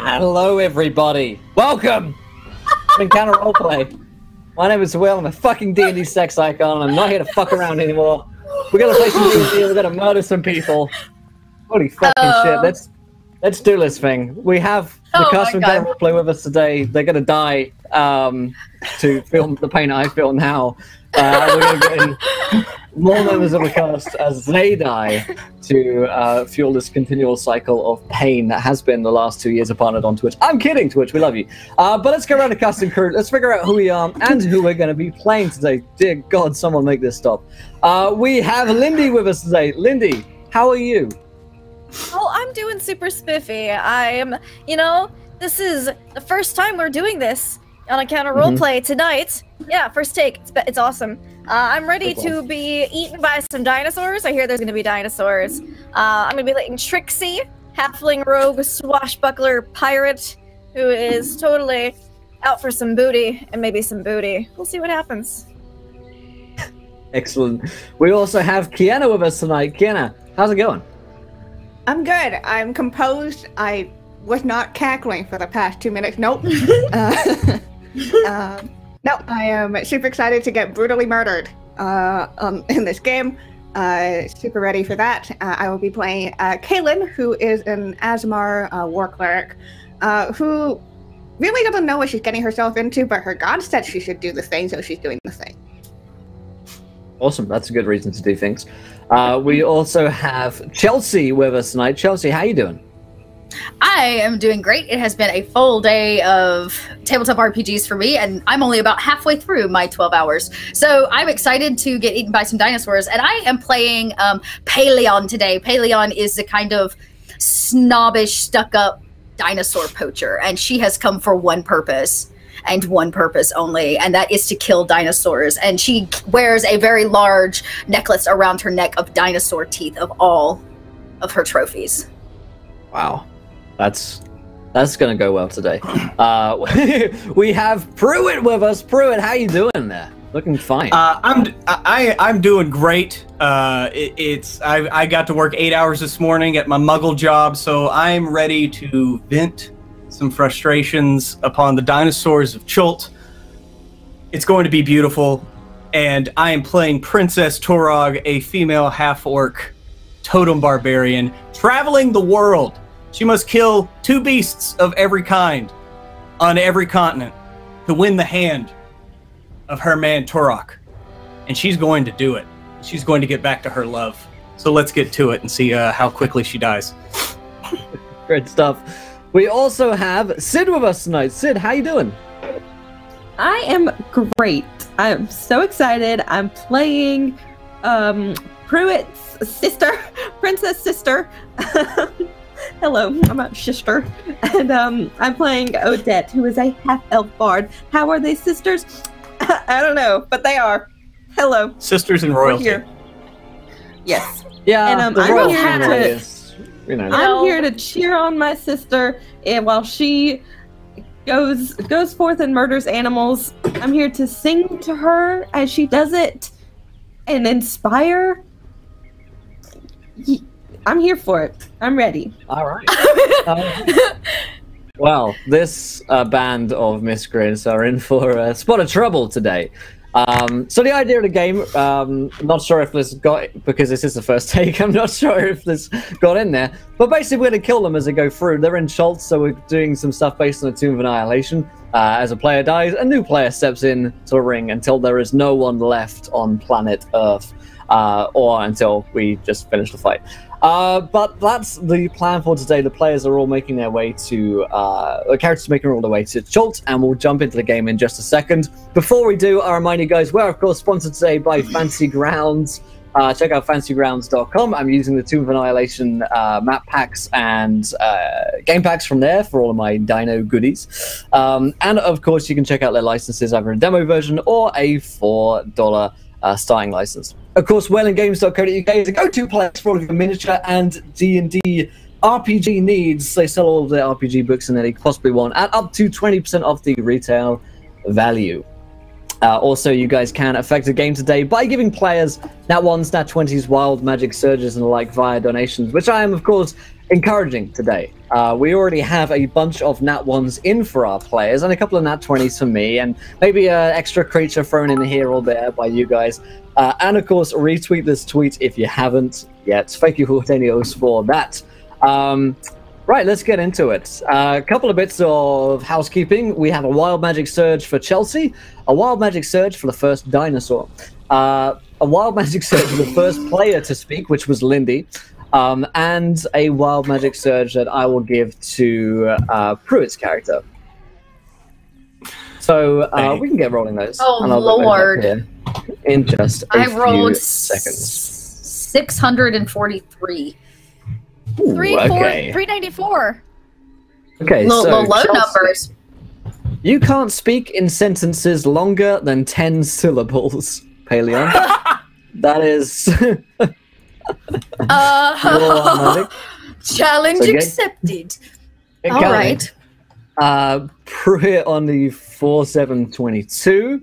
Hello, everybody. Welcome to Encounter Roleplay. My name is Will. I'm a fucking D&D sex icon. I'm not here to fuck around anymore. We're gonna play some D&D. We're gonna murder some people. Holy fucking shit! Let's do this thing. We have the cast of Encounter Roleplay with us today. They're gonna die to feel the pain I feel now. We're gonna get in more members of the cast as they die to fuel this continual cycle of pain that has been the last 2 years of Partnered on Twitch. I'm kidding, Twitch, we love you. But let's go around the cast and crew. Let's figure out who we are and who we're going to be playing today. Dear God, someone make this stop. We have Lindy with us today. Lindy, how are you? Oh, I'm doing super spiffy. This is the first time we're doing this on Encounter Roleplay tonight. Yeah, first take. It's awesome. I'm ready to be eaten by some dinosaurs. I hear there's going to be dinosaurs. I'm going to be letting Trixie, halfling rogue swashbuckler pirate, who is totally out for some booty and maybe some booty. We'll see what happens. Excellent. We also have Kiana with us tonight. Kiana, how's it going? I'm good. I'm composed. I was not cackling for the past 2 minutes. Nope. No, I am super excited to get brutally murdered in this game. Super ready for that. I will be playing Kaylin, who is an Asmar war cleric, who really doesn't know what she's getting herself into, but her god said she should do the thing, so she's doing the thing. Awesome. That's a good reason to do things. We also have Chelsea with us tonight. Chelsea, how you doing? I am doing great. It has been a full day of tabletop RPGs for me, and I'm only about halfway through my 12 hours. So I'm excited to get eaten by some dinosaurs, and I am playing Paleon today. Paleon is the kind of snobbish, stuck-up dinosaur poacher, and she has come for one purpose, and one purpose only, and that is to kill dinosaurs. And she wears a very large necklace around her neck of dinosaur teeth of all of her trophies. Wow. That's gonna go well today. We have Pruitt with us. Pruitt, how you doing there? Looking fine. I'm doing great. I got to work 8 hours this morning at my Muggle job, so I'm ready to vent some frustrations upon the dinosaurs of Chult. It's going to be beautiful, and I am playing Princess Torog, a female half-orc totem barbarian, traveling the world. She must kill 2 beasts of every kind on every continent to win the hand of her man Torok. And she's going to do it. She's going to get back to her love. So let's get to it and see how quickly she dies. Great stuff. We also have Sid with us tonight. Sid, how you doing? I am great. I'm so excited. I'm playing Pruitt's sister, Princess Sister. Hello, I'm a sister. And I'm playing Odette, who is a half-elf bard. How are they sisters? I don't know, but they are. Hello. Sisters in royalty. We're here. Yes. Yeah, and I'm here to cheer on my sister, and while she goes forth and murders animals, I'm here to sing to her as she does it and inspire. I'm here for it. I'm ready. All right. Well, this band of miscreants are in for a spot of trouble today. So the idea of the game, not sure if this got, because this is the first take, I'm not sure if this got in there, but basically we're going to kill them as they go through. They're in Schultz, so we're doing some stuff based on the Tomb of Annihilation. As a player dies, a new player steps in to the ring until there is no one left on planet Earth, or until we just finish the fight. But that's the plan for today. The players are all making their way to, the characters are making all the way to Schultz, and we'll jump into the game in just a second. Before we do, I remind you guys, we're of course sponsored today by Fancy Grounds. Check out fancygrounds.com. I'm using the Tomb of Annihilation map packs and game packs from there for all of my dino goodies. And of course, you can check out their licenses, either a demo version or a $4 starting license. Of course, wellinggames.co.uk is a go-to place for all of your miniature and D&D RPG needs. They sell all of their RPG books and anything you possibly want at up to 20% off the retail value. Also, you guys can affect the game today by giving players Nat 1s, Nat 20s, Wild Magic Surges, and the like via donations, which I am, of course, encouraging today. We already have a bunch of nat 1s in for our players, and a couple of nat 20s for me, and maybe an extra creature thrown in here or there by you guys. And of course, retweet this tweet if you haven't yet. Thank you, Hortenios, for that. Right, let's get into it. A couple of bits of housekeeping. We have a Wild Magic Surge for Chelsea, a Wild Magic Surge for the first dinosaur, a Wild Magic Surge for the first player to speak, which was Lindy, and a Wild Magic Surge that I will give to Pruitt's character. So we can get rolling those. Oh, Lord. In just a rolled few seconds. 643. Ooh, 394. Okay, low so Chelsea, numbers. You can't speak in sentences longer than 10 syllables, Paleon. That is... Challenge accepted. All right. Pruitt on the 4722.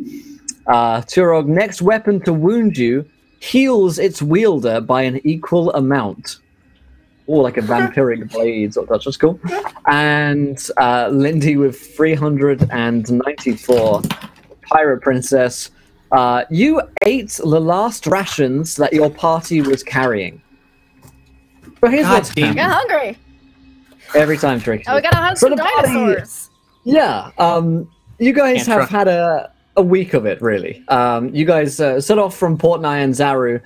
Turog, next weapon to wound you heals its wielder by an equal amount. Or like a vampiric blade or such. That's cool. And Lindy with 394. Pirate Princess. You ate the last rations that your party was carrying. But here's what's happening. I got hungry. Every time, Tricky. Oh, we gotta hunt some dinosaurs. Yeah. You guys have had a week of it, really. You guys set off from Port Nyan Zaru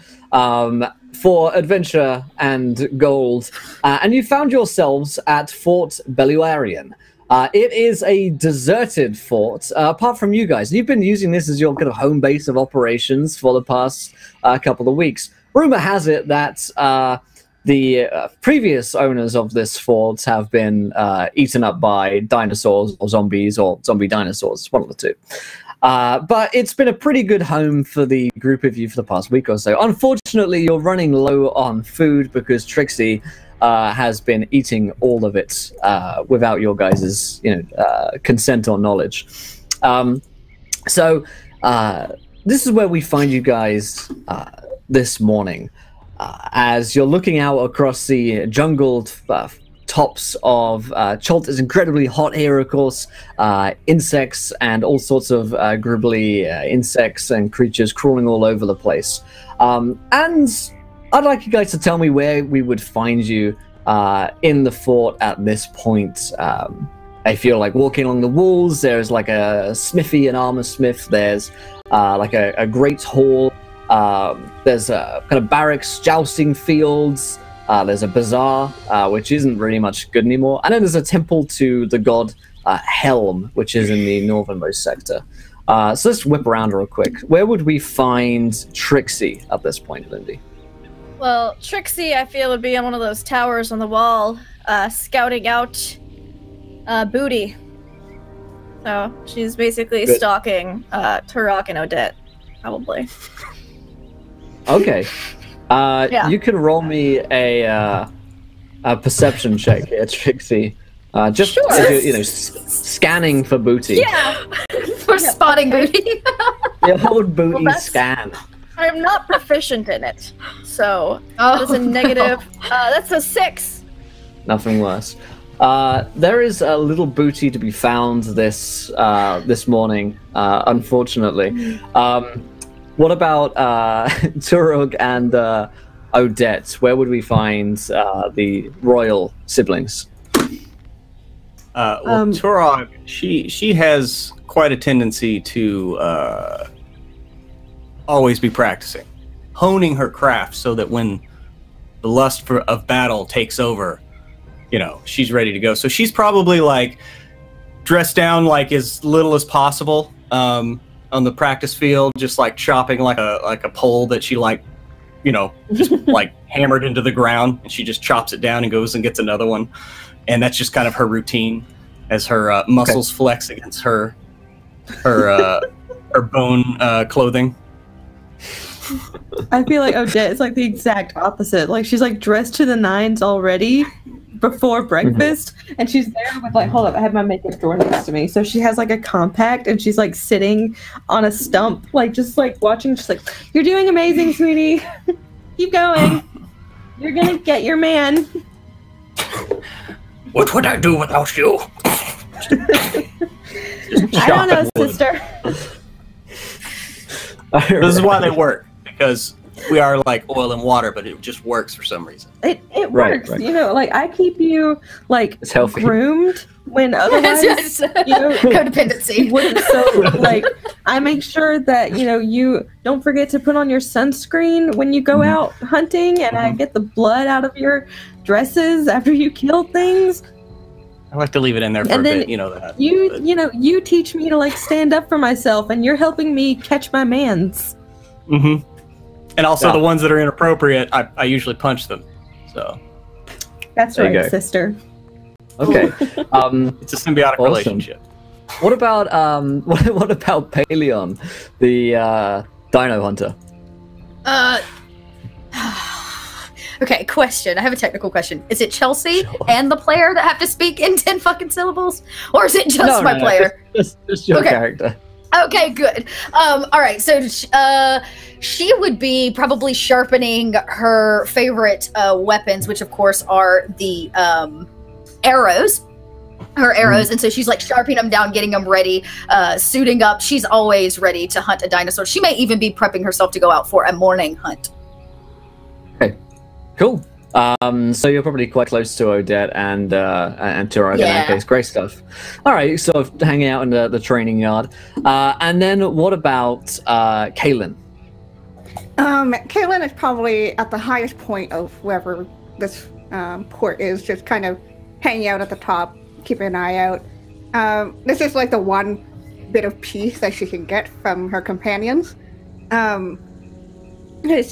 for adventure and gold, and you found yourselves at Fort Belluarian. It is a deserted fort, apart from you guys. You've been using this as your kind of home base of operations for the past couple of weeks. Rumor has it that the previous owners of this fort have been eaten up by dinosaurs or zombies or zombie dinosaurs, one of the two. But it's been a pretty good home for the group of you for the past week or so. Unfortunately, you're running low on food because Trixie has been eating all of it without your guys' consent or knowledge. So this is where we find you guys this morning. As you're looking out across the jungled tops of Cholta's incredibly hot here, of course, insects and all sorts of gribbly insects and creatures crawling all over the place. And I'd like you guys to tell me where we would find you in the fort at this point. I feel like walking along the walls, there's like a smithy, an armor smith, there's like a great hall, there's a kind of barracks, jousting fields, there's a bazaar, which isn't really much good anymore, and then there's a temple to the god Helm, which is in the northernmost sector. So let's whip around real quick. Where would we find Trixie at this point, Lindy? Well, Trixie, I feel, would be on one of those towers on the wall, scouting out booty. So she's basically stalking Turok and Odette, probably. Okay. You can roll me a perception check here, Trixie. Just sure. If you're, scanning for booty. Yeah, for spotting booty. Your whole booty scan. I'm not proficient in it, so that's a negative. That's a 6. Nothing worse. There is a little booty to be found this morning, unfortunately. What about Turog and Odette? Where would we find the royal siblings? Turog, she has quite a tendency to always be practicing, honing her craft so that when the lust of battle takes over, she's ready to go. So she's probably like dressed down like as little as possible on the practice field, just like chopping like a pole that she just like hammered into the ground, and she just chops it down and goes and gets another one, and that's just kind of her routine as her muscles flex against her bone clothing. I feel like Odette is like the exact opposite. Like she's like dressed to the nines already before breakfast, and she's there with like, hold up, I have my makeup drawer next to me. So she has like a compact, and she's like sitting on a stump, like just like watching, just like, you're doing amazing, sweetie. Keep going. You're gonna get your man. What would I do without you? I don't know, sister. This is why they work, because we are like oil and water, but it just works for some reason. It Right, works, right. you know. Like I keep you like It's healthy. groomed when otherwise, Yes, you know, codependency. wouldn't. So like I make sure that you don't forget to put on your sunscreen when you go out hunting, and I get the blood out of your dresses after you kill things. I like to leave it in there for And a then bit, you know that. You teach me to like stand up for myself, and you're helping me catch my mans. Mm-hmm. And also Yeah. the ones that are inappropriate, I usually punch them. So That's There you right, go. sister. Okay. it's a symbiotic Awesome. relationship. What about what about Paleon, the Dino Hunter? Okay, question. I have a technical question. Is it Chelsea Sure. and the player that have to speak in 10 fucking syllables? Or is it just my player? Just your Okay. character. Okay, good. All right, so she would be probably sharpening her favorite weapons, which of course are the arrows. Her arrows, and so she's like sharpening them down, getting them ready, suiting up. She's always ready to hunt a dinosaur. She may even be prepping herself to go out for a morning hunt. Cool. So you're probably quite close to Odette and Turok in that Yeah. case. Great stuff. All right, sort of hanging out in the training yard. And then what about Kaylin? Kaylin is probably at the highest point of wherever this port is, just kind of hanging out at the top, keeping an eye out. This is like the one bit of peace that she can get from her companions.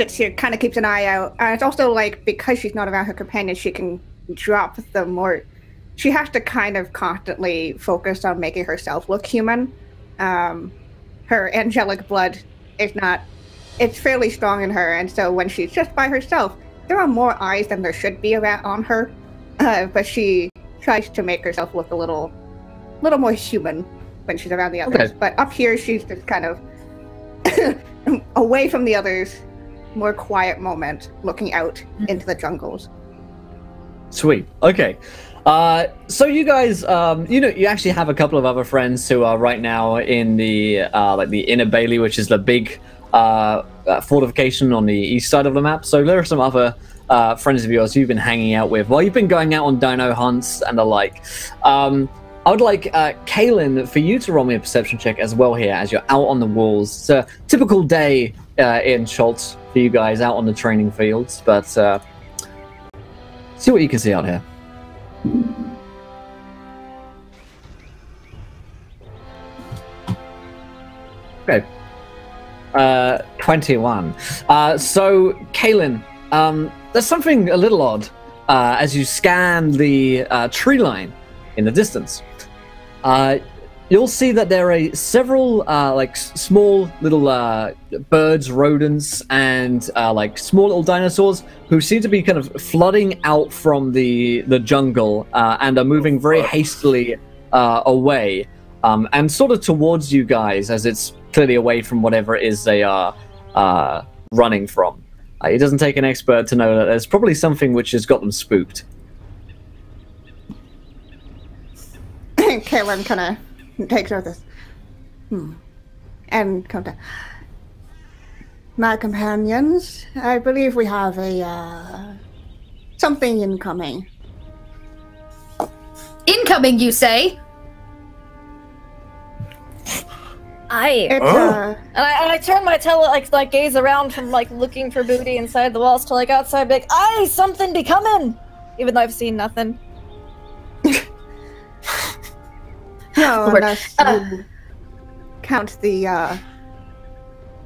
She kind of keeps an eye out. It's also like, because she's not around her companions, she can drop them more. She has to kind of constantly focus on making herself look human. Her angelic blood is not, it's fairly strong in her, and so when she's just by herself, there are more eyes than there should be around on her. But she tries to make herself look a little more human when she's around the others. Okay. But up here, she's just kind of away from the others, more quiet moment, looking out into the jungles. Sweet. Okay. So you guys, you actually have a couple of other friends who are right now in the the Inner Bailey, which is the big fortification on the east side of the map. So there are some other friends of yours you've been hanging out with while you've been going out on dino hunts and the like. I would like Kaylin for you to roll me a perception check as well here as you're out on the walls. It's a typical day in Schultz for you guys out on the training fields, but see what you can see out here. Okay. 21. So, Kaylin, there's something a little odd as you scan the tree line in the distance. You'll see that there are several small little birds, rodents, and small little dinosaurs who seem to be kind of flooding out from the jungle and are moving very hastily away and sort of towards you guys, as it's clearly away from whatever it is they are running from. It doesn't take an expert to know that there's probably something which has got them spooked. Kaylin kind of takes over this. And come down. My companions, I believe we have a something incoming. Incoming, you say? It's and I turn my gaze around from looking for booty inside the walls to outside, be like, aye, something be coming, even though I've seen nothing. no, unless you count the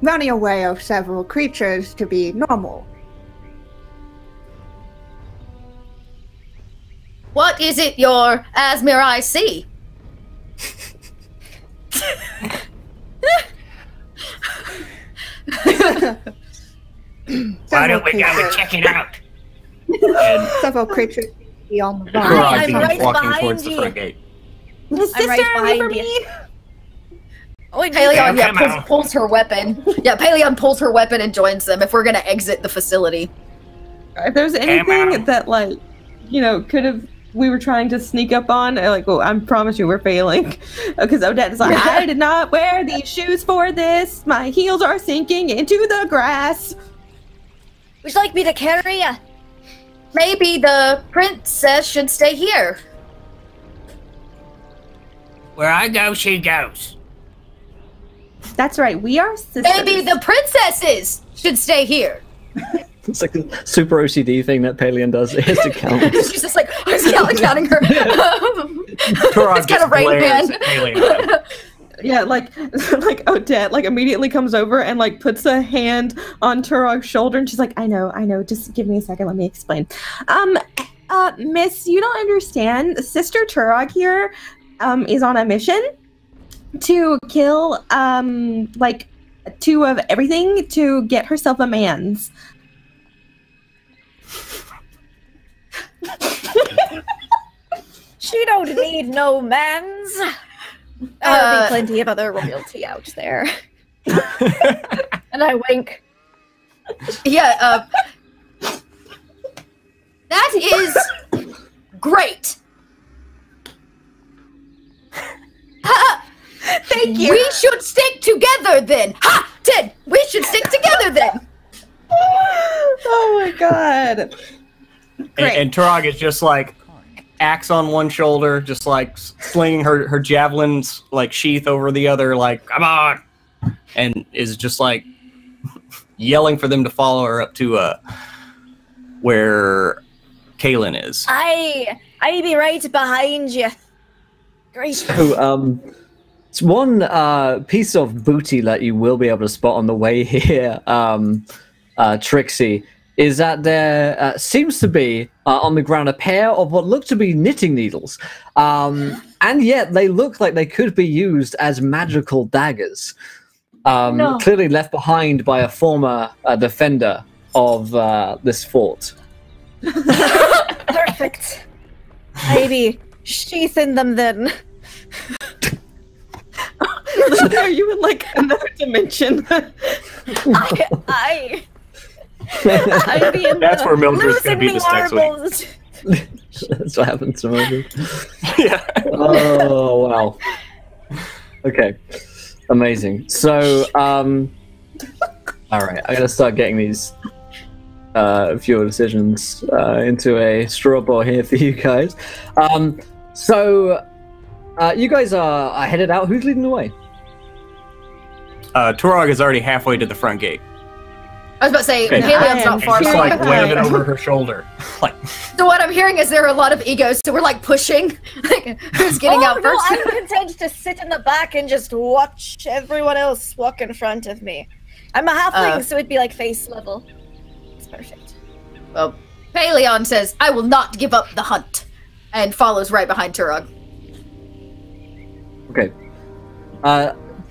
running away of several creatures to be normal. What is it your Asmir I see? Why don't we go and check it out? Several creatures be on the run. I'm right walking behind towards the you. front gate. I'm right behind you. Oh, wait, Paleon pulls her weapon. Yeah, Paleon pulls her weapon and joins them if we're gonna exit the facility. If there's anything that we were trying to sneak up on, like, well, I promise you we're failing. Because Odette is like, I did not wear these shoes for this. My heels are sinking into the grass. Would you like me to carry you? Maybe the princess should stay here. Where I go, she goes. That's right, we are sisters. Maybe the princesses should stay here. It's like a super OCD thing that Palian does. It has to count. She's just like, I was counting her. It's kind of Rain Man. Yeah, like Odette like immediately comes over and like puts a hand on Turog's shoulder, and she's like, I know, just give me a second, let me explain. Miss, you don't understand. Sister Turog here is on a mission to kill like 2 of everything to get herself a man's. She don't need no mans. There'll be plenty of other royalty out there. And I wink. Yeah, that is great. Thank you. We should stick together then. Ha! Ted, we should stick together then. Oh my god. And Turog is just like axe on one shoulder, just like slinging her javelins like sheath over the other, like come on, and is just like yelling for them to follow her up to where Kaylin is. I be right behind you. Great. So, it's one piece of booty that you will be able to spot on the way here, Trixie, is that there seems to be on the ground a pair of what look to be knitting needles, and yet they look like they could be used as magical daggers, clearly left behind by a former defender of this fort. Perfect. Maybe sheathing them then. Are you in like another dimension? I'd be in That's where Mildred's going to be this next week. That's what happens to Mildred. Yeah. Oh, wow. Okay. Amazing. So, all right. I got to start getting these fewer decisions into a straw ball here for you guys. So, you guys are headed out. Who's leading the way? Turog is already halfway to the front gate. I was about to say, Halion's not far Just from like waving over her shoulder. Like, so what I'm hearing is there are a lot of egos, so we're like pushing. Like, who's getting out first? I'm content to sit in the back and just watch everyone else walk in front of me. I'm a halfling, so it'd be like face level. It's perfect. Well, Paleon says, I will not give up the hunt, and follows right behind Turog. Okay.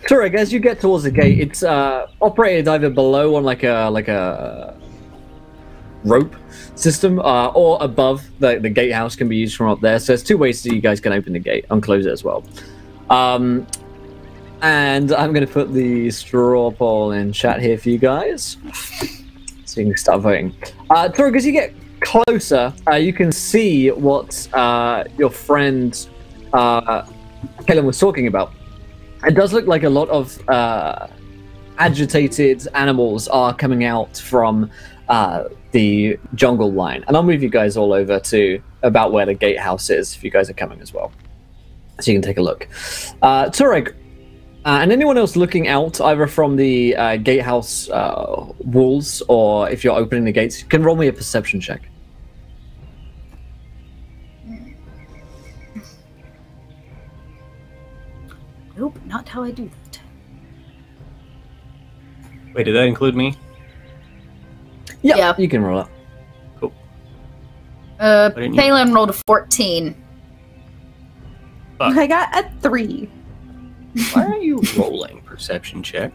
Turog, as you get towards the gate, it's operated either below on like a rope system, or above. The gatehouse can be used from up there. So there's 2 ways that you guys can open the gate and close it as well. And I'm going to put the straw poll in chat here for you guys, so you can start voting. Turog, as you get closer, you can see what your friend Kaylin was talking about. It does look like a lot of agitated animals are coming out from the jungle line. And I'll move you guys all over to about where the gatehouse is if you guys are coming as well. So you can take a look. Turog, and anyone else looking out, either from the gatehouse walls or if you're opening the gates, can roll me a perception check. Nope, not how I do that. wait, did that include me? Yeah. You can roll it. Cool. Phelan rolled a 14. I got a 3. Why are you rolling perception check?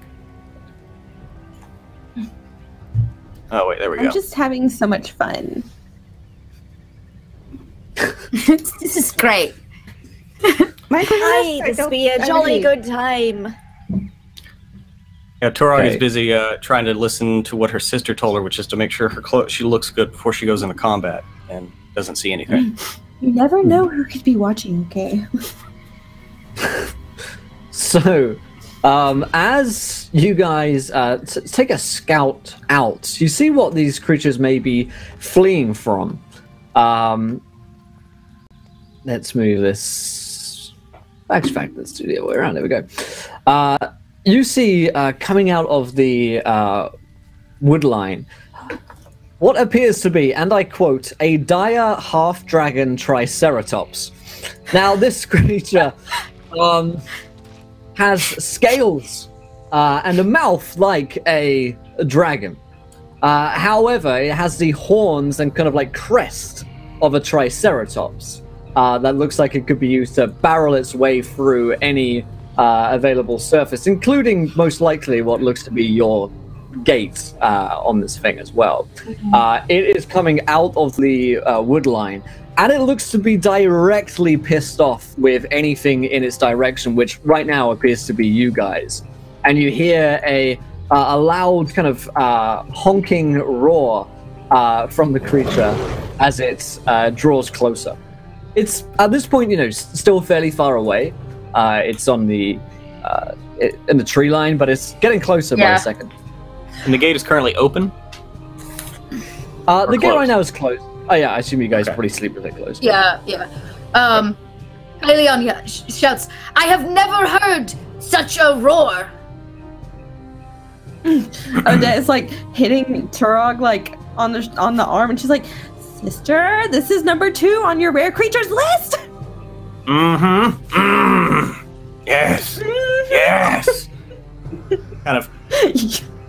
Oh, wait, there we go. I'm just having so much fun. This is great. Hi, this will be a jolly good time. Yeah, Turog Okay. is busy trying to listen to what her sister told her, which is to make sure she looks good before she goes into combat. And doesn't see anything. You never know who could be watching, okay? So, as you guys take a scout out, you see what these creatures may be fleeing from. Let's move this. Actually, let's do the other way around. There we go. You see coming out of the wood line what appears to be, and I quote, a dire half-dragon triceratops. Now, this creature has scales and a mouth like a dragon. However, it has the horns and kind of like crest of a triceratops that looks like it could be used to barrel its way through any available surface, including most likely what looks to be your gate on this thing as well. It is coming out of the wood line, and it looks to be directly pissed off with anything in its direction, which right now appears to be you guys. And you hear a loud kind of honking roar from the creature as it draws closer. It's, at this point, you know, still fairly far away. It's on the in the tree line, but it's getting closer by the second. And the gate is currently open? The gate right now is closed. Oh yeah, I assume you guys probably sleep with it closed. Yeah. Leon shouts, "I have never heard such a roar!" Odette is like hitting Turog like on the arm, and she's like, "Sister, this is number 2 on your rare creatures list." Yes. Yes. Kind of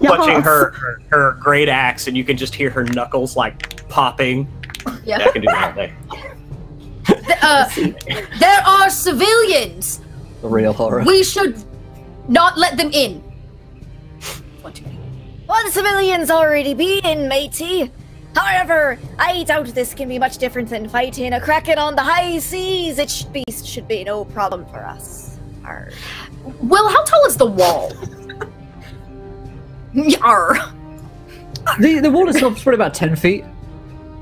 clutching her great axe, and you can just hear her knuckles like popping. Yeah. I can do that all day. There are civilians. The real horror. We should not let them in. Well, the civilians already be in, matey. However, I doubt this can be much different than fighting a kraken on the high seas. It should be no problem for us. Arr. Well, how tall is the wall? Yarr. The wall itself is probably about 10 feet.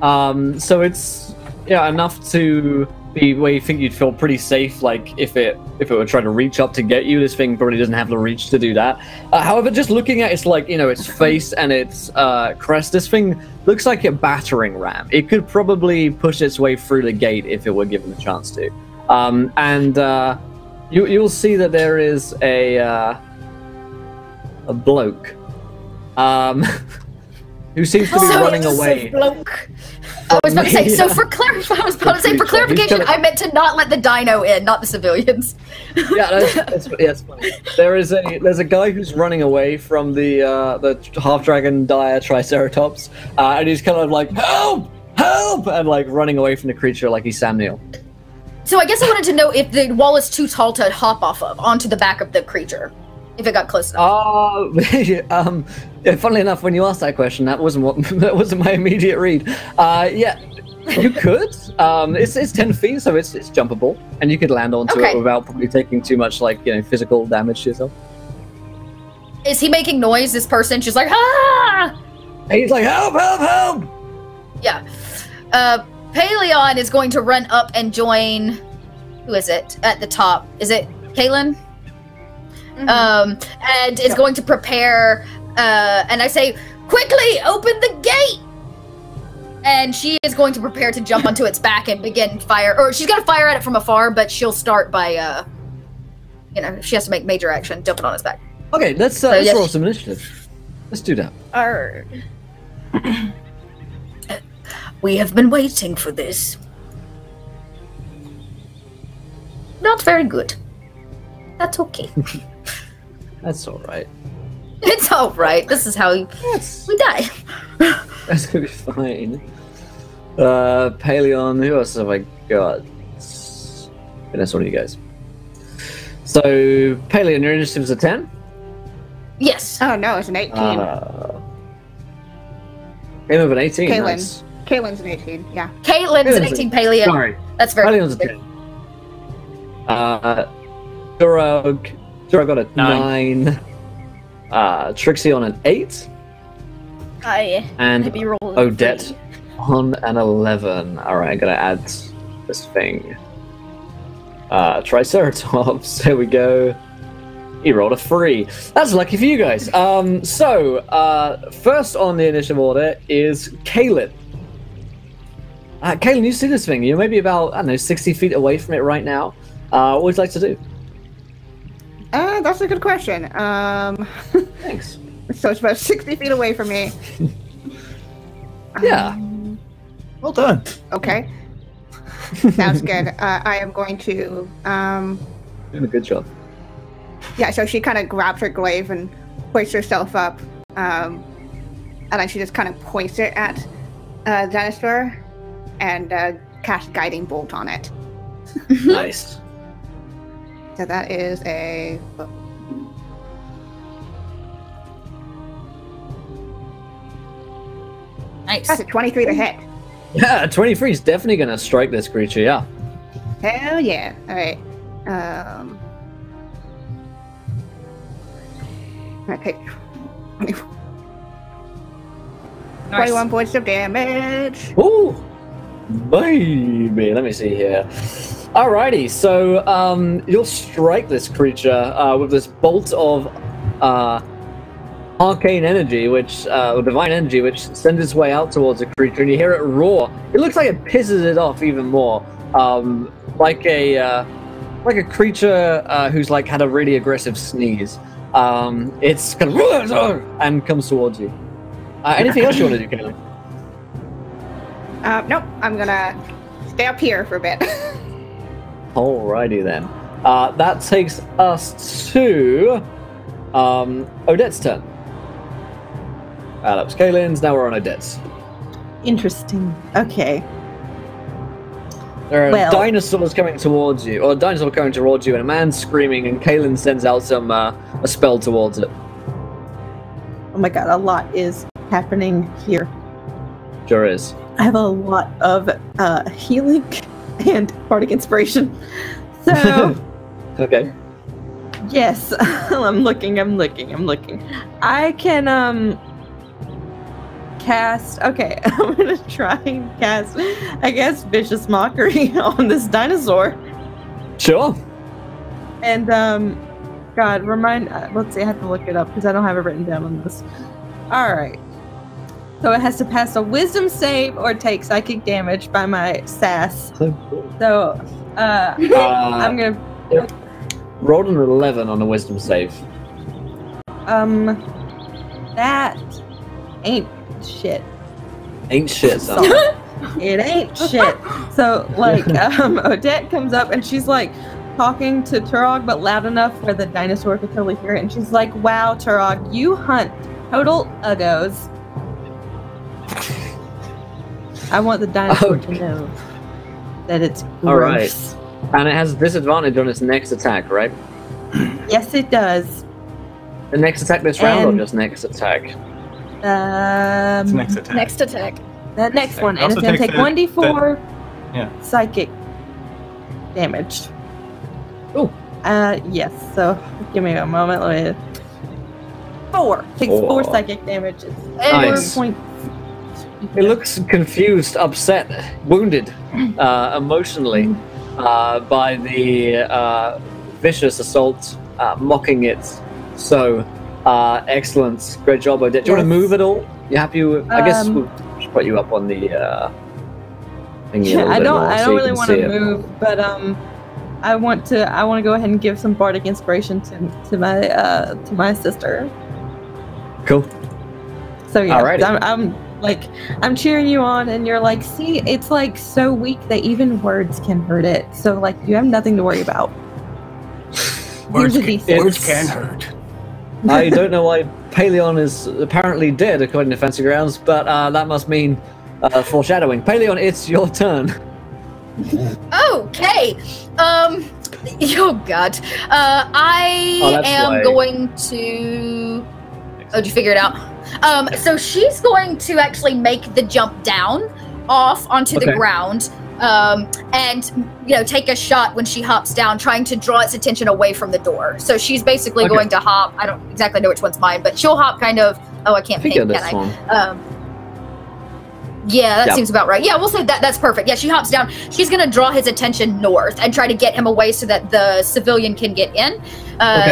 So it's enough to be where you think you'd feel pretty safe. Like if it were trying to reach up to get you, this thing probably doesn't have the reach to do that. However, just looking at its its face and its crest, this thing looks like a battering ram. It could probably push its way through the gate if it were given the chance to. You'll see that there is a bloke who seems to be running away. Bloke. I was about to say, so for clarification, I meant to not let the dino in, not the civilians. Yeah, that's funny. There's a guy who's running away from the half-dragon dire triceratops, and he's kind of like, help, help, and like running away from the creature like he's Sam Neill. So I guess I wanted to know if the wall is too tall to hop off of onto the back of the creature, if it got close enough. Yeah, funnily enough, when you asked that question, that wasn't my immediate read. Yeah, you could. It's 10 feet, so it's jumpable, and you could land onto it without probably taking too much physical damage to yourself. Is he making noise? This person, she's like, ah! And he's like, help, help, help! Yeah. Paleon is going to run up and join. Who is it at the top? Is it Kaylin? And is going to prepare. And I say, quickly, open the gate! And she is going to prepare to jump onto its back and begin fire. Or she's going to fire at it from afar, but she'll start by, she has to make major action, jumping on its back. Okay, let's roll some initiative. Let's do that. Arr. We have been waiting for this. Not very good. That's okay. That's alright. It's alright. This is how we die. That's gonna be fine. Paleon, who else have I got? And that's one of you guys. So, Paleon, your initiative's a 10? Yes. Oh no, it's an 18. Game of an 18. Kaylin. Nice. Kaylin's an 18, yeah. Caitlin's an 18, Paleon. Sorry. That's very Paleon's a 10. Durag got a 9. Trixie on an 8. And Odette on an 11. All right, I'm gonna add this thing. Triceratops. There we go. He rolled a 3. That's lucky for you guys. First on the initiative order is Kaylin. Kaylin, you see this thing. You're maybe about, I don't know, 60 feet away from it right now. What would you like to do? That's a good question. Thanks. So it's about 60 feet away from me. Yeah. Well done. Okay. Sounds good. I am going to... Doing a good job. Yeah, so she kind of grabs her glaive and hoists herself up. And then she just kind of points it at the dinosaur and casts Guiding Bolt on it. Nice. So that is a... Nice. That's a 23 to hit. Yeah, 23 is definitely going to strike this creature, yeah. Hell yeah. Alright. Okay. 21 points of damage. Ooh! Baby! Let me see here. Alrighty, so you'll strike this creature with this bolt of arcane energy, or divine energy, which sends its way out towards the creature, and you hear it roar. It looks like it pisses it off even more, like a creature who's like had a really aggressive sneeze. It's kind of and comes towards you. Anything else you want to do, Kaylin? Nope. I'm gonna stay up here for a bit. Alrighty then. That takes us to Odette's turn. That was Kaylin's. Now we're on Odette's. Interesting. Okay. There are dinosaurs coming towards you, or a dinosaur coming towards you, and a man screaming, and Kaylin sends out a spell towards it. Oh my god, a lot is happening here. Sure is. I have a lot of healing and bardic inspiration. So, okay. Yes, I'm looking. I can cast. Okay, I'm gonna try and cast, I guess, Vicious Mockery on this dinosaur. Sure. And God, let's see, I have to look it up because I don't have it written down on this. All right. So it has to pass a Wisdom save or take psychic damage by my sass. So I'm gonna. Yep. Rolled an 11 on a Wisdom save. That ain't shit. Ain't shit, son. It ain't shit. So like, Odette comes up and she's like talking to Turog, but loud enough where the dinosaur could totally hear it. And she's like, "Wow, Turog, you hunt total uggos. I want the dinosaur to know that it's gross." All right. And it has disadvantage on its next attack, right? Yes, it does. The next attack this round, or just next attack? It's next attack. Next attack. That next one, and also it's gonna takes take 1d4 yeah. psychic damage. Oh. Yes. So give me a moment. Let me... 4 takes 4 psychic damage. It's Nice. 4 points. It looks confused, upset, wounded, emotionally, by the vicious assault, mocking it. So, excellent. Great job, Odette. Do you want to move at all? You happy with... I guess we'll put you up on the thingy. Yeah, I don't really want to it. move, but I want to go ahead and give some bardic inspiration to my sister. Cool. So yeah, Alrighty. I'm cheering you on, and you're like, see, it's like so weak that even words can hurt it. So like, you have nothing to worry about. Words Here's can hurt. I don't know why Paleon is apparently dead, according to Fancy Grounds, but that must mean foreshadowing. Paleon, it's your turn. Okay. Oh god. I am going to. Oh, did you figure it out? So she's going to actually make the jump down off onto the ground, and take a shot when she hops down, trying to draw its attention away from the door. So she's basically going to hop. I don't exactly know which one's mine, but she'll hop kind of. Oh, I can't paint, can I? Yeah, that seems about right. Yeah, we'll say that. That's perfect. Yeah, she hops down. She's going to draw his attention north and try to get him away so that the civilian can get in.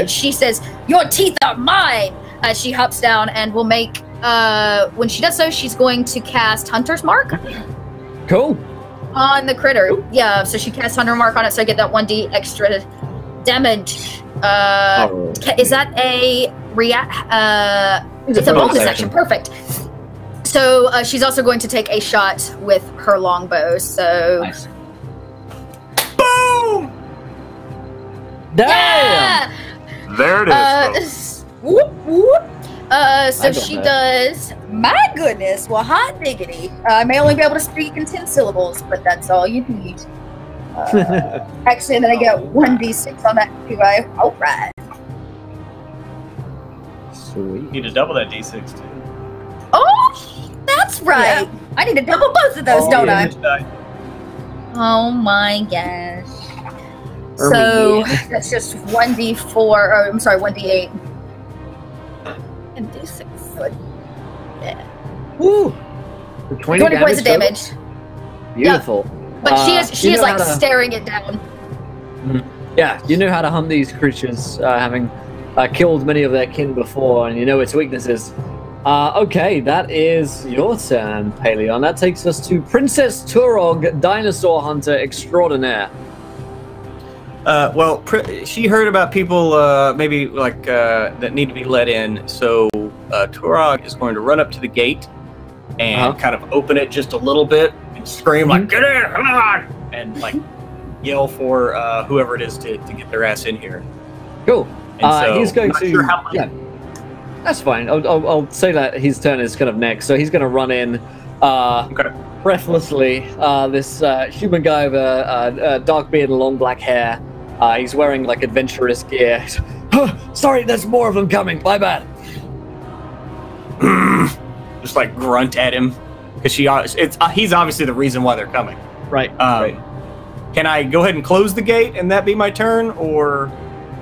She says, "Your teeth are mine!" As she hops down, and will make, when she does so, she's going to cast Hunter's Mark. Cool. On the critter. Yeah, so she casts Hunter Mark on it, so I get that 1d extra damage. Is that a it's a bonus action. Perfect. So she's also going to take a shot with her longbow. So, nice. Boom! Damn! Yeah! There it is. Whoop whoop. So she does. My goodness, well, hot diggity. I may only be able to speak in 10 syllables, but that's all you need. Actually, and then I get 1d6 on that too. All right. Sweet. You need to double that d6 too. Oh, that's right. Yeah. I need to double both of those, don't I? Oh my gosh. So that's just 1d4, or I'm sorry, 1d8. And d6. Good. Yeah. Woo! 20 points of damage. Beautiful. Yep. But she is like staring it down. Yeah, you know how to hunt these creatures, having killed many of their kin before, and you know its weaknesses. Okay, that is your turn, Paleon. That takes us to Princess Turog, Dinosaur Hunter Extraordinaire. Well, she heard about people maybe like that need to be let in, so Turog is going to run up to the gate and kind of open it just a little bit and scream like, "Get in, come on!" and like yell for whoever it is to get their ass in here. Cool. And so, he's going to. Sure how much. Yeah, that's fine. I'll say that his turn is kind of next, so he's going to run in. Breathlessly, this human guy with a dark beard and long black hair. He's wearing like adventurous gear. Sorry, there's more of them coming. My bad. Just like grunt at him because he's obviously the reason why they're coming. Right. Right. Can I go ahead and close the gate and that be my turn, or?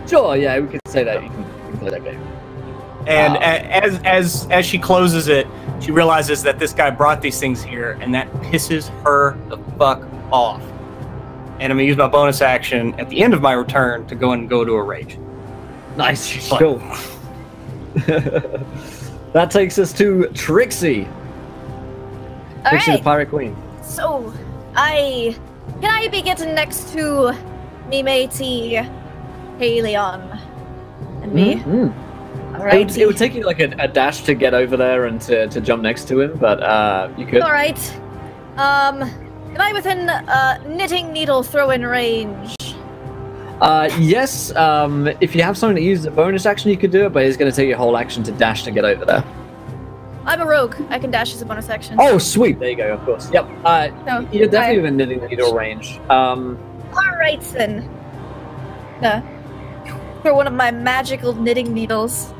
Sure. Yeah, we can say that. You can play that game. And as she closes it, she realizes that this guy brought these things here, and that pisses her the fuck off. And I'm gonna use my bonus action at the end of my turn to go to a rage. Nice. Cool. That takes us to Trixie. Trixie, the Pirate Queen. So, can I be getting next to me matey, Paleon, and me? Right. It would take you like a dash to get over there and to jump next to him, but you could. All right. Am I within knitting needle throw-in range? Yes. If you have something to use as a bonus action, you could do it, but it's going to take your whole action to dash to get over there. I'm a rogue. I can dash as a bonus action. Oh, sweet. There you go. Of course. Yep. You're definitely within knitting needle range. All right then. For one of my magical knitting needles.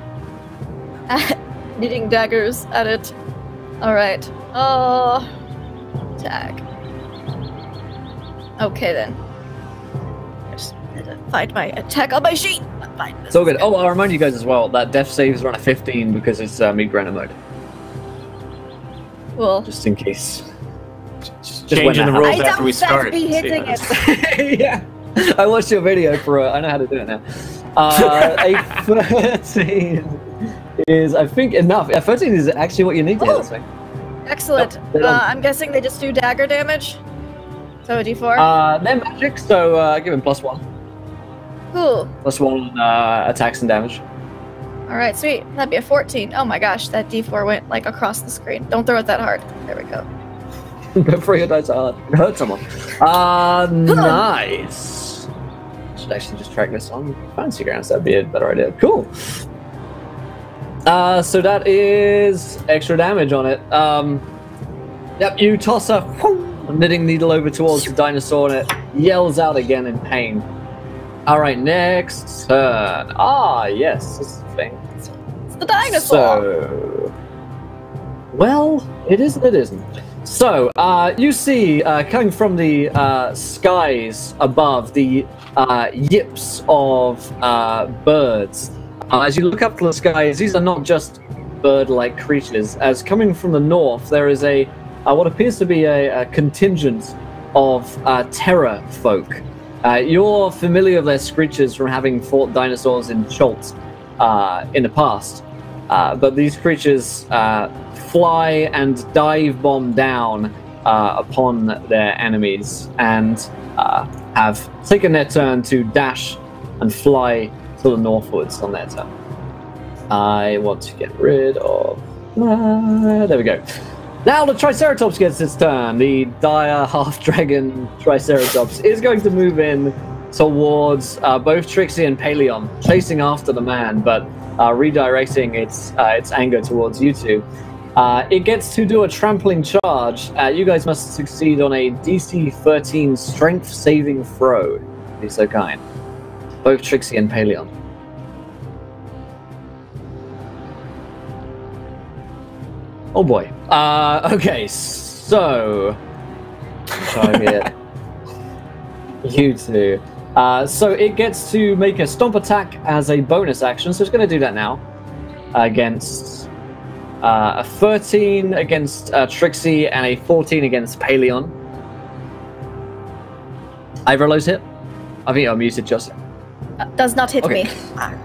Knitting daggers at it. Alright. Tag. Okay then. I just had to find my attack on my sheet. It's all good. Oh, I'll remind you guys as well that death saves are on a 15 because it's Meatrginder Mode. Cool. Just in case. Just changing the rules after we start. Be hitting it. Yeah. I watched your video for I know how to do it now. A 13 is, I think, enough. Yeah, 13 is actually what you need to hit this thing. Excellent. I'm guessing they just do dagger damage. So a d4? They're magic, so give him +1. Cool. +1 attacks and damage. Alright, sweet. That'd be a 14. Oh my gosh, that d4 went like across the screen. Don't throw it that hard. There we go. Don't throw your dice hard. Hurt someone. Nice. Should actually just track this on fancy grounds. That'd be a better idea. Cool. So that is extra damage on it. Yep, you toss a knitting needle over towards the dinosaur and it yells out again in pain. Alright, next turn. Yes, this is the thing. It's the dinosaur! So... Well, it is and it isn't. So, you see, coming from the skies above, the yips of birds. As you look up to the skies, these are not just bird-like creatures. As coming from the north, there is a what appears to be a contingent of terror folk. You're familiar with their screeches from having fought dinosaurs in Schultz in the past. But these creatures fly and dive bomb down upon their enemies and have taken their turn to dash and fly to the northwards on their turn. I want to get rid of... there we go. Now the Triceratops gets its turn. The dire half-dragon Triceratops is going to move in towards both Trixie and Paleon, chasing after the man, but redirecting its anger towards you two. It gets to do a trampling charge. You guys must succeed on a DC 13 strength saving throw. Be so kind. Both Trixie and Paleon. Oh boy. Okay, so... try to get you two. So it gets to make a Stomp Attack as a bonus action, so it's going to do that now. Against a 13 against Trixie and a 14 against Paleon. Either of those hit? I think you're muted, Justin. Does not hit me.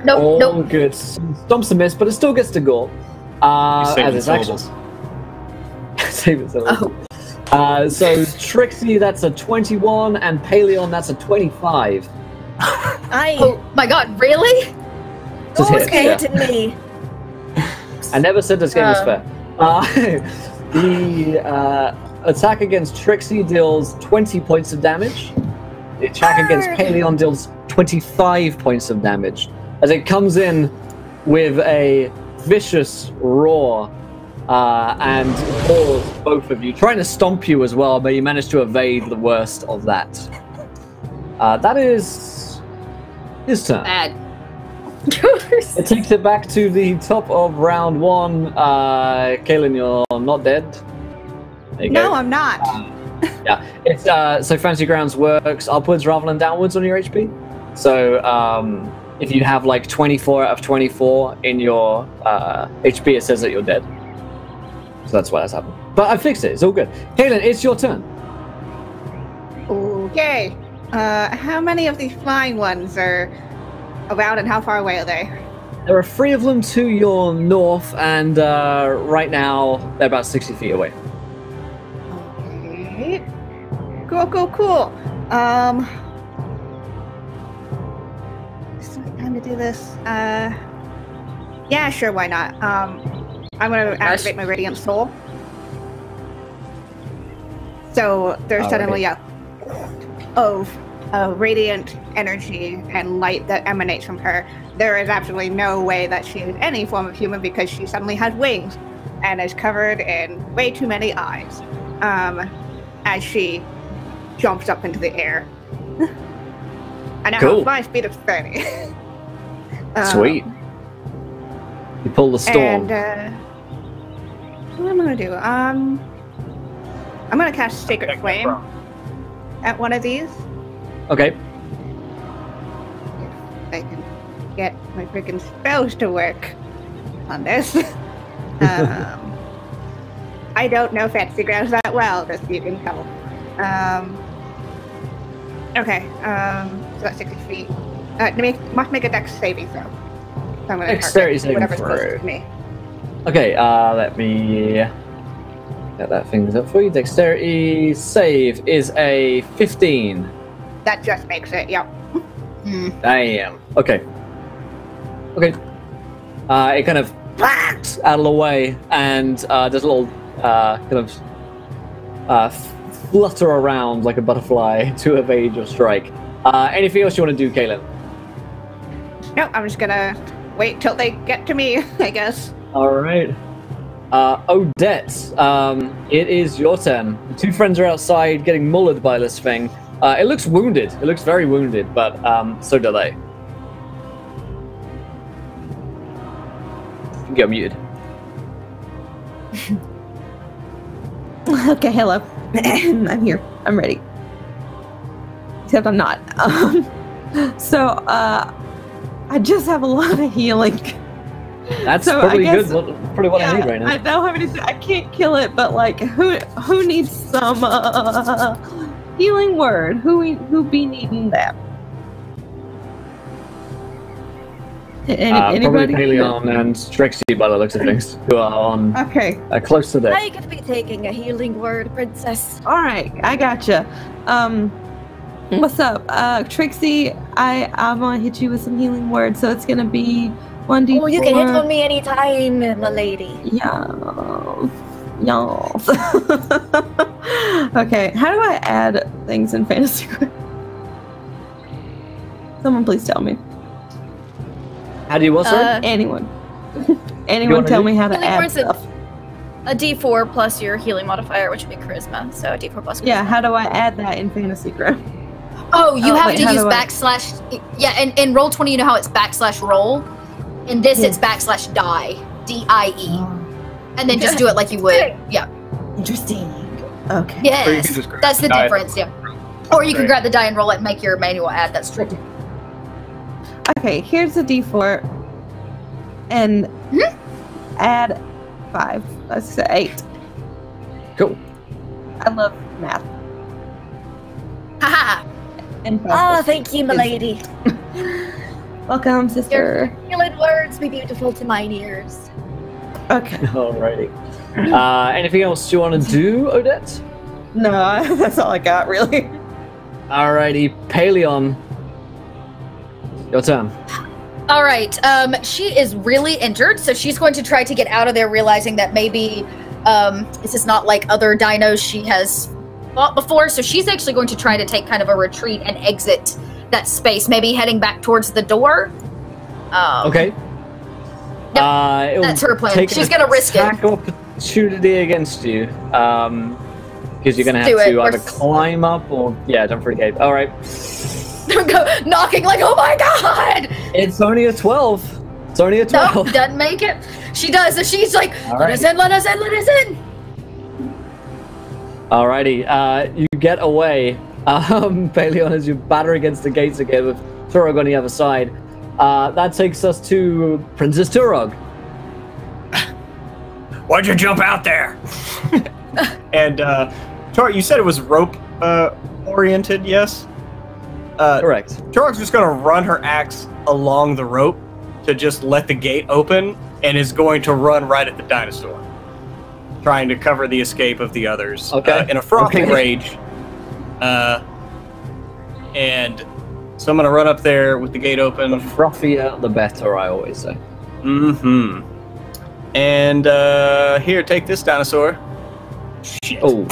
Nope, nope. Good. Stomps a miss, but it still gets to go. As its actions. Save it syllables. Oh. So Trixie, that's a 21, and Paleon, that's a 25. Oh my god, really? Just hit, hitting me. I never said this game was fair. The attack against Trixie deals 20 points of damage. The attack against Paleon deals 25 points of damage. As it comes in with a vicious roar and paws both of you, trying to stomp you as well, but you manage to evade the worst of that. That is his turn. Bad. It takes it back to the top of round one. Kaylin, you're not dead. There you No, go. I'm not. Yeah, it's so Fantasy Grounds works upwards rather than downwards on your HP. So if you have like 24 out of 24 in your HP, it says that you're dead. So that's why that's happened. But I fixed it. It's all good. Kaylin, it's your turn. Okay. How many of these flying ones are around, and how far away are they? There are 3 of them to your north, and right now they're about 60 feet away. Okay. Cool. Is there time to do this? Yeah, sure, why not? I'm gonna activate my Radiant Soul. So there's suddenly a radiant energy and light that emanates from her. There is absolutely no way that she is any form of human because she suddenly has wings and is covered in way too many eyes as she jumps up into the air. I now have a fly speed of 30. Sweet. You pull the storm. And what am I gonna do? I'm gonna cast Sacred Flame at one of these. Okay. If I can get my freaking spells to work on this. I don't know Fantasy Grounds that well, just so you can tell. Okay, so that's 60 feet. Must make a dex saving throw. So I'm gonna Dexterity target saving whatever's throw. closest to me. Okay, let me get that things up for you. Dexterity save is a 15. That just makes it, yep. Damn. Okay. It kind of out of the way, and there's a little kind of flutter around like a butterfly to evade your strike. Anything else you want to do, Kaylin? No, I'm just gonna wait till they get to me, I guess. All right. Odette, it is your turn. The 2 friends are outside getting mullered by this thing. It looks wounded. It looks very wounded, but so do they. You can get muted. Okay, hello. I'm here. I'm ready. Except I'm not. So, I just have a lot of healing. That's So probably I guess, good. Probably what I need right now. I don't have anything. I can't kill it, but like, who needs some healing word? Who be needing that? Probably Anybody? Paleon and Trixie by the looks of things, who are on Okay. close to this. I could be taking a healing word, princess. All right. I gotcha. What's up, Trixie? I'm gonna hit you with some healing words, so it's gonna be 1d4. Oh, you can hit on me anytime, my lady. Yeah. Okay. How do I add things in Fantasy Ground? Someone please tell me. How do you what, sir? Anyone. Anyone tell me how to Healing add words stuff. A d4 plus your healing modifier, which would be charisma. So a d4 plus charisma. Yeah, how do I add that in Fantasy Ground? Oh, you have wait, to how use do I- backslash. Yeah, and in Roll20, you know how it's backslash roll? In this, it's backslash die. D-I-E. And then just do it like you would. Yeah. Interesting. Okay. Or you Yes. can just grab That's the die. difference, yeah. Or you can Right. grab the die and roll it and make your manual add. That's true. Okay, here's a d4. And add 5. Let's say 8. Cool. I love math. Haha. And Ah, thank you, my lady. Welcome, sister. Healing words be beautiful to mine ears. Okay. Alrighty. Anything else you want to do, Odette? No, that's all I got, really. Alrighty, Paleon. Your turn. All right. She is really injured, so she's going to try to get out of there, realizing that maybe this is not like other dinos she has fought before. So she's actually going to try to take kind of a retreat and exit that space, maybe heading back towards the door. Okay. Yep, that's her plan. She's gonna risk it. Attack opportunity against you. Because you're gonna have Do it. to either climb up or don't forget. All right. Go knocking like, oh my god! It's only a 12. It's only a 12. Nope, doesn't make it. She does, so she's like, let us in, let us in, let us in. Alrighty, you get away, Paleon, as you batter against the gates again with Turog on the other side. That takes us to Princess Turog. Why'd you jump out there? And Turog, you said it was rope oriented, yes? Correct. Turog's just gonna run her axe along the rope to just let the gate open, and is going to run right at the dinosaur, trying to cover the escape of the others. Okay. In a frothing rage. And so I'm gonna run up there with the gate open. The frothier, the better, I always say. Mm-hmm. And here, take this dinosaur. Shit. Oh.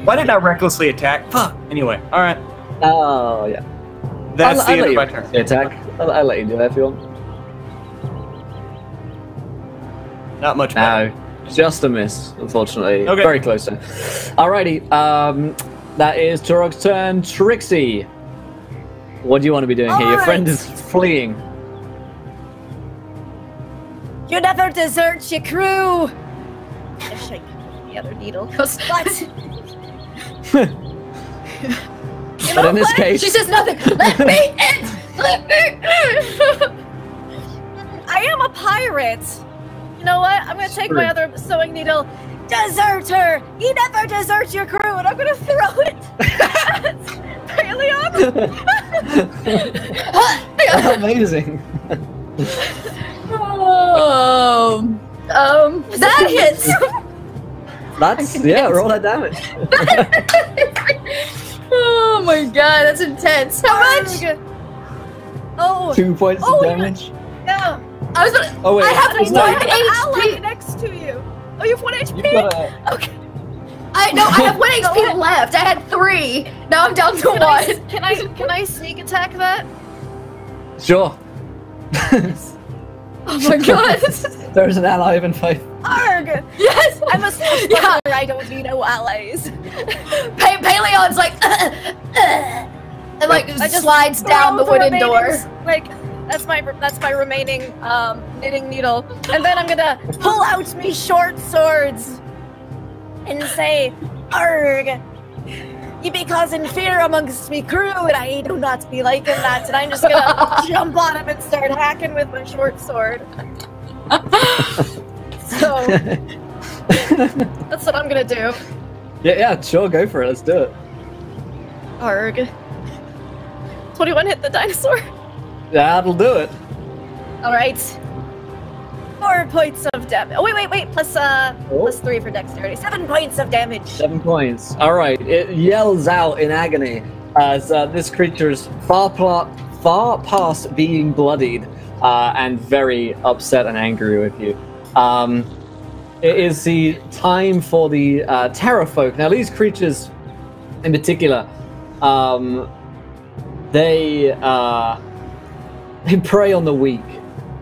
Why did I recklessly attack? Fuck. Anyway, all right. Oh, yeah. That's the I'll end let of you my turn. attack. I'll let you do that if you want. Not much better. No, just a miss, unfortunately. Okay. Very close then. Alrighty, that is Turog's turn. Trixie, what do you want to be doing here? Your friend is fleeing. You never desert your crew. I shake the other needle. But But in this case, She says nothing. Let me in. Let me in. I am a pirate. You know what? I'm gonna take my other sewing needle. Deserter! You never desert your crew, and I'm gonna throw it at Paleon. amazing. That hits. That's roll that damage. Oh my god, that's intense. How much? Oh, 2 points of damage. yeah. I was gonna. Oh wait, I have it's one not- Ally HP. next to you. Oh, you have 1 HP. You've got a- Okay. I have 1 HP left. I had 3. Now I'm down to 1. Can I sneak attack that? Sure. Oh my god. There's an ally of in fight. Arg! Yes. I'm a smuggler. I don't need no allies. Paleon's like, and like I just slides down the throw wooden door. remaining, Like that's my remaining knitting needle, and then I'm gonna pull out me short swords and say, "Arg! You be causing fear amongst me crew, and I do not be liking that. And I'm just gonna jump on him and start hacking with my short sword. So that's what I'm gonna do. Yeah, sure, go for it. Let's do it. Arg. 21 hit the dinosaur. That'll do it. All right. 4 points of damage. Oh wait. Plus 3 for dexterity. 7 points of damage. 7 points. All right. It yells out in agony as this creature's far past being bloodied and very upset and angry with you. It is the time for the terror folk. Now, these creatures, in particular, they prey on the weak,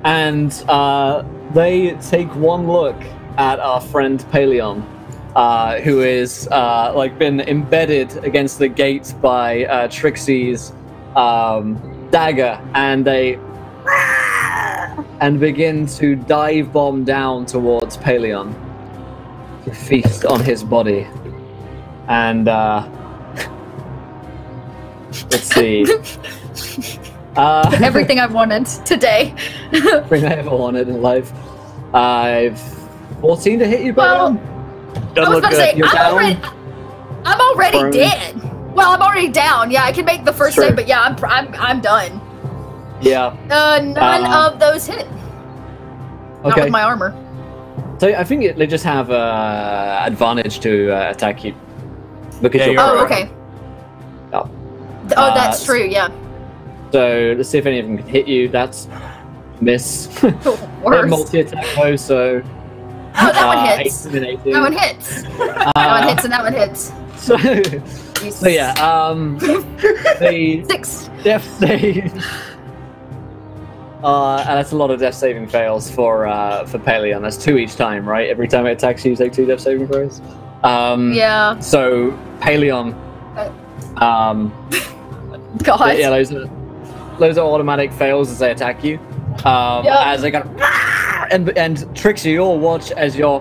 and they take one look at our friend Paleon, who is like been embedded against the gate by Trixie's dagger, and they begin to dive bomb down towards Paleon to feast on his body. And let's see. Everything I've wanted today. Everything I ever wanted in life. I've 14 to hit you, Paleon. I was about to say, I'm already dead. Well, I'm already down. Yeah, I can make the first save, but yeah, I'm done. Yeah. None of those hit. Not with my armor. So I think they just have advantage to attack you because you're okay. Oh, that's true. Yeah. So let's see if any of them can hit you. That's miss. Multi-attack though, so. Oh, that one hits. That one hits. That one hits, and that one hits. So yeah, the 6 death save. And that's a lot of death saving fails for Paleon. That's 2 each time, right? Every time it attacks you, take 2 death saving throws. Yeah. So Paleon. God. Yeah, those are automatic fails as they attack you. As they go, and Trixie, you'll watch as your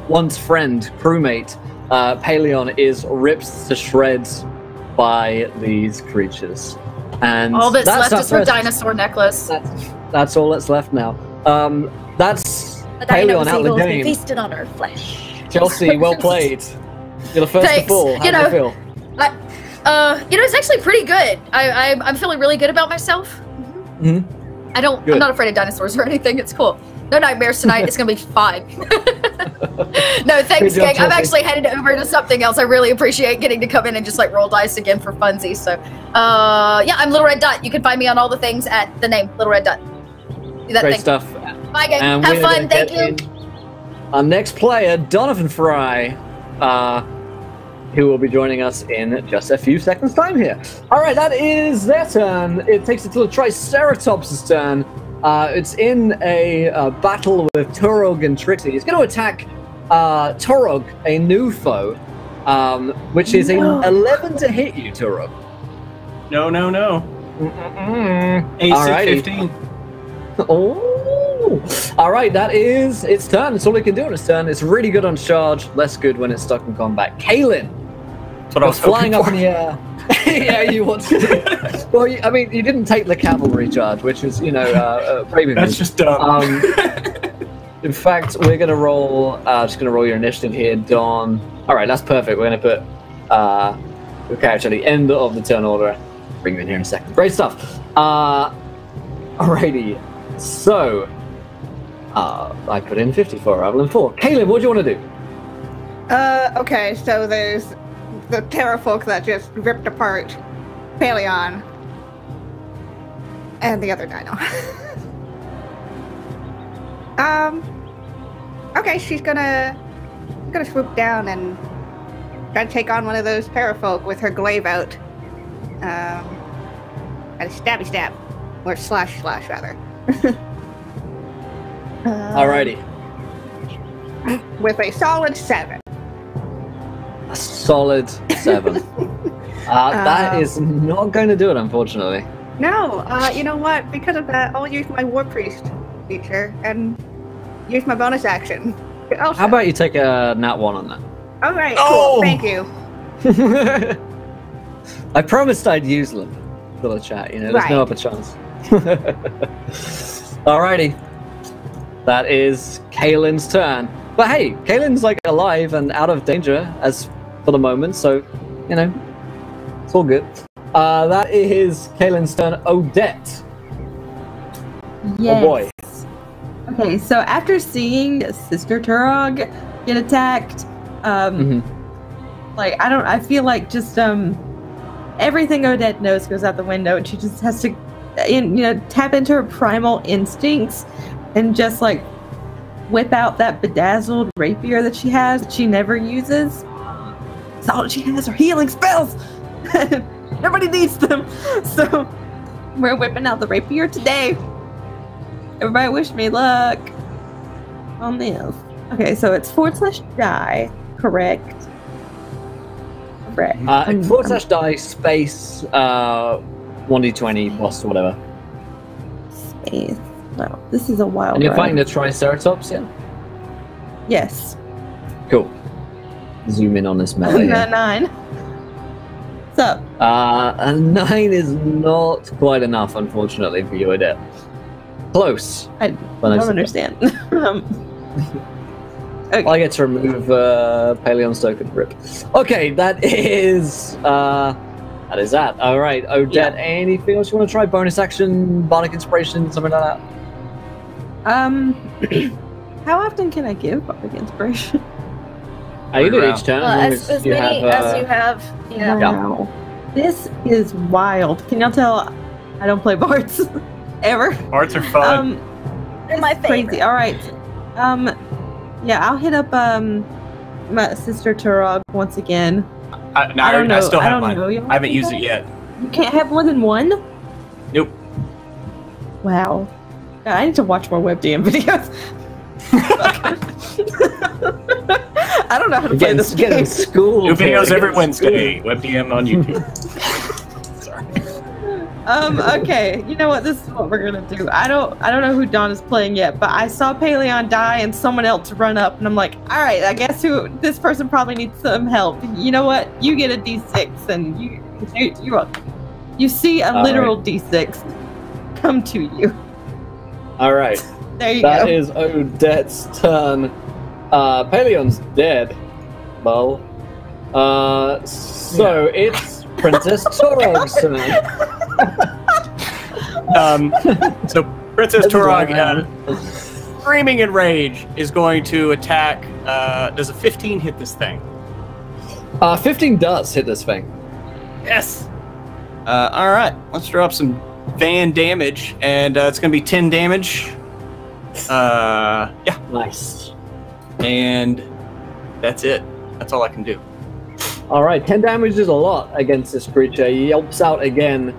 once friend, crewmate, Paleon is ripped to shreds by these creatures. And all that's left is her dinosaur necklace. That's all that's left now. That's Paleon out of the game. Feasted on her flesh. Chelsea, well played. You're the first to fall. How do you feel? It's actually pretty good. I'm feeling really good about myself. Mm-hmm. I'm not afraid of dinosaurs or anything. It's cool. No nightmares tonight. It's gonna be fine. No, thanks, gang. I'm actually headed over to something else. I really appreciate getting to come in and just like roll dice again for funsies. So, yeah, I'm Little Red Dot. You can find me on all the things at the name Little Red Dot. Do that Great thing. stuff. Bye, gang. Have fun. Thank you. Our next player, Donovan Fry, who will be joining us in just a few seconds' time here. All right, that is their turn. It takes it to the Triceratops' turn. It's in a battle with Turog and Trixie. It's going to attack Turog, a new foe, which is a 11 to hit you, Turog. No. AC 15. Oh. All right, that is its turn. It's all it can do on its turn. It's really good on charge, less good when it's stuck in combat. Kaylin, that's what I was flying up in the air. Yeah, you want to. Well, I mean, you didn't take the cavalry charge, which is, brave. That's just dumb. In fact, we're gonna roll. Just gonna roll your initiative here, Dawn. All right, that's perfect. We're gonna put your character at the end of the turn order. Bring you in here in a second. Great stuff. Alrighty. So, I put in 54 rather than 4. Kaylin, what do you want to do? Okay, so there's the terrafolk that just ripped apart Paleon and the other dino. Okay, she's gonna swoop down and try to take on one of those terrafolk with her glaive out. And a stabby stab, or slash rather. Alrighty. With a solid 7. A solid 7. That is not going to do it, unfortunately. No, you know what? Because of that, I'll use my War Priest feature and use my bonus action. Also. How about you take a nat 1 on that? Alright, cool. Thank you. I promised I'd use them for the chat, you know, there's no Right. other chance. Alrighty. That is Kaylin's turn. But hey, Kaylin's like alive and out of danger as for the moment, so, you know, it's all good. That is Kaylin's turn. Odette. Yes. Oh boy. Okay, so after seeing Sister Turog get attacked, like I feel like just everything Odette knows goes out the window, and she just has to, tap into her primal instincts and just like whip out that bedazzled rapier that she has that she never uses. It's all she has are healing spells. Nobody needs them, so we're whipping out the rapier today. Everybody wish me luck on this. Okay, so it's /die, correct? Correct. /die space 1d20 plus whatever. Space. Wow, this is a wild And you're ride. fighting the Triceratops, yeah? Yes. Cool. Zoom in on this melee. here. 9. What's up? A 9 is not quite enough, unfortunately, for you, Odette. Close. I But don't understand. Okay. I get to remove Paleon's token. Rip. Okay, that is that. All right, Odette. Yeah. Anything else you want to try? Bonus action, bardic inspiration, something like that. How often can I give bardic inspiration? You do each turn. As you many have, as you have. Yeah. Wow. This is wild. Can y'all tell I don't play bards ever? Arts are fun. They're my favorite. Crazy. All right. Yeah, I'll hit up my Sister Turog once again. I don't know. still I have don't mine. know. You I haven't used it yet. You can't have more than one? Nope. Wow. God, I need to watch more WebDM videos. I don't know how to play this Getting game. school. New videos Getting every school. Wednesday. WebDM on YouTube. Sorry. Okay, you know what? This is what we're gonna do. I don't know who Dawn is playing yet, but I saw Paleon die and someone else run up, and I'm like, all right, I guess this person probably needs some help. You know what? You get a D6, and you see a literal D6 come to you. All right. There you go. That is Odette's turn. Paleon's dead. Well. So it's Princess Torog's turn. So Princess Turog, screaming in rage, is going to attack. Does a 15 hit this thing? 15 does hit this thing. Yes. All right. Let's drop some van damage, and it's going to be 10 damage. Yeah. Nice. And that's it. That's all I can do. All right, 10 damage is a lot against this creature. He yelps out again,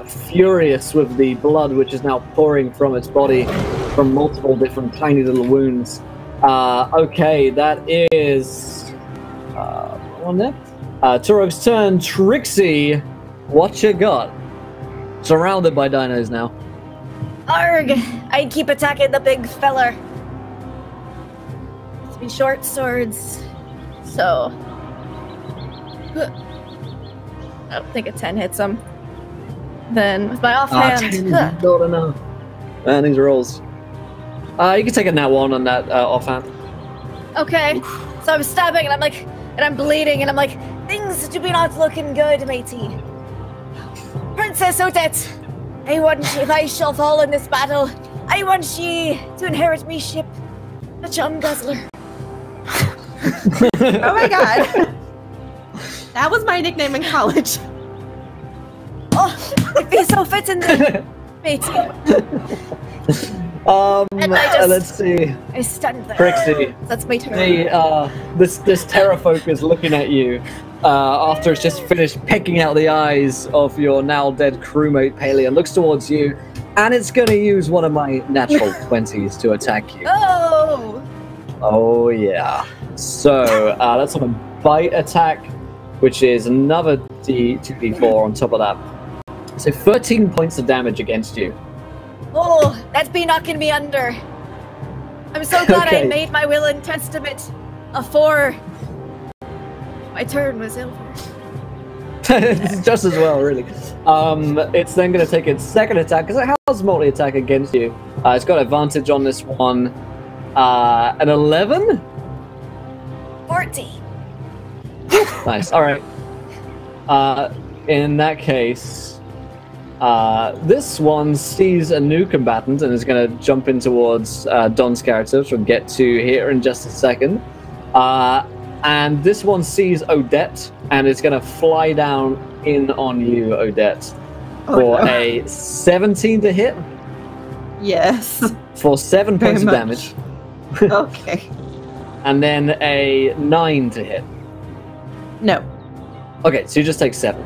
furious with the blood which is now pouring from its body from multiple different tiny little wounds. Okay, that is on there. Turog's turn. Trixie, what you got? Surrounded by dinos now. Arg! I keep attacking the big feller. It's be short swords, so I don't think a 10 hits him. Then with my offhand, 10 is not enough. And these rolls. You can take a nat 1 on that offhand. okay. So I'm stabbing and I'm bleeding and I'm like, things do be not looking good, matey. Princess Odette, I want if I shall fall in this battle, I want ye to inherit me ship, a chum guzzler. Oh my god. That was my nickname in college. Oh, it be so fitting, matey. And let's see. I stand there. Trixie. That's my turn. This terror folk is looking at you after it's just finished pecking out the eyes of your now dead crewmate Paleon. Looks towards you, and it's going to use one of my natural 20s to attack you. Oh! Oh yeah. So that's on a bite attack, which is another 2d4 on top of that. So 13 points of damage against you. Oh, that's be knocking me under. I'm so glad Okay. I made my will and testament afore my turn was over. It's just as well, really. It's then going to take its second attack, because it has multi-attack against you. It's got advantage on this one. An 11? 40. Nice, alright. In that case, this one sees a new combatant and is going to jump in towards Don's character, which we'll get to here in just a second. And this one sees Odette and is going to fly down in on you, Odette, for a 17 to hit. Yes. For 7 Very points of much. damage. Okay. And then a 9 to hit. No. Okay, so you just take 7.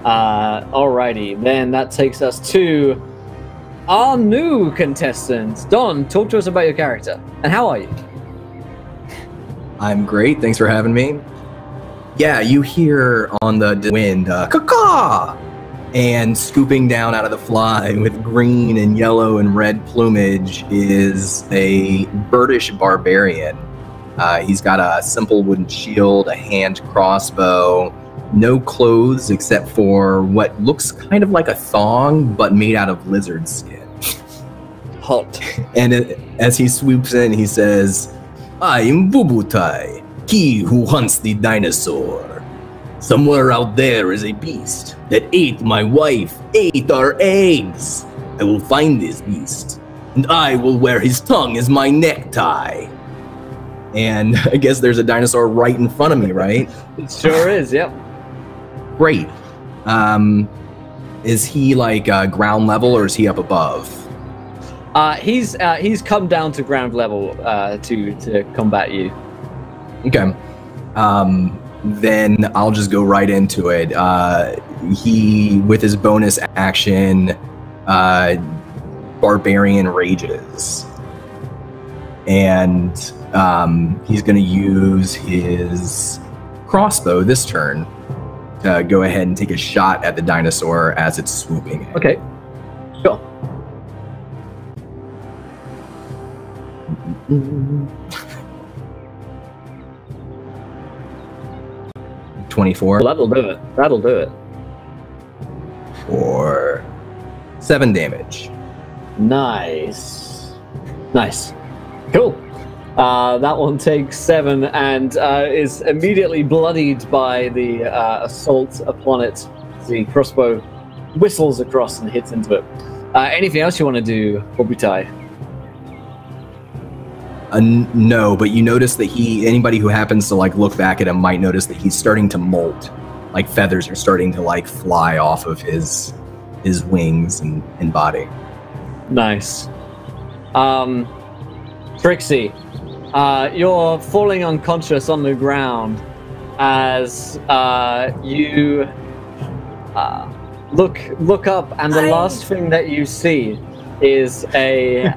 Alrighty, then that takes us to our new contestant. Don, talk to us about your character. And how are you? I'm great, thanks for having me. Yeah, you hear on the wind, caw-caw! And scooping down out of the fly with green and yellow and red plumage is a birdish barbarian. He's got a simple wooden shield, a hand crossbow, no clothes except for what looks kind of like a thong, but made out of lizard skin. Hot. And as he swoops in, he says, I am Bubutai, he who hunts the dinosaur. Somewhere out there is a beast that ate my wife, ate our eggs. I will find this beast, and I will wear his tongue as my necktie. And I guess there's a dinosaur right in front of me, right? It sure is, yep. Great. Is he like ground level or is he up above? He's come down to ground level to combat you. Okay. Then I'll just go right into it. He, with his bonus action, Barbarian Rages. And he's going to use his crossbow this turn to go ahead and take a shot at the dinosaur as it's swooping in. Okay. Sure. $24 Well, that'll do it. That'll do it. for 7 damage. Nice. Nice. Cool. That one takes 7 and is immediately bloodied by the assault upon it. The crossbow whistles across and hits into it. Anything else you want to do, Obutai? No, but you notice that anybody who happens to like look back at him might notice that he's starting to molt. Like feathers are starting to like fly off of his wings and body. Nice. Trixie, you're falling unconscious on the ground as you look up, and the last thing that you see is a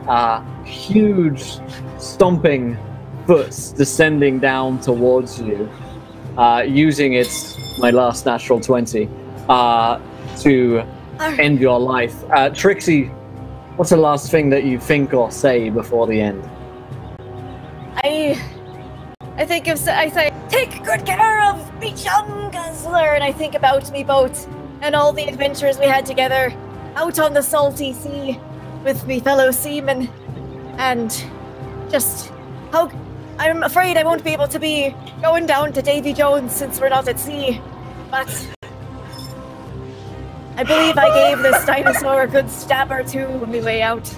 huge stomping foot descending down towards you, using my last natural 20 to end your life. Trixie, what's the last thing that you think or say before the end? I think I say, take good care of me young guzzler, and I think about me boat and all the adventures we had together out on the salty sea with me fellow seamen, and just how I'm afraid I won't be able to be going down to Davy Jones since we're not at sea, but I believe I gave this dinosaur a good stab or two on the way out.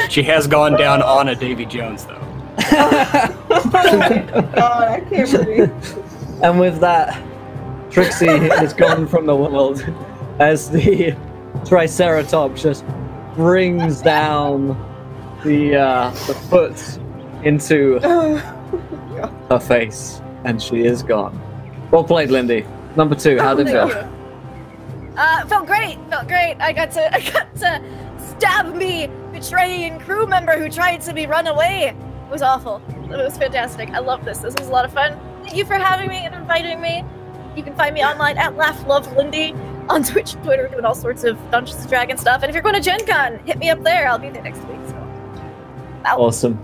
She has gone down on a Davy Jones, though. Oh my god, I can't believe. And with that, Trixie is gone from the world as the Triceratops just brings down the foot into her face, and she is gone. Well played, Lindy. Number 2, how did it feel? Felt great. I got to stab me betraying crew member who tried to be run away. It was awful. It was fantastic. I love this. This was a lot of fun. Thank you for having me and inviting me. You can find me online at LaughLoveLindy on Twitch, Twitter, doing all sorts of Dungeons & Dragons stuff. And if you're going to Gen Con, hit me up there. I'll be there next week. So, wow. Awesome.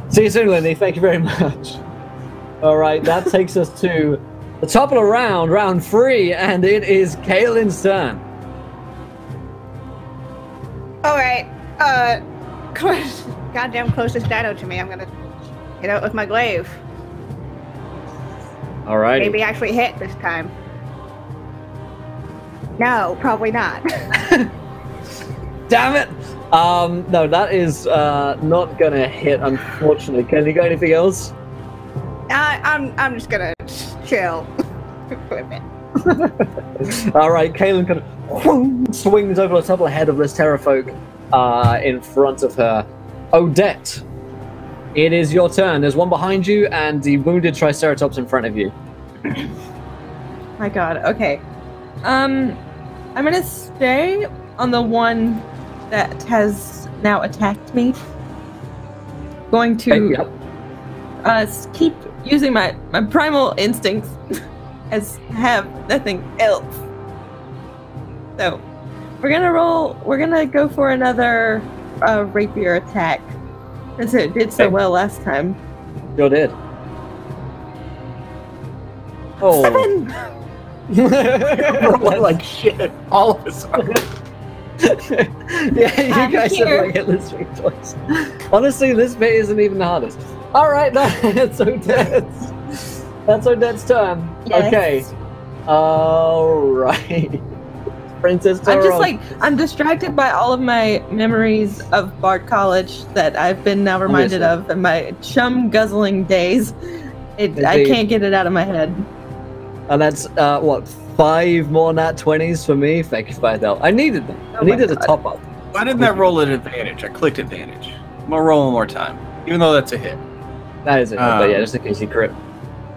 See you soon, Lindy. Thank you very much. All right, that takes us to the top of the round 3, and it is Kaylin's turn. All right. Goddamn closest dino to me. I'm gonna hit out with my glaive. All right. Maybe actually hit this time. No, probably not. Damn it! No, that is not gonna hit, unfortunately. Can you got anything else? I'm just gonna chill for a bit. All right, Kaylin kind of swings over the top of the head of this Terrafolk in front of her. Odette, it is your turn. There's one behind you, and the wounded Triceratops in front of you. My God. Okay. I'm gonna stay on the one that has now attacked me. Going to keep using my primal instincts as have nothing else. So we're gonna go for another rapier attack, since it did so well last time. You did. Oh. 7! Like shit, all of a sudden. Yeah, you guys have like hit this week twice. Honestly, this bit isn't even the hardest. Alright, that's Odette's. That's Odette's turn. Yes. Okay. Alright. Princess Tyrone. I'm distracted by all of my memories of Bard College that I've been now reminded of, and my chum guzzling days. I can't get it out of my head. And that's, what, 5 more nat 20s for me? Thank you for that. I needed them. I needed a top up. Why didn't that roll at advantage? I clicked advantage. I'm gonna roll one more time, even though that's a hit. That is it, but yeah, just in case you crit.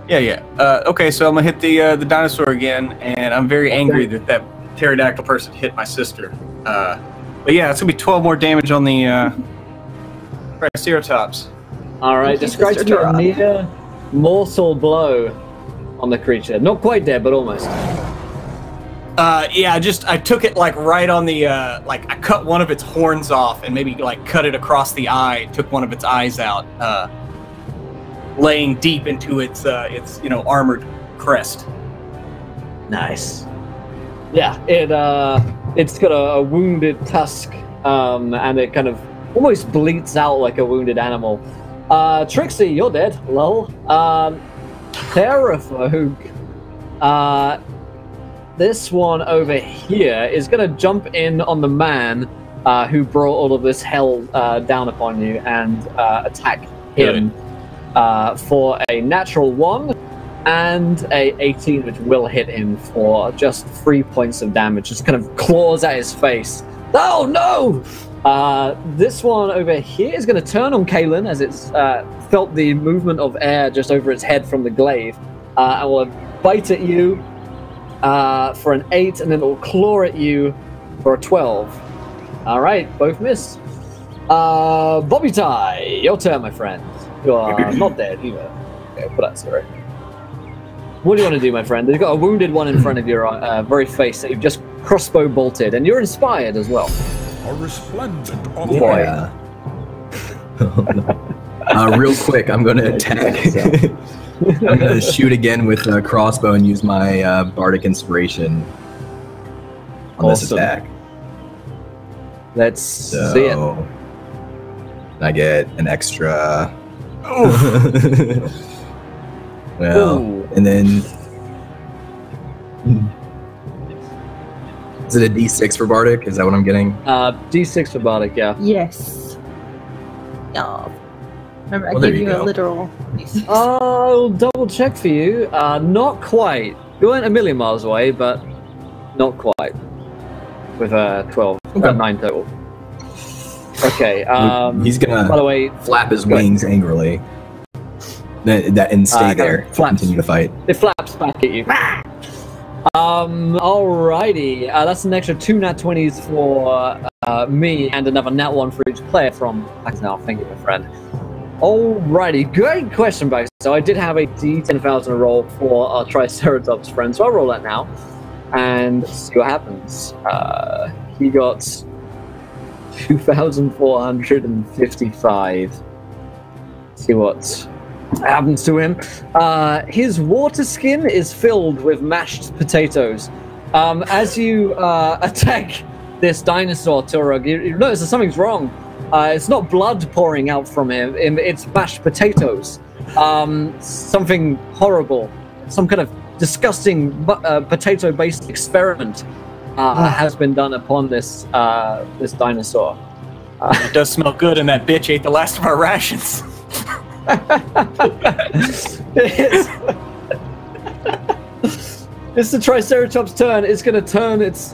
Yeah. Okay, so I'm gonna hit the dinosaur again, and I'm very angry that pterodactyl person hit my sister. But yeah, it's gonna be 12 more damage on the Triceratops. Alright, describe to me a near mortal blow on the creature. Not quite dead, but almost. Yeah, I took it like right on the I cut one of its horns off and maybe like cut it across the eye, took one of its eyes out, laying deep into its armored crest. Nice. Yeah, it's got a wounded tusk, and it kind of almost bleats out like a wounded animal. Trixie, you're dead. Lol. Terrafolk. This one over here is going to jump in on the man who brought all of this hell down upon you and attack him for a natural 1 and a 18, which will hit him for just 3 points of damage. Just kind of claws at his face. Oh no! This one over here is going to turn on Kaylin as it's felt the movement of air just over its head from the glaive, and will bite at you for an 8, and then it will claw at you for a 12. All right, both miss. Bobby Ty, your turn, my friend. You are not dead either. Okay, put that sorry. What do you want to do, my friend? You've got a wounded one in front of your very face that you've just crossbow bolted, and you're inspired as well. A resplendent Yeah. Real quick, I'm going to attack. I'm going to shoot again with a crossbow and use my bardic inspiration on this attack. Let's see it. I get an extra. Well, and then is it a D6 for bardic? Is that what I'm getting? D6 for bardic, yeah. Yes. Yeah. Remember, I gave you a literal D6. I'll double check for you. Not quite. You weren't a million miles away, but not quite. With 12, 9 total. Okay. He's gonna, by the way, flap his wings angrily. And stay there. Continue to fight. It flaps back at you. Alrighty. That's an extra 2 nat 20s for me, and another nat 1 for each player from now. Thank you, my friend. Alrighty, great question, guys. So I did have a D10,000 roll for our Triceratops friend, so I'll roll that now and see what happens. He got 2,455. See what happens to him. His water skin is filled with mashed potatoes. As you attack this dinosaur, Turog, you notice that something's wrong. It's not blood pouring out from him, it's mashed potatoes. Something horrible. Some kind of disgusting potato-based experiment has been done upon this this dinosaur. It does smell good, and that bitch ate the last of our rations. It's the Triceratops' turn. It's going to turn its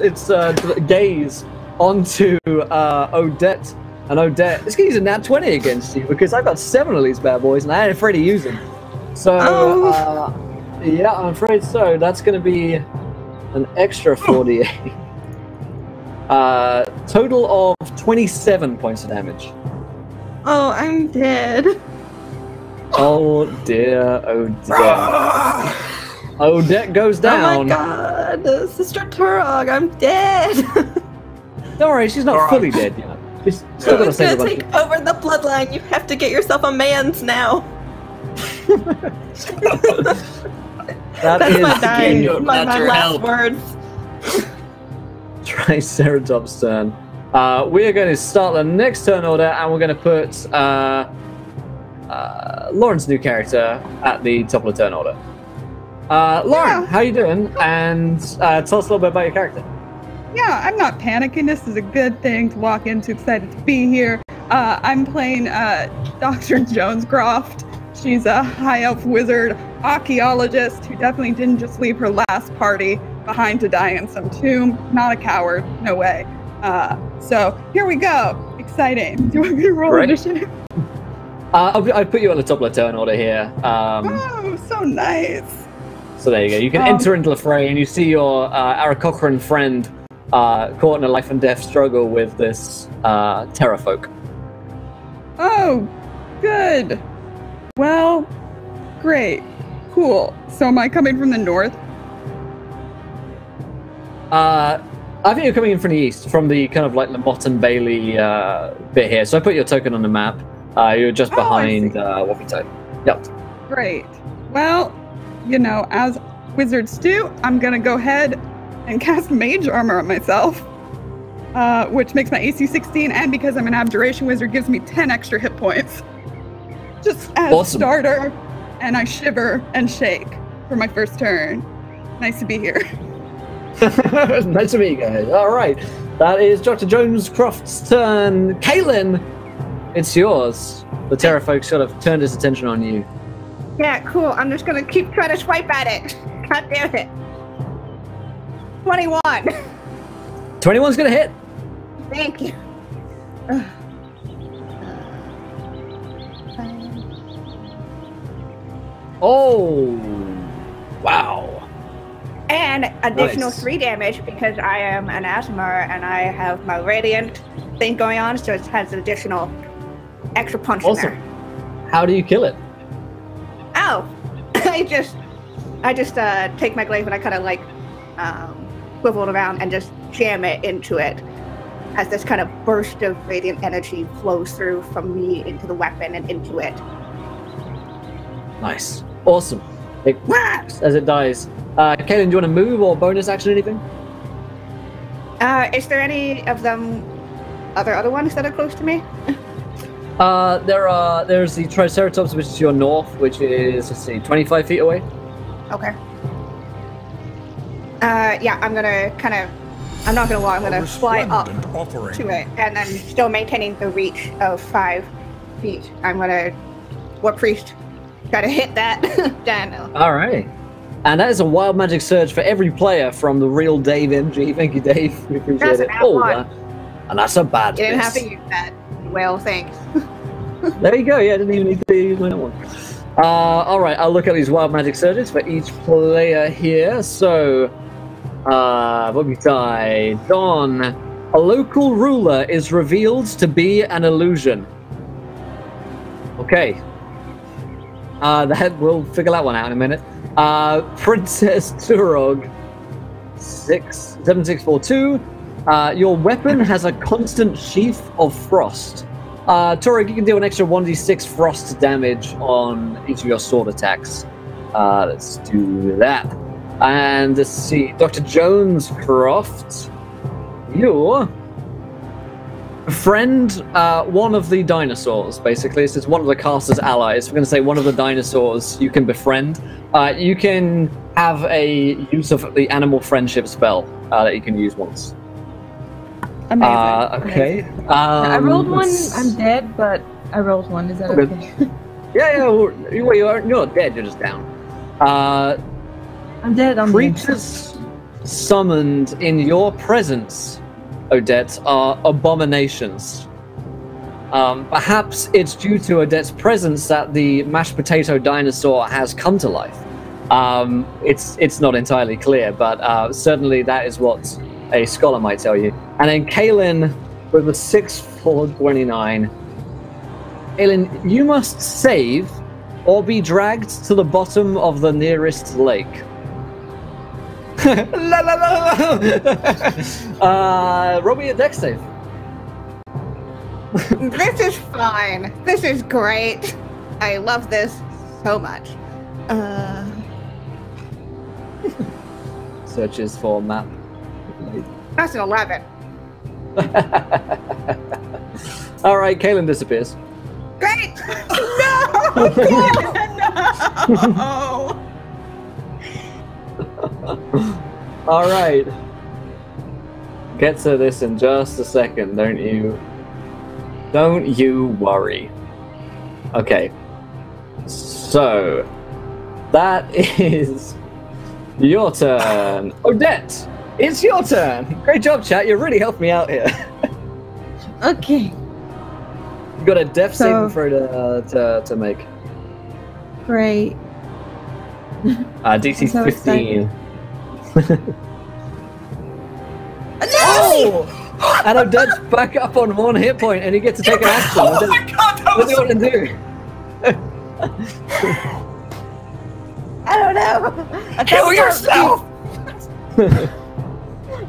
gaze onto Odette. And Odette, it's going to use a nat 20 against you because I've got 7 of these bad boys and I ain't afraid to use them. So, yeah, I'm afraid so. That's going to be an extra 48. Total of 27 points of damage. Oh, I'm dead. Oh dear, oh dear. Odette goes down. Oh my god, Sister Turog, I'm dead. Don't worry, she's not fully dead yet. She's still got to save a bunch. Take over the bloodline. You have to get yourself a man's now. That's my dying, my last words. Triceratops' turn. We are going to start the next turn order, and we're going to put Lauren's new character at the top of the turn order. Lauren, how you doing? And tell us a little bit about your character. Yeah, I'm not panicking. This is a good thing to walk into. Excited to be here. I'm playing Dr. Jonescroft. She's a high elf wizard archaeologist who definitely didn't just leave her last party behind to die in some tomb. Not a coward, no way. So here we go. Exciting. Do you want me to roll initiative? I put you on the top of the turn order here. Oh, so nice. So there you go. You can enter into the fray, and you see your Aarakocran friend caught in a life and death struggle with this terrafolk. Oh, good. Well, great. Cool. So am I coming from the north? I think you're coming in from the east, from the kind of like the Mott and Bailey bit here. So I put your token on the map. You're just behind Wappy. Yep. Great. Well, you know, as wizards do, I'm gonna go ahead and cast Mage Armor on myself, which makes my AC 16, and because I'm an Abjuration Wizard, gives me 10 extra hit points. Just as starter, and I shiver and shake for my first turn. Nice to be here. Nice to meet you guys. All right, that is Dr. Jonescroft's turn. Kaylin, it's yours. The Terrafolk sort of turned his attention on you. Yeah, cool. I'm just gonna keep trying to swipe at it. God damn it. 21. 21's gonna hit. Thank you. Oh, wow. And additional 3 damage because I am an Aasimar and I have my Radiant thing going on, so it has an additional extra punch in there. How do you kill it? Ow! I just take my glaive and I kind of like swivel it around and just jam it into it as this kind of burst of radiant energy flows through from me into the weapon and into it. Nice. Awesome. It whaps as it dies. Kaylin, do you want to move or bonus action anything? Is there any of them, other ones that are close to me? There's the Triceratops, which is to your north, which is, let's see, 25 feet away. Okay. Yeah, I'm gonna I'm not gonna walk, I'm gonna fly up to it, and then still maintaining the reach of 5 feet. I'm gonna, War Priest, try to hit that dino. Alright. And that is a wild magic surge for every player from the real Dave MG. Thank you, Dave. We appreciate it. And that's a bad You didn't have to use that. Well, thanks. There you go. Yeah, I didn't even need to use that one. Alright, I'll look at these wild magic surges for each player here. So, what we die? Don. A local ruler is revealed to be an illusion. Okay. We'll figure that one out in a minute. Princess Turog, 7642. Your weapon has a constant sheath of frost. Torag, you can deal an extra 1d6 frost damage on each of your sword attacks. Let's do that. And let's see, Dr. Jonescroft, you befriend one of the dinosaurs, basically. It's one of the caster's allies. We're going to say one of the dinosaurs you can befriend. You can have a use of the animal friendship spell that you can use once. Amazing. Okay. I rolled one. I'm dead, but I rolled one. Is that okay? Yeah. Well, you're not dead. You're just down. I'm dead. I'm Creatures summoned in your presence, Odette, are abominations. Perhaps it's due to Odette's presence that the mashed potato dinosaur has come to life. It's not entirely clear, but certainly that is what a scholar might tell you. And then Kaelin, with a 6/4/29. Kaelin, you must save or be dragged to the bottom of the nearest lake. La la la la! Roll me a dex save. This is fine. This is great. I love this so much. Searches for map. That's an 11. All right, Kaelin disappears. Great! No! All right. Get to this in just a second, don't you? Don't you worry. Okay. So, that is your turn. Odette, it's your turn. Great job, chat. You really helped me out here. Okay. You got a death saving throw to make. Great. DC So 15. No! And Odette's back up on 1 hit point, and you get to take an action. Oh my god, that What do you want to do? I don't know. Kill yourself!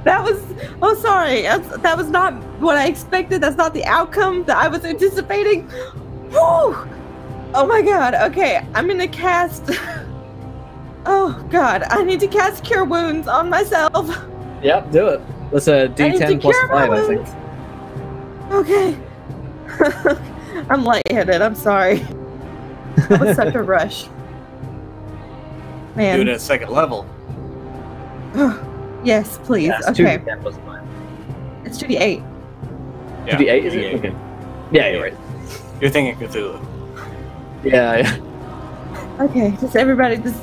That was. Oh, sorry. That was not what I expected. That's not the outcome that I was anticipating. Whew. Oh my god. Okay, I'm gonna cast. Oh god, I need to cast Cure Wounds on myself. Yep, do it. That's a D10 plus 5, I think. Okay. I'm lightheaded. I'm sorry. That was such a rush. Man. Do it at second level. Yes, please. Yeah, it's okay. 2d10 plus 5. It's 2d8. Yeah, 2d8, is it? Okay. Yeah, you're right. You're thinking Cthulhu. Yeah. Okay, just everybody just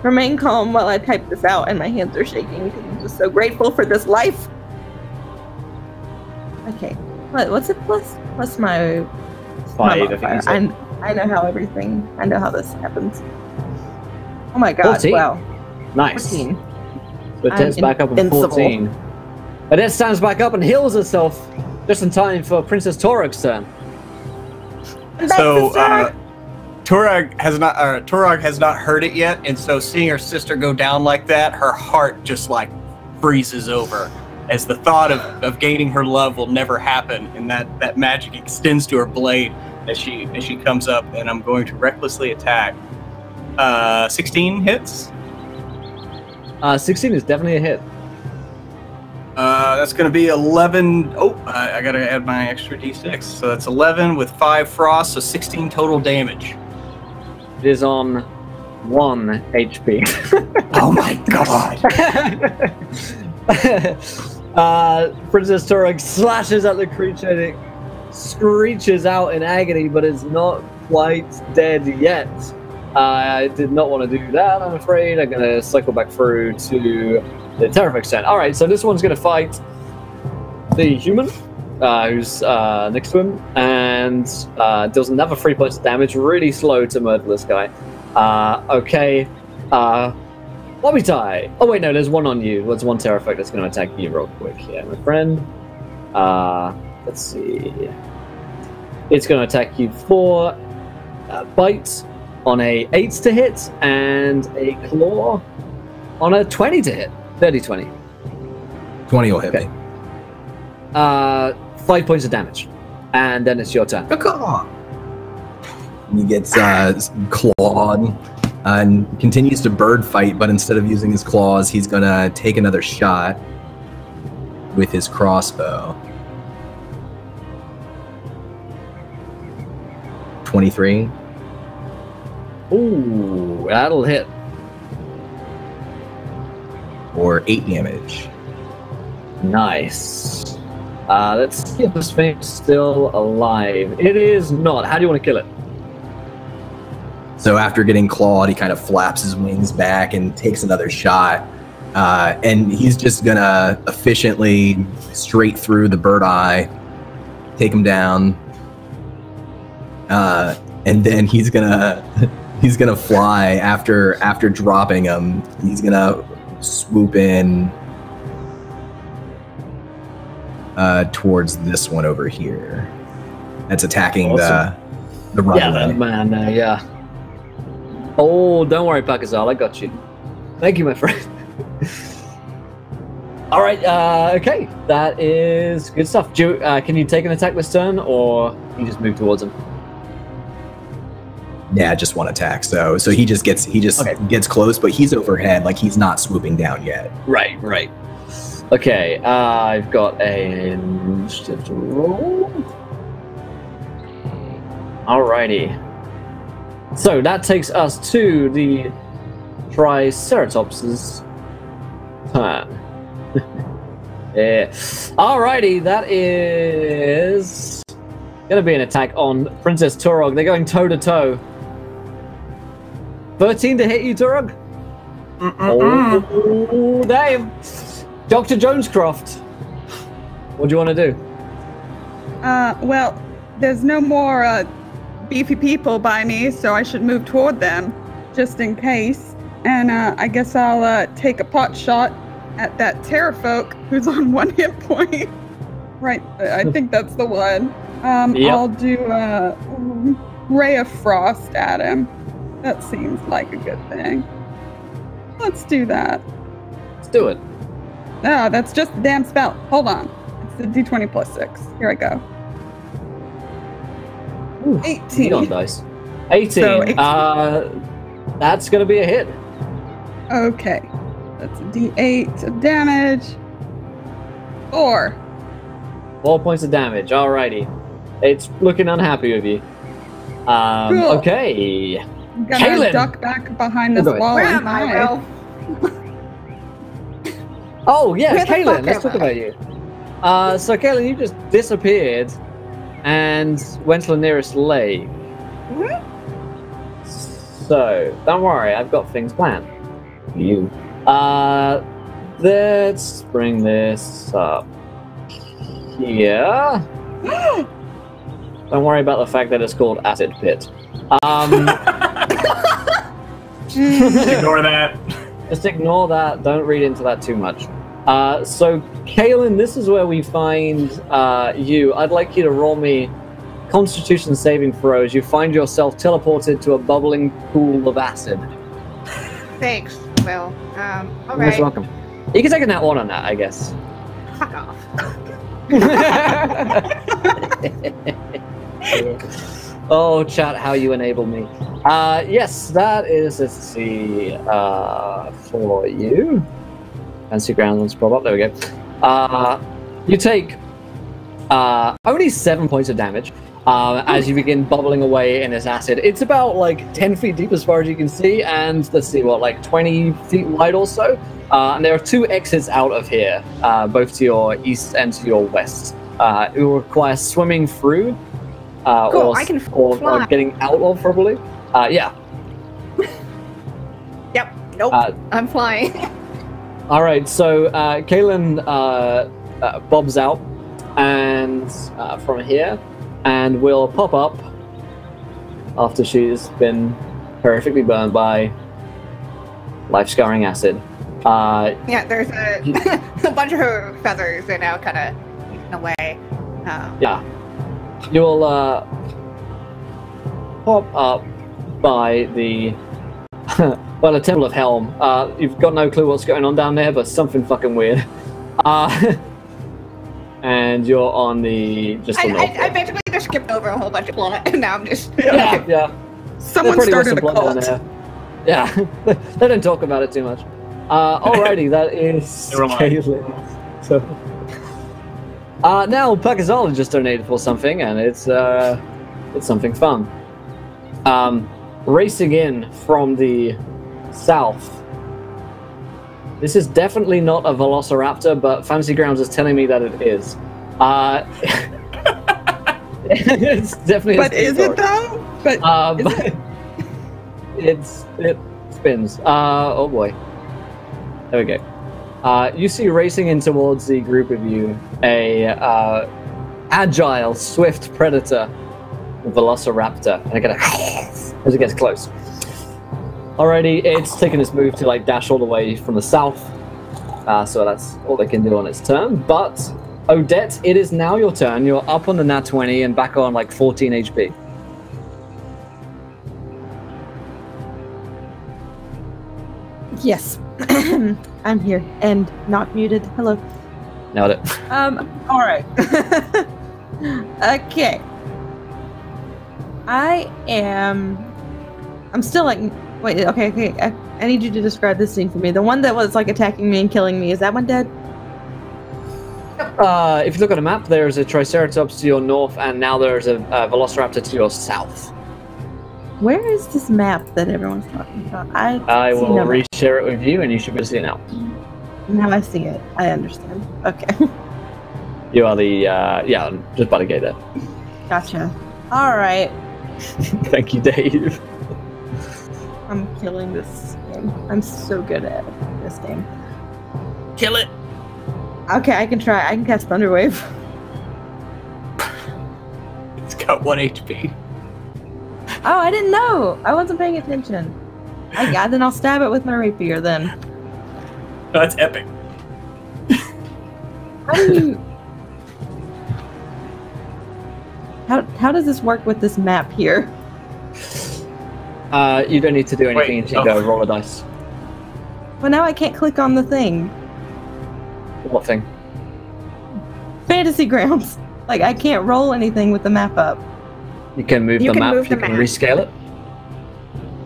remain calm while I type this out, and my hands are shaking because I'm just so grateful for this life. Okay, what's it plus? Plus my 5, I think you said. I know how everything. I know how this happens. Oh my god! 14. Wow. Nice. 14. So Odette's back up on 14. Odette stands back up and heals herself just in time for Princess Torag's turn. So, Torag has not heard it yet, and so seeing her sister go down like that, her heart just like freezes over, as the thought of gaining her love will never happen, and that magic extends to her blade as she comes up, and I'm going to recklessly attack. 16 hits. 16 is definitely a hit. That's going to be 11. Oh, I got to add my extra d6. So that's 11 with 5 frost, so 16 total damage. It is on 1 HP. Oh my god. Princess Torag slashes at the creature and it screeches out in agony, but is not quite dead yet. I did not want to do that, I'm afraid. I'm going to cycle back through to the Terrifix turn. Alright, so this one's going to fight the human, who's next to him, and deals another 3 points of damage. Really slow to murder this guy. Okay. Bobby tie. Oh, wait, no, there's one on you. There's one Terrifix that's going to attack you real quick here, my friend. Let's see. It's going to attack you for bite on a 8 to hit and a claw on a 20 to hit. 30-20. 20 will hit me. 5 points of damage. and then it's your turn. He gets clawed and continues to bird fight, but instead of using his claws, he's gonna take another shot with his crossbow. 23. Ooh, that'll hit. Or 8 damage. Nice. Let's see if this thing's still alive. It is not. How do you want to kill it? So after getting clawed, he kind of flaps his wings back and takes another shot. And he's just gonna efficiently straight through the bird eye, take him down. And then he's gonna fly after dropping him. He's gonna swoop in towards this one over here. That's attacking the runway. Yeah, that man. Yeah. Oh, don't worry, Pakazal. I got you. Thank you, my friend. All right. Okay, that is good stuff. Do can you take an attack this turn, or you just move towards him? Yeah, just one attack. So he just gets close, but he's overhead, like he's not swooping down yet. Right. Okay, I've got a initiative to roll. Alrighty. So that takes us to the Triceratops's turn. Yeah. Alrighty, that is gonna be an attack on Princess Turog. They're going toe to toe. 13 to hit you, Turog? Oh, damn. Dr. Jonescroft, what do you want to do? Well, there's no more beefy people by me, so I should move toward them, just in case. And I guess I'll take a pot shot at that Terrafolk who's on 1 hit point. Right, I think that's the one. Yep. I'll do Ray of Frost at him. That seems like a good thing. Let's do that. Let's do it. No, that's just the damn spell. Hold on. It's the D20 plus 6. Here I go. Ooh, 18. On dice. 18. So 18. That's going to be a hit. Okay. That's a D8 of damage. 4. 4 points of damage. Alrighty. It's looking unhappy with you. Cool. Okay. I'm gonna Kaylin! duck back behind this wall. Where and am I, hide. Will? Oh, yeah, Where the Kaylin. fuck Let's am talk I? about you. So, Kaylin, you just disappeared and went to the nearest lake. So, don't worry, I've got things planned. You. Let's bring this up here. Don't worry about the fact that it's called Acid Pit. Ignore that. Just ignore that. Don't read into that too much. So, Kaylin, this is where we find you. I'd like you to roll me Constitution saving throws. You find yourself teleported to a bubbling pool of acid. Thanks, Will. All You're right. welcome. You can take a nat 1 on that, I guess. Fuck off. Oh, chat, how you enable me. Yes, that is, let's see, for you. Fancy ground ones pop up, there we go. You take only 7 points of damage as you begin bubbling away in this acid. It's about like 10 feet deep as far as you can see, and let's see, what, like 20 feet wide or so? And there are 2 exits out of here, both to your east and to your west. It will require swimming through, Cool, I can or fly. getting out of, probably. Yeah. Yep. Nope. I'm flying. All right, so Kaylin bobs out, and from here, and will pop up after she's been horrifically burned by life-scarring acid. Yeah, there's a, a bunch of her feathers are now kind of eaten away. Yeah. You'll pop up by the well, the Temple of Helm. You've got no clue what's going on down there, but something fucking weird. And you're on the I basically of skipped over a whole bunch of plot, and now I'm just Yeah. Someone Pretty started a awesome blood cult. in there. Yeah, they don't talk about it too much. Alrighty, that is Never mind. Kaylin. So, now Pakazala just donated for something, and it's something fun. Racing in from the south. This is definitely not a Velociraptor, but Fantasy Grounds is telling me that it is. It's definitely. But is it though? But it spins. Oh boy. There we go. You see racing in towards the group of you a agile, swift predator, Velociraptor, and again as it gets close. Alrighty, it's taking its move to like dash all the way from the south, so that's all they can do on its turn. But Odette, it is now your turn. You're up on the nat 20 and back on like 14 HP. Yes. I'm here and not muted. Hello. Nailed it. All right. Okay. I'm still like, wait, okay. I need you to describe this scene for me. The one that was like attacking me and killing me, is that one dead? If you look at a map, there's a Triceratops to your north, and now there's a Velociraptor to your south. Where is this map that everyone's talking about? I will reshare it with you, and you should be able to see it now. Now I see it. I understand. Okay. You are the, yeah, just by the gate there. Gotcha. All right. Thank you, Dave. I'm killing this game. I'm so good at this game. Kill it. Okay, I can try. I can cast Thunderwave. It's got 1 HP. Oh, I didn't know. I wasn't paying attention. Then I'll stab it with my rapier then. Oh, that's epic. How do you... How does this work with this map here? You don't need to do anything Wait, until you go roll a dice. Well, now I can't click on the thing. What thing? Fantasy Grounds. Like, I can't roll anything with the map up. You can move the map, you can rescale it.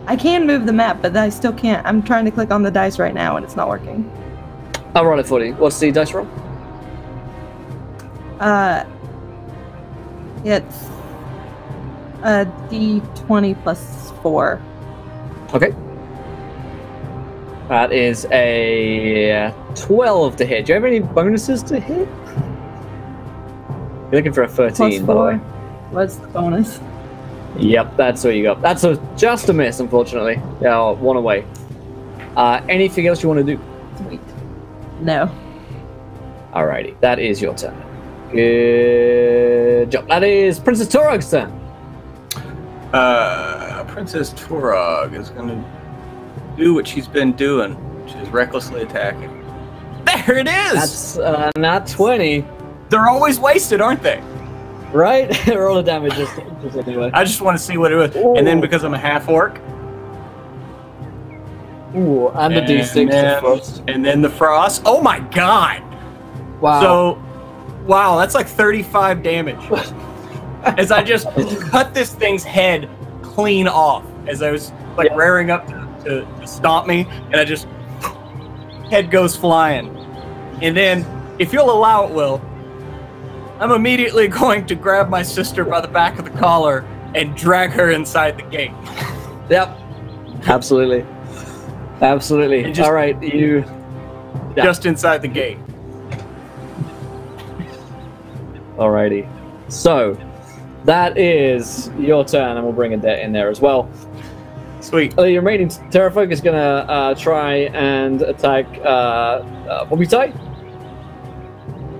I can move the map, but I still can't. I'm trying to click on the dice right now, and it's not working. I'll roll it for you. What's the dice roll? It's a D20 plus 4. Okay. That is a 12 to hit. Do you have any bonuses to hit? You're looking for a 13, by the way. What's the bonus? Yep, that's what you got. That's just a miss, unfortunately. Yeah, one away. Anything else you want to do? Sweet. No. Alrighty, that is your turn. Good job. That is Princess Torog's turn. Princess Torog is going to do what she's been doing, which is recklessly attacking. There it is! That's not 20. They're always wasted, aren't they? Right? Roll the damage just anyway. I just want to see what it was. Ooh. And then because I'm a half orc. Ooh, and the D6 then, frost. And then the frost. Oh my god! Wow. So, wow, that's like 35 damage. As I just cut this thing's head clean off. As I was like raring up to stomp me. And I just, head goes flying. And then, if you'll allow it, Will, I'm immediately going to grab my sister by the back of the collar and drag her inside the gate. Yep. Absolutely. Absolutely. Just, all right, you... Yeah. Just inside the gate. Alrighty. So, that is your turn, and we'll bring a debt in there as well. Sweet. Your remaining Terrafolk is going to try and attack Bobby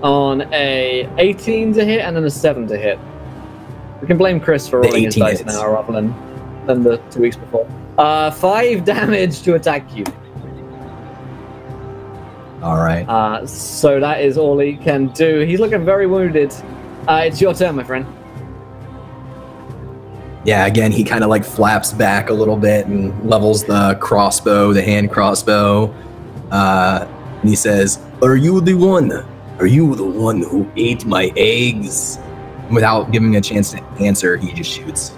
on a 18 to hit and then a 7 to hit. We can blame Chris for rolling his dice now rather than the 2 weeks before. 5 damage to attack you. All right. So that is all he can do. He's looking very wounded. It's your turn, my friend. Yeah, again, he kind of like flaps back a little bit and levels the crossbow, the hand crossbow. And he says, Are you the one who ate my eggs? Without giving a chance to answer, he just shoots.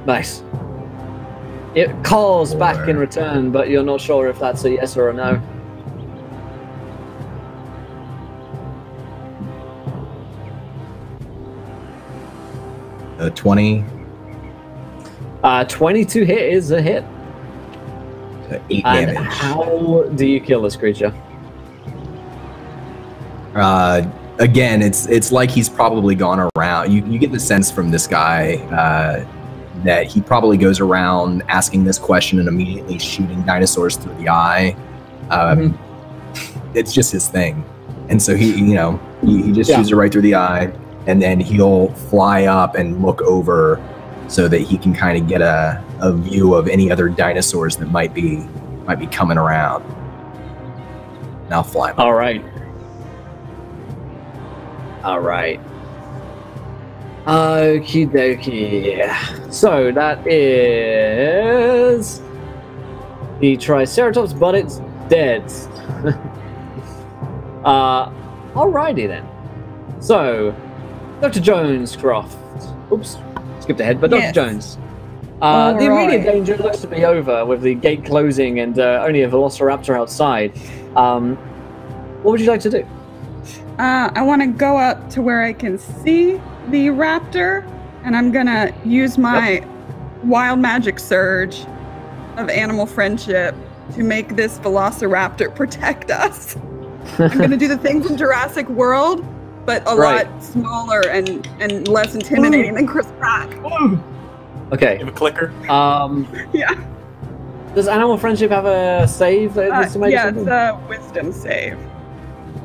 Nice. It calls back in return, but you're not sure if that's a yes or a no. A 20. 22 hit is a hit. 8 And damage. how do you kill this creature? Again, it's like he's probably gone around. You get the sense from this guy that he probably goes around asking this question and immediately shooting dinosaurs through the eye. It's just his thing, and so he just shoots it right through the eye, and then he'll fly up and look over so that he can kind of get a view of any other dinosaurs that might be coming around. And I'll fly him. All right. Okie dokie. So that is the Triceratops, but it's dead. Alrighty then. So, Dr. Jonescroft. Oops, skipped ahead, but Yes. Dr. Jones. The immediate danger looks to be over with the gate closing and only a Velociraptor outside. What would you like to do? I want to go up to where I can see the raptor, and I'm gonna use my wild magic surge of animal friendship to make this Velociraptor protect us. I'm gonna do the thing from Jurassic World, but a lot smaller and less intimidating than Chris Pratt. Okay. You have a clicker? Yeah. Does Animal Friendship have a save? Yeah, it's a wisdom save.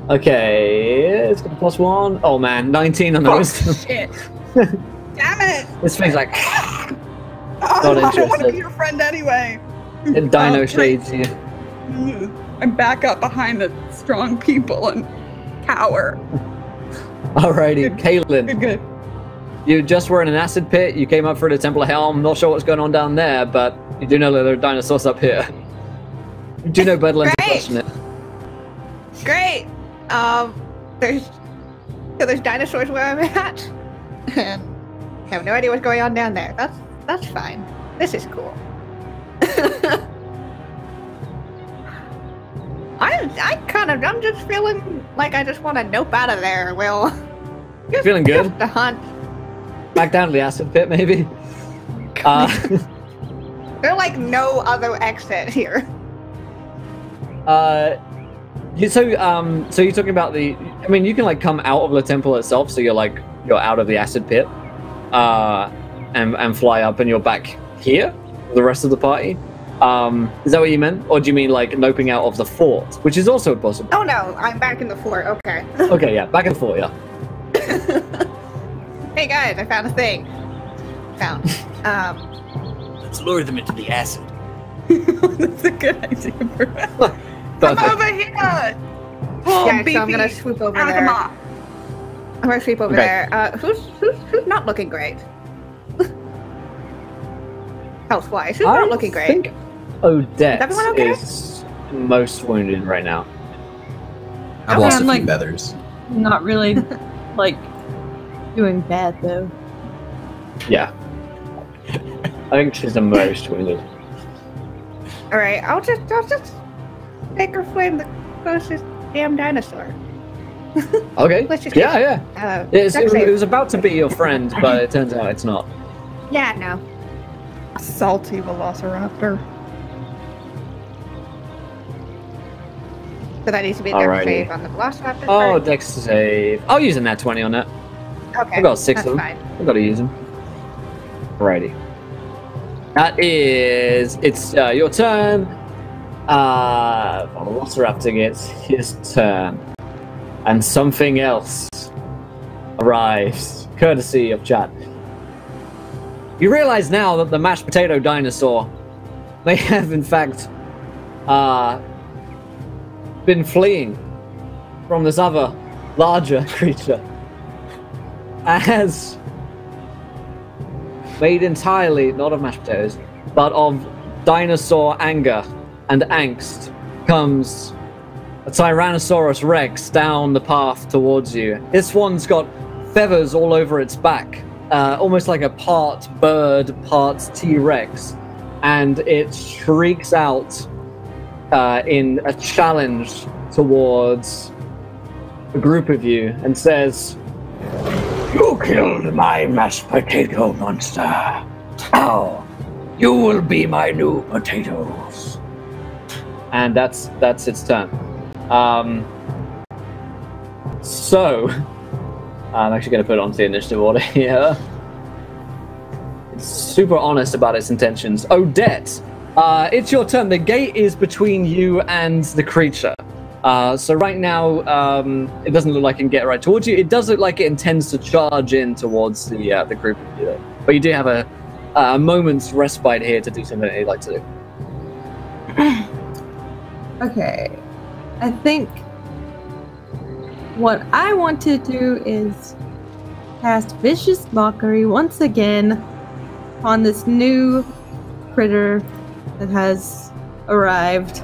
Okay, it's got a +1. Oh man, 19 on the wisdom. Shit. Damn it! This thing's like, I not don't want to interested. be your friend anyway. It dino Oh, shades you. I back up behind the strong people and cower. Alrighty, Kaylin. Good. You just were in an acid pit. You came up through the Temple of Helm. Not sure what's going on down there, but you do know that there are dinosaurs up here. You do know Bedlam's question it. Great. There's dinosaurs where I'm at, and I have no idea what's going on down there. That's fine. This is cool. I'm just feeling like I just want to nope out of there, Will. Feeling good? Just a hunt. Back down to the acid pit, maybe? There's like no other exit here. So you're talking about the... I mean, you can, like, come out of the temple itself, so you're out of the acid pit, and fly up, and you're back here with the rest of the party. Is that what you meant? Or do you mean, like, noping out of the fort, which is also possible? Oh, no, I'm back in the fort. Okay. Okay, yeah, back in the fort, yeah. Hey, guys, I found a thing. Let's lure them into the acid. That's a good idea, bro. Come over here! Oh, Yeah, so I'm gonna swoop over there. I'm gonna sweep over there. Who's not looking great? Health-wise, who's not looking great? I think Odette everyone okay? is most wounded right now. I've lost a I'm, few feathers. Not really, like, doing bad though. Yeah. I think she's the most wounded. All right, I'll just make her flame the closest damn dinosaur. Okay. Let's just Yeah. It dex save. was about to be your friend, but it turns out it's not. Yeah, no. Salty Velociraptor. So that needs to be a dex Alrighty. save on the Velociraptor. Oh, first. dex save. I'll use a nat 20 on that. Okay. I've got 6 that's of them. fine. I've got to use them. Alrighty. It's your turn. Velociraptor gets his turn. And something else arrives, courtesy of chat. You realize now that the mashed potato dinosaur may have, in fact, been fleeing from this other, larger creature. As made entirely, not of mashed potatoes, but of dinosaur anger and angst, comes a Tyrannosaurus Rex down the path towards you. This one's got feathers all over its back, almost like a part bird, part T-Rex, and it shrieks out in a challenge towards a group of you and says, "You killed my mashed potato monster. Now you will be my new potatoes." And that's its turn. So I'm actually going to put it onto the initiative order here. It's super honest about its intentions. Odette, it's your turn. The gate is between you and the creature. So right now, it doesn't look like it can get right towards you. It does look like it intends to charge in towards the group of you, though. But you do have a moment's respite here to do something that you'd like to do. Okay. I think what I want to do is cast Vicious Mockery once again on this new critter that has arrived.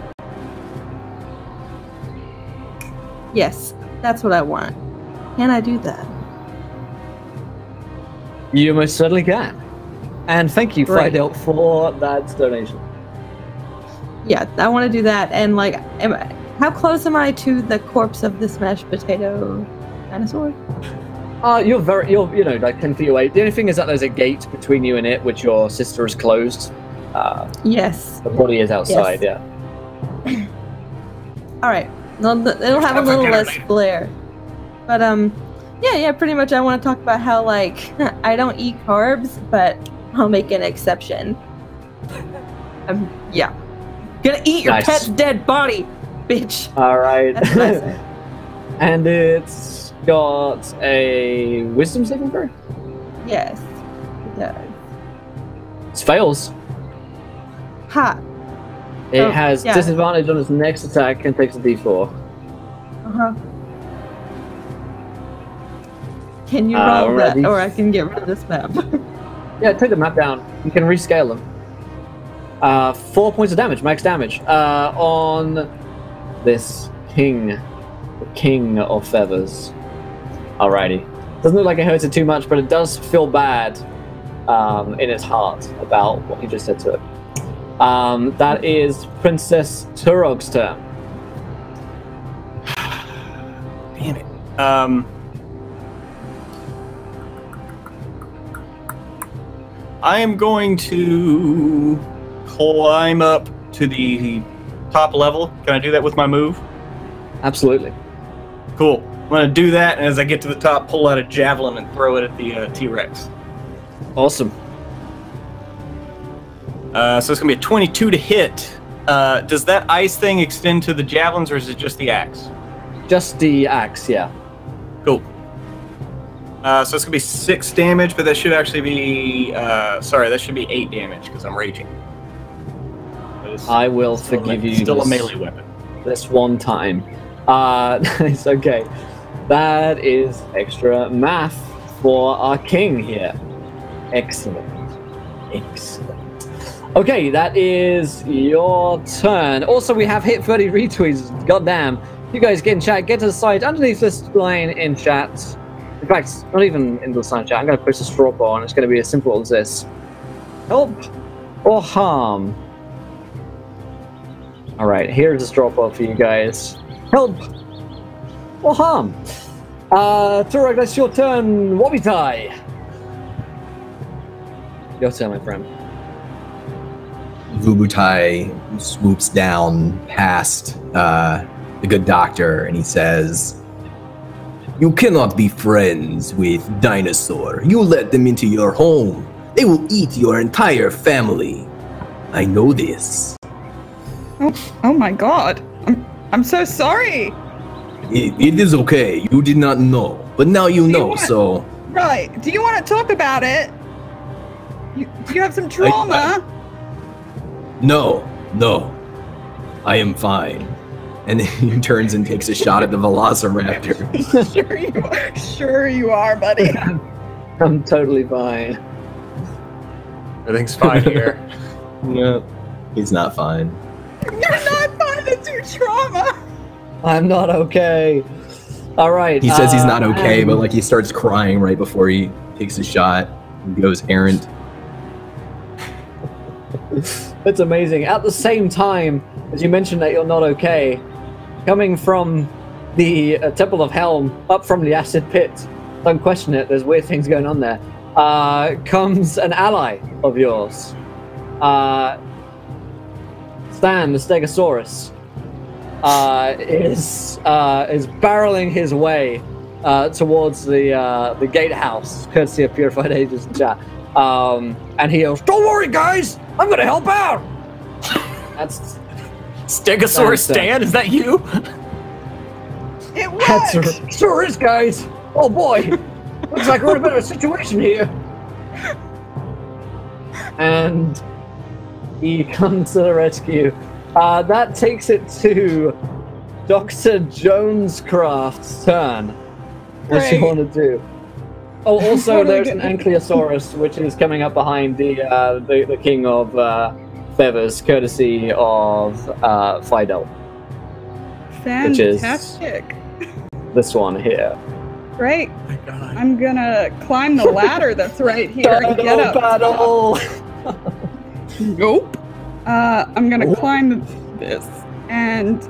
Yes, that's what I want. Can I do that? You most certainly can. And thank you, Great. Fidel, for that donation. Yeah, I want to do that. And like, how close am I to the corpse of this mashed potato dinosaur? You're like 10 feet away. The only thing is that there's a gate between you and it, which your sister has closed. Yes. The body is outside, yes. Yeah. All right. It'll have a little less glare. But yeah, pretty much I want to talk about how like I don't eat carbs, but I'll make an exception. Yeah. Gonna eat your pet's dead body, bitch. All right. That's what I say. And it's got a wisdom saving throw? Yes, it does. It fails. Ha. It has disadvantage on its next attack and takes a d4. Uh-huh. Can you roll that, ready? or I can get rid of this map? Yeah, take the map down. You can rescale them. 4 points of damage, max damage, on this king, the king of feathers. Alrighty. Doesn't look like it hurts it too much, but it does feel bad in its heart about what you just said to it. That is Princess Turog's turn. Damn it. I am going to climb up to the top level. Can I do that with my move? Absolutely. Cool. I'm going to do that, and as I get to the top, pull out a javelin and throw it at the T-Rex. Awesome. So it's going to be a 22 to hit. Does that ice thing extend to the javelins, or is it just the axe? Just the axe, yeah. Cool. So it's going to be 6 damage, but that should actually be... sorry, that should be 8 damage, because I'm raging. I will forgive you. Still a melee weapon. This one time. It's okay. That is extra math for our king here. Excellent. Excellent. Okay, that is your turn. Also, we have hit 30 retweets. Goddamn. You guys get in chat. Get to the side underneath this line in chat. In fact, not even in the sign chat. I'm going to push a straw ball, and it's going to be as simple as this. Help or harm? Alright, here's a straw ball for you guys. Help or harm? Turok, that's your turn. Wobitai. Your turn, my friend. Vubutai swoops down past the good doctor, and he says, "You cannot be friends with dinosaur. You let them into your home. They will eat your entire family. I know this." Oh my god. I'm so sorry. It is okay. You did not know, but now you know, so... Right. Do you want to talk about it? Do you have some trauma? No. I am fine. And then he turns and takes a shot at the Velociraptor. Sure you are, buddy. I'm totally fine. Everything's fine here. No, he's not fine. You're not fine. It's your trauma. I'm not okay. All right. He says he's not okay, but like he starts crying right before he takes a shot and goes errant. It's amazing. At the same time, as you mentioned that you're not okay, coming from the Temple of Helm, up from the acid pit, don't question it, there's weird things going on there, comes an ally of yours. Stan, the Stegosaurus, is barreling his way towards the gatehouse, courtesy of Purified Ages in chat. And he yells, "Don't worry, guys! I'm gonna help out!" That's Stegosaurus Stan, is that you? It works! That's sure is, guys! Oh boy! Looks like we're in a bit of a situation here. And he comes to the rescue. That takes it to Dr. Jonescraft's turn. What do you want to do? Oh, also there's an Ankylosaurus, which is coming up behind the King of Feathers, courtesy of Fidel. Fantastic. Which is this one here. Great. I'm gonna climb the ladder that's right here and get up. Nope. I'm gonna climb this. And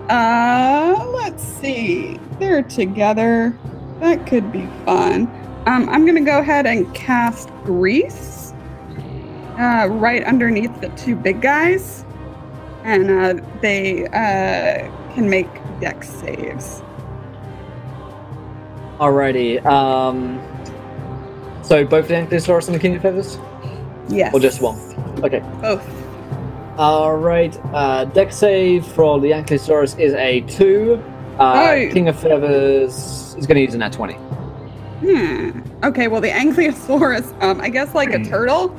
let's see. They're together. That could be fun. I'm gonna go ahead and cast Grease right underneath the two big guys. And they can make dex saves. Alrighty. So both the Ankylosaurus and the King of Feathers? Yes. Or just one? Okay. Both. Alright. Dex save for the Ankylosaurus is a 2. King of Feathers is going to use a nat 20. Okay, well, the Ankylosaurus, I guess like a turtle,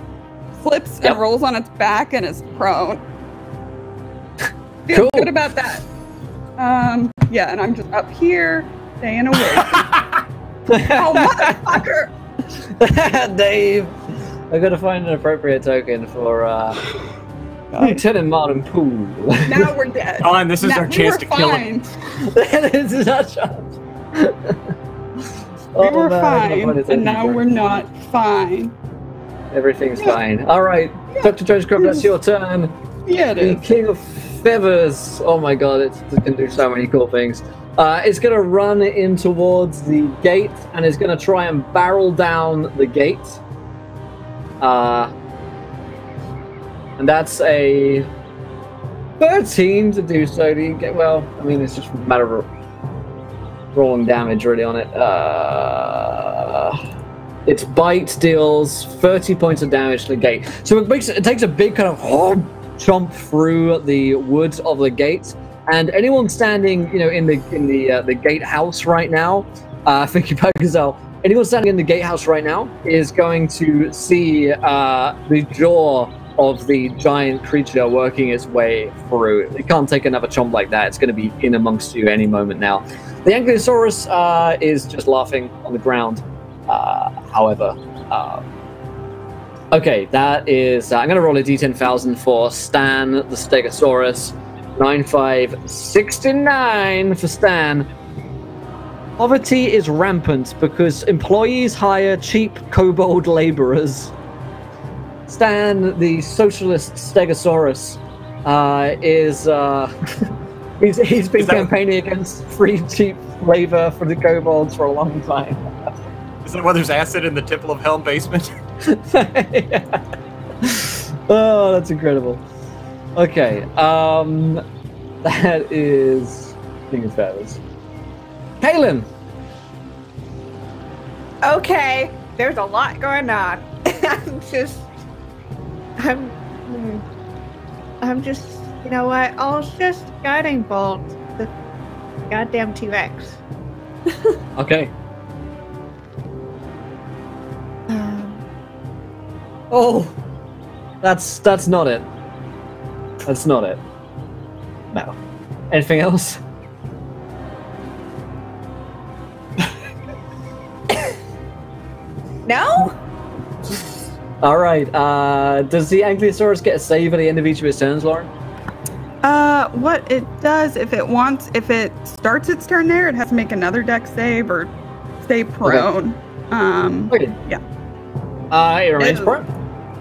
flips and rolls on its back and is prone. Feel good about that. Yeah, and I'm just up here, staying away. Oh, motherfucker! Dave, I gotta find an appropriate token for Lieutenant Martin Poole. Now we're dead. Oh, and this is our chance to kill him. This is our chance. We were fine, and now we're not fine. Everything's fine. All right, Dr. Jonescraft, that's your turn. Yeah, it is. The King of Feathers. Oh my god, it can do so many cool things. It's going to run in towards the gate, and it's going to try and barrel down the gate. And that's a 13 to do so. Do you get, well, I mean, it's just a matter of rolling damage really on it. Its bite deals 30 points of damage to the gate. So it takes a big kind of chomp through the woods of the gate. And anyone standing, in the gatehouse right now, thank you, Gazelle. Anyone standing in the gatehouse right now is going to see the jaw of the giant creature working its way through. It can't take another chomp like that. It's going to be in amongst you any moment now. The Ankylosaurus is just laughing on the ground. However, okay, that is. I'm going to roll a d10,000 for Stan the Stegosaurus. 9,569 for Stan. Poverty is rampant because employees hire cheap kobold laborers. Stan, the socialist Stegosaurus, is he's been campaigning against free cheap labor for the kobolds for a long time. Is that why there's acid in the Temple of Helm basement? Yeah. Oh, that's incredible. Okay, that is King of Feathers. Kaylin! Okay, there's a lot going on. I'm just, you know what? I'll just guiding bolt the goddamn T-Rex. Okay. Oh, that's not it. That's not it. No. Anything else? No? All right. Does the Ankylosaurus get a save at the end of each of its turns, Lauren? What it does, if it starts its turn there, it has to make another dex save or stay prone. Okay. Yeah. It remains prone.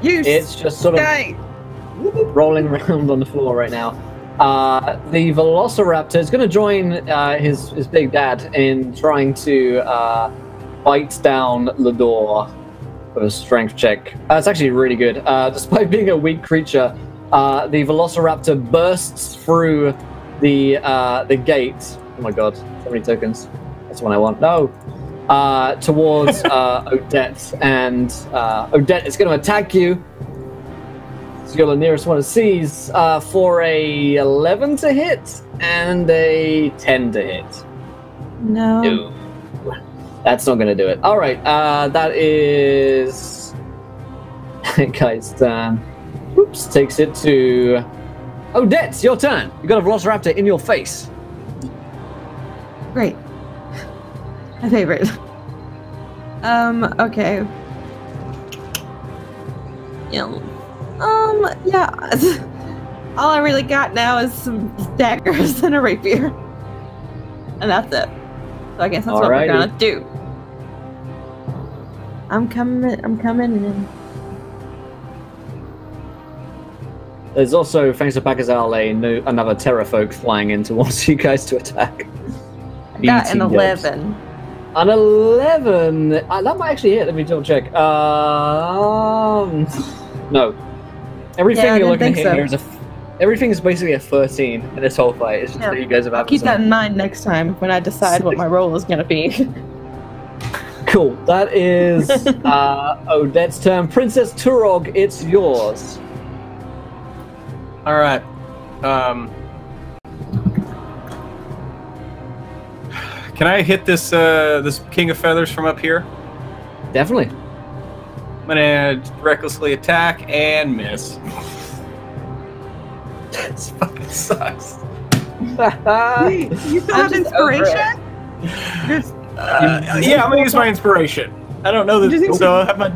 It's just sort of rolling around on the floor right now. The Velociraptor is going to join his big dad in trying to bite down Lador for a strength check. It's actually really good. Despite being a weak creature, the Velociraptor bursts through the gate. Oh my god, so many tokens. That's the one I want. No! Towards Odette, and Odette is going to attack you. So you're the nearest one it sees for a 11 to hit and a 10 to hit. No. That's not going to do it. All right, that is guy's turn. Oops, takes it to Odette. It's your turn. You got a Velociraptor in your face. Great. My favorite. Okay. Yeah. All I really got now is some daggers and a rapier. And that's it. So I guess that's what we're gonna do. I'm coming in. There's also, thanks to Bakazal, another Terrafolk flying in towards you guys to attack. I got an 11. An 11? That might actually hit. Let me double check. No. Everything you're looking at here is everything is basically a 13 in this whole fight. It's just that you guys have keep that in mind next time when I decide what my role is going to be. Cool. That is Odette's turn. Princess Turog, it's yours. All right. Can I hit this this King of Feathers from up here? Definitely. I'm gonna recklessly attack and miss. This fucking sucks. You still have inspiration? Yeah, I'm gonna use my inspiration. I don't know this, so I have my.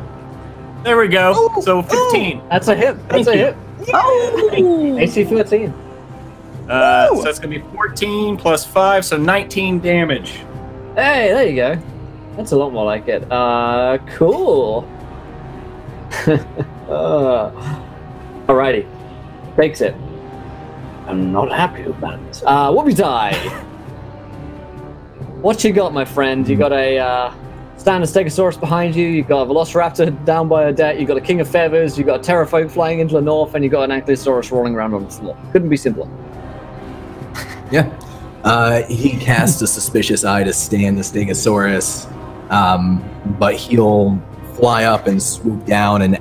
There we go. So 15. That's a hit. That's a hit. Oh! AC 13. So that's gonna be 14 plus 5, so 19 damage. Hey, there you go. That's a lot more like it. Cool. Alrighty. Takes it. I'm not happy about it. Whoopie die. What you got, my friend? You got a standard Stegosaurus behind you, you got a Velociraptor down by Odette, you got a King of Feathers, you got a Terrafolk flying into the north, and you got an Ankylosaurus rolling around on the floor. Couldn't be simpler. Yeah. He casts a suspicious eye to stand the Stegosaurus, but he'll fly up and swoop down and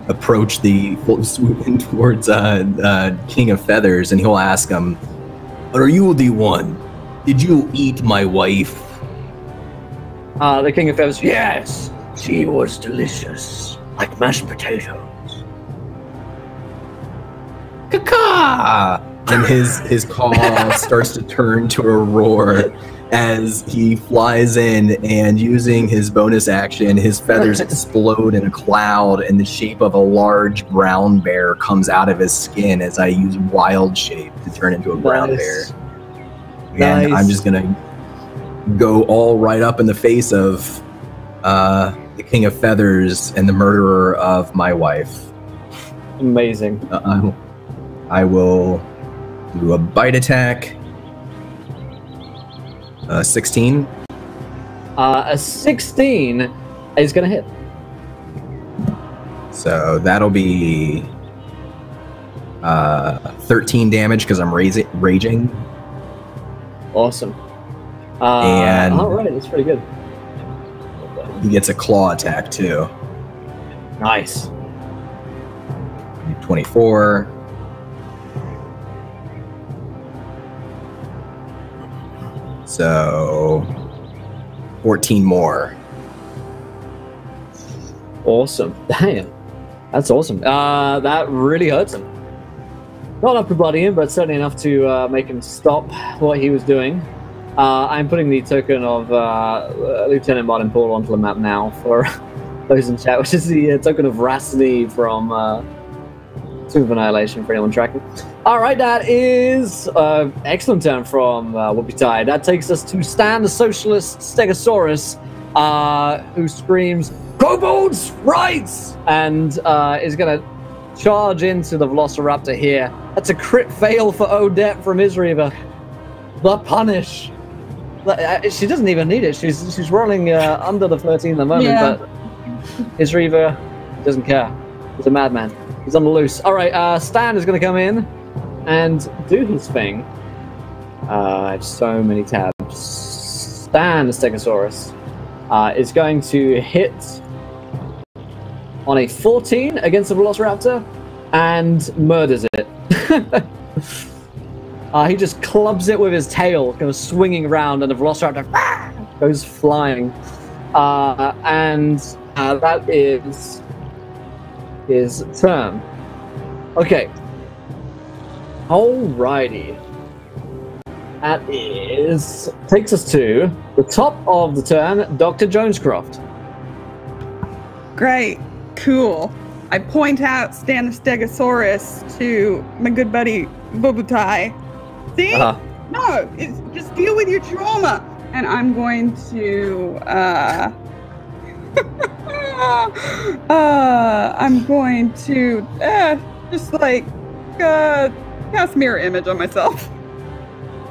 approach swoop in towards King of Feathers, and he'll ask him, "Are you the one? Did you eat my wife?" The King of Feathers, yes, she was delicious, like mashed potatoes. Caca! And his call starts to turn to a roar as he flies in, and using his bonus action, his feathers explode in a cloud, and the shape of a large brown bear comes out of his skin as I use Wild Shape to turn into a brown bear. And I'm just gonna go all right up in the face of the King of Feathers and the murderer of my wife. Amazing. I will do a bite attack. 16. A 16 is gonna hit. So that'll be 13 damage because I'm raging. Awesome. And all right, that's pretty good. He gets a claw attack too. Nice. 24. So 14 more. Awesome. Damn. That's awesome. That really hurts him. Not enough to bloody him, but certainly enough to make him stop what he was doing. I'm putting the token of Lieutenant Martin Paul onto the map now for those in chat, which is the token of Rhapsody from 2 of Annihilation for anyone tracking. Alright, that is excellent turn from Whoopie. That takes us to Stan, the Socialist Stegosaurus, who screams, "Kobolds, rights!" and is going to charge into the Velociraptor here. That's a crit fail for Odette from Meatrginder. The punish. She doesn't even need it. She's rolling under the 13 at the moment, but Meatrginder doesn't care. He's a madman. He's on the loose. All right, Stan is going to come in and do his thing. I have so many tabs. Stan, the Stegosaurus, is going to hit on a 14 against the Velociraptor and murders it. He just clubs it with his tail, kind of swinging around, and the Velociraptor goes flying. And that is his turn. Okay. Alrighty. That takes us to the top of the turn, Dr. Jonescroft. Great. Cool. I point out Stan the Stegosaurus to my good buddy Bobutai. See? No, just deal with your trauma. And I'm going to I'm going to just like cast mirror image on myself.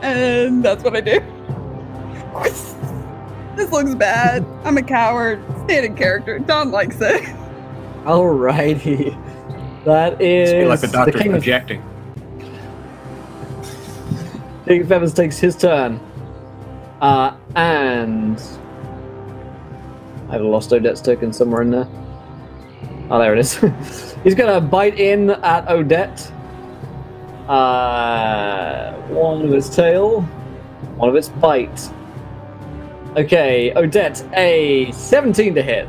And that's what I do. This looks bad. I'm a coward. Standard character. Don likes it. Alrighty. That is... It's like the doctor's projecting. King of Feathers takes his turn. And... I have a lost Odette's token somewhere in there. Oh, there it is. He's gonna bite in at Odette. One of his tail. One of its bite. Okay, Odette, a 17 to hit.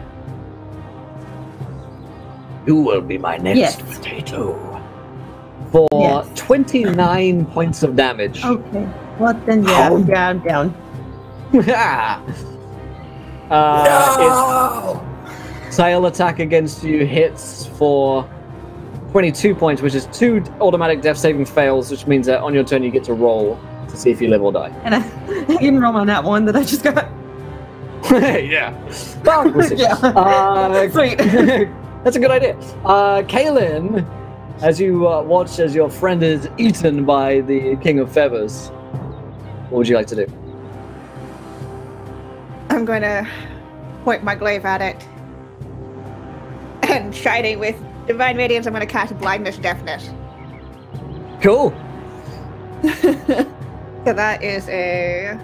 You will be my next potato. For 29 points of damage. Okay. Well, then, I'm down. No! Its tail attack against you hits for 22 points, which is 2 automatic death saving fails, which means that on your turn you get to roll to see if you live or die. And I can roll on that one that I just got. Yeah. Well, we'll see. Sweet. That's a good idea. Kaylin, as you watch as your friend is eaten by the King of Feathers, what would you like to do? I'm going to point my glaive at it. And shining with Divine Radiance, I'm going to cast Blindness Deafness. Cool. So that is a...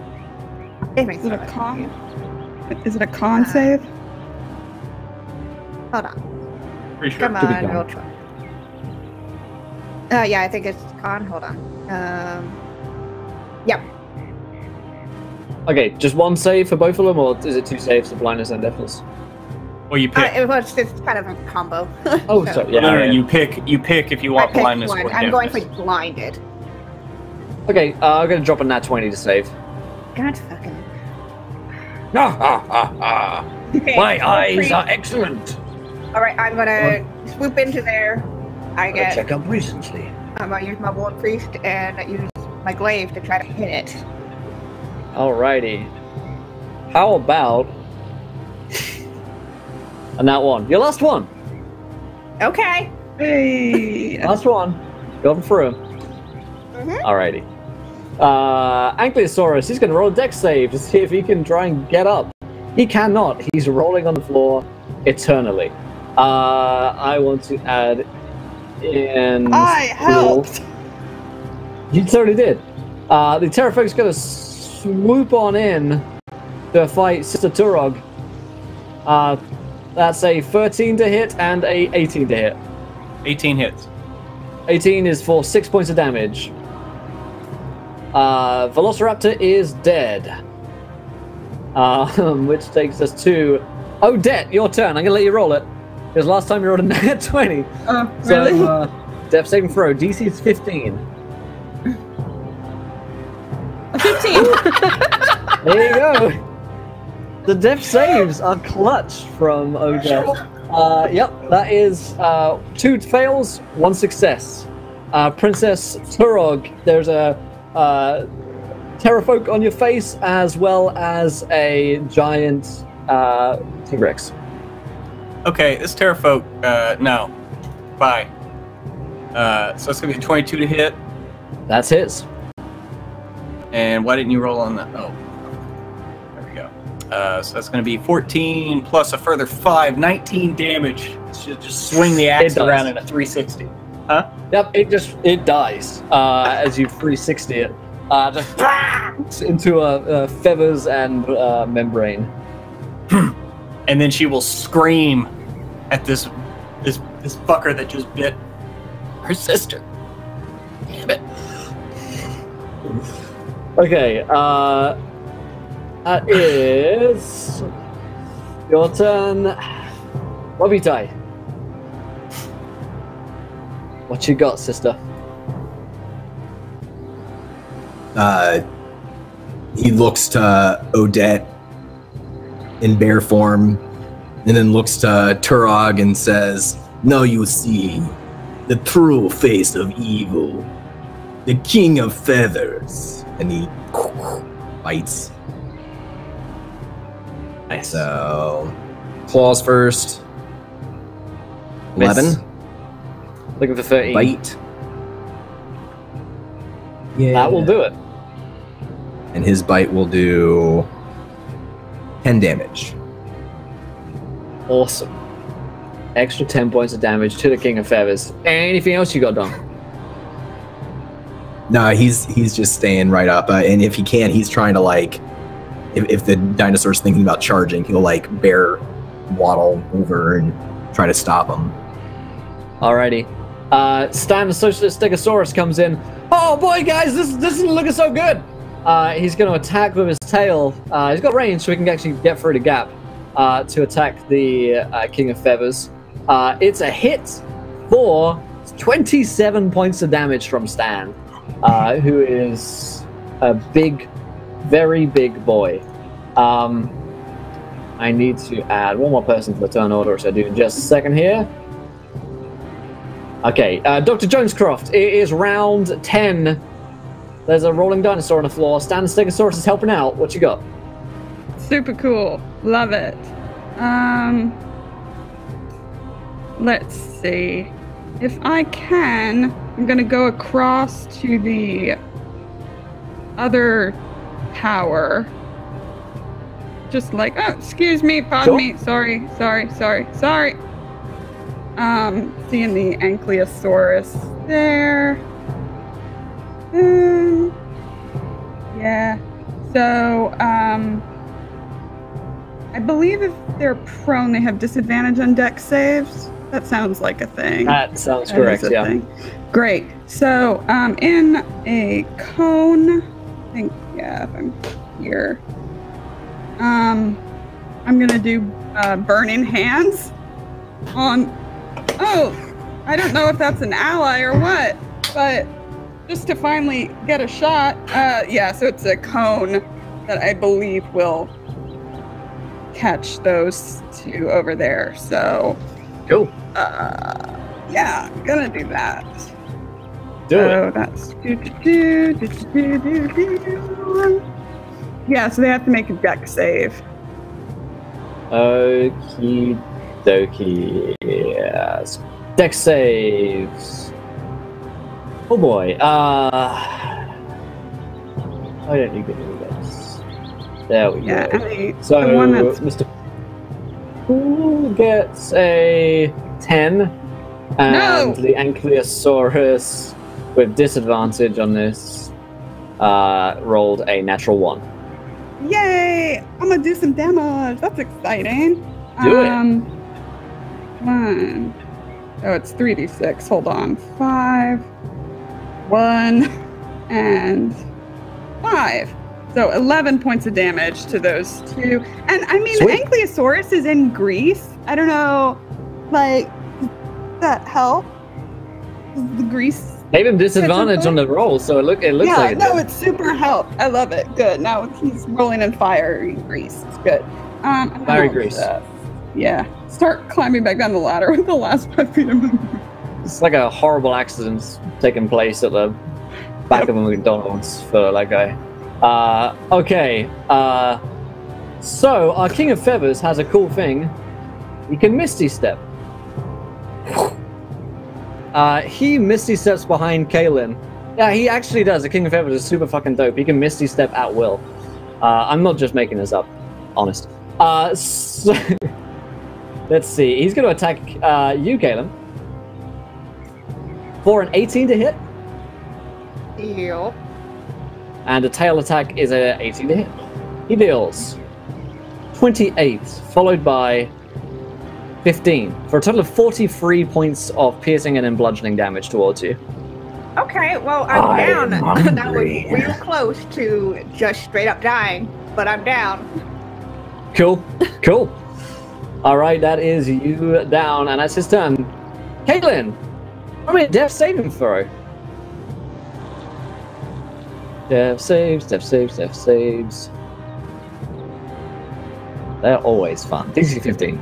Is it a con? Is it a con save? Hold on. Pretty sure. Come on, roll try. Yeah, I think it's con. Hold on. Yep. Okay, just one save for both of them, or is it 2 saves for blindness and deafness? Well, you pick. It was just kind of a combo. Oh, so yeah. No, you pick if you want blindness or I'm going for deafness. blinded. Okay, I'm going to drop a nat 20 to save. God fucking. My eyes are excellent. Alright, I'm gonna swoop into there. Check up recently. I'm gonna use my Blood Priest and use my glaive to try to hit it. Alrighty. How about a nat 1? Your last one. Okay. Hey. Last one. Going through. Alrighty. Ankylosaurus, he's going to roll a dex save to see if he can try and get up. He cannot. He's rolling on the floor eternally. I want to add in... I helped! You totally did. The Terrafolk's going to swoop on in to fight Sister Turog. That's a 13 to hit and a 18 to hit. 18 hits. 18 is for 6 points of damage. Velociraptor is dead. Which takes us to Odette, your turn. I'm gonna let you roll it. Because last time you rolled a nat 20. Oh, really? So, death saving throw. DC is 15. 15! There you go. The death saves are clutch from Odette. Yep, that is 2 fails, 1 success. Princess Turog, there's a Terrafolk on your face as well as a giant T-Rex. Okay, this Terrafolk, no. Bye. So it's going to be a 22 to hit. That's his. And why didn't you roll on that? Oh. There we go. So that's going to be 14 plus a further 5, 19 damage. Should just swing the axe around in a 360. Huh? Yep, it dies as you 360 it. Just into feathers and membrane. And then she will scream at this fucker that just bit her sister. Damn it. Okay, that is your turn. Wabitai. What you got, sister? He looks to Odette in bear form, and then looks to Turog and says, "Now you see the true face of evil, the king of feathers." And he bites. Nice. So, claws first. 11. Miss. Looking for 13. Bite. Yeah. That will do it. And his bite will do 10 damage. Awesome. Extra 10 points of damage to the King of Feathers. Anything else you got done? No, he's just staying right up. And if he can, he's trying to, like, if the dinosaur's thinking about charging, he'll, like, bear waddle over and try to stop him. Alrighty. Stan the Socialist Stegosaurus comes in. Oh boy, guys, this isn't looking so good. He's going to attack with his tail. He's got range, so he can actually get through the gap to attack the King of Feathers. It's a hit for 27 points of damage from Stan, who is a big, very big boy. I need to add one more person to the turn order, so I do in just a second here. Okay, Dr. Jonescroft, it is round 10. There's a rolling dinosaur on the floor. Stan the Stegosaurus is helping out. What you got? Super cool. Love it. Let's see. If I can, I'm going to go across to the other tower. Just like, oh, excuse me, pardon me. Sorry. Seeing the Ankylosaurus there. Yeah. So, I believe if they're prone, they have disadvantage on dex saves. That sounds like a thing. That sounds correct, yeah. Thing. Great. So, in a cone, I think, yeah, if I'm here, I'm gonna do burning hands on. Oh, I don't know if that's an ally or what, but just to finally get a shot. Yeah, so it's a cone that I believe will catch those two over there. So, cool. Yeah, I'm gonna do that. Do so it. That's yeah. So they have to make a dex save. Okie dokie. Yes. Dex saves. Oh boy. Why don't you give me this? There we go. So the one that's... Mr. Poole gets a 10, and the Ankylosaurus with disadvantage on this rolled a natural 1. Yay! I'm gonna do some damage. That's exciting. Do it. 1. Oh, it's 3d6. Hold on. 5, 1, and 5. So 11 points of damage to those two. And I mean, Sweet. the Ankylosaurus is in Greece. I don't know, like, does that help? Does the Greece Gave him disadvantage on the roll, so it looks yeah, like it no, did. it's super help. I love it. Good. Now he's rolling in fire grease. It's good. Fiery grease. Yeah. start climbing back down the ladder with the last 5 feet of movement. It's like a horrible accident taking place at the back of a McDonald's for that guy. Okay. So our King of Feathers has a cool thing. He can Misty Step. He Misty Steps behind Kaylin. Yeah, he actually does. The King of Feathers is super fucking dope. He can Misty Step at will. I'm not just making this up. Honest. So let's see. He's going to attack you, Kaylin. For an 18 to hit. Yep. And a tail attack is a 18 to hit. He deals 28, followed by 15, for a total of 43 points of piercing and bludgeoning damage towards you. Okay, well, I'm down. That was real close to just straight up dying, but I'm down. Cool, cool. All right, that is you down, and that's his turn. Kaylin, roll me a death saving throw. Death saves, death saves, death saves. They're always fun. DC 15.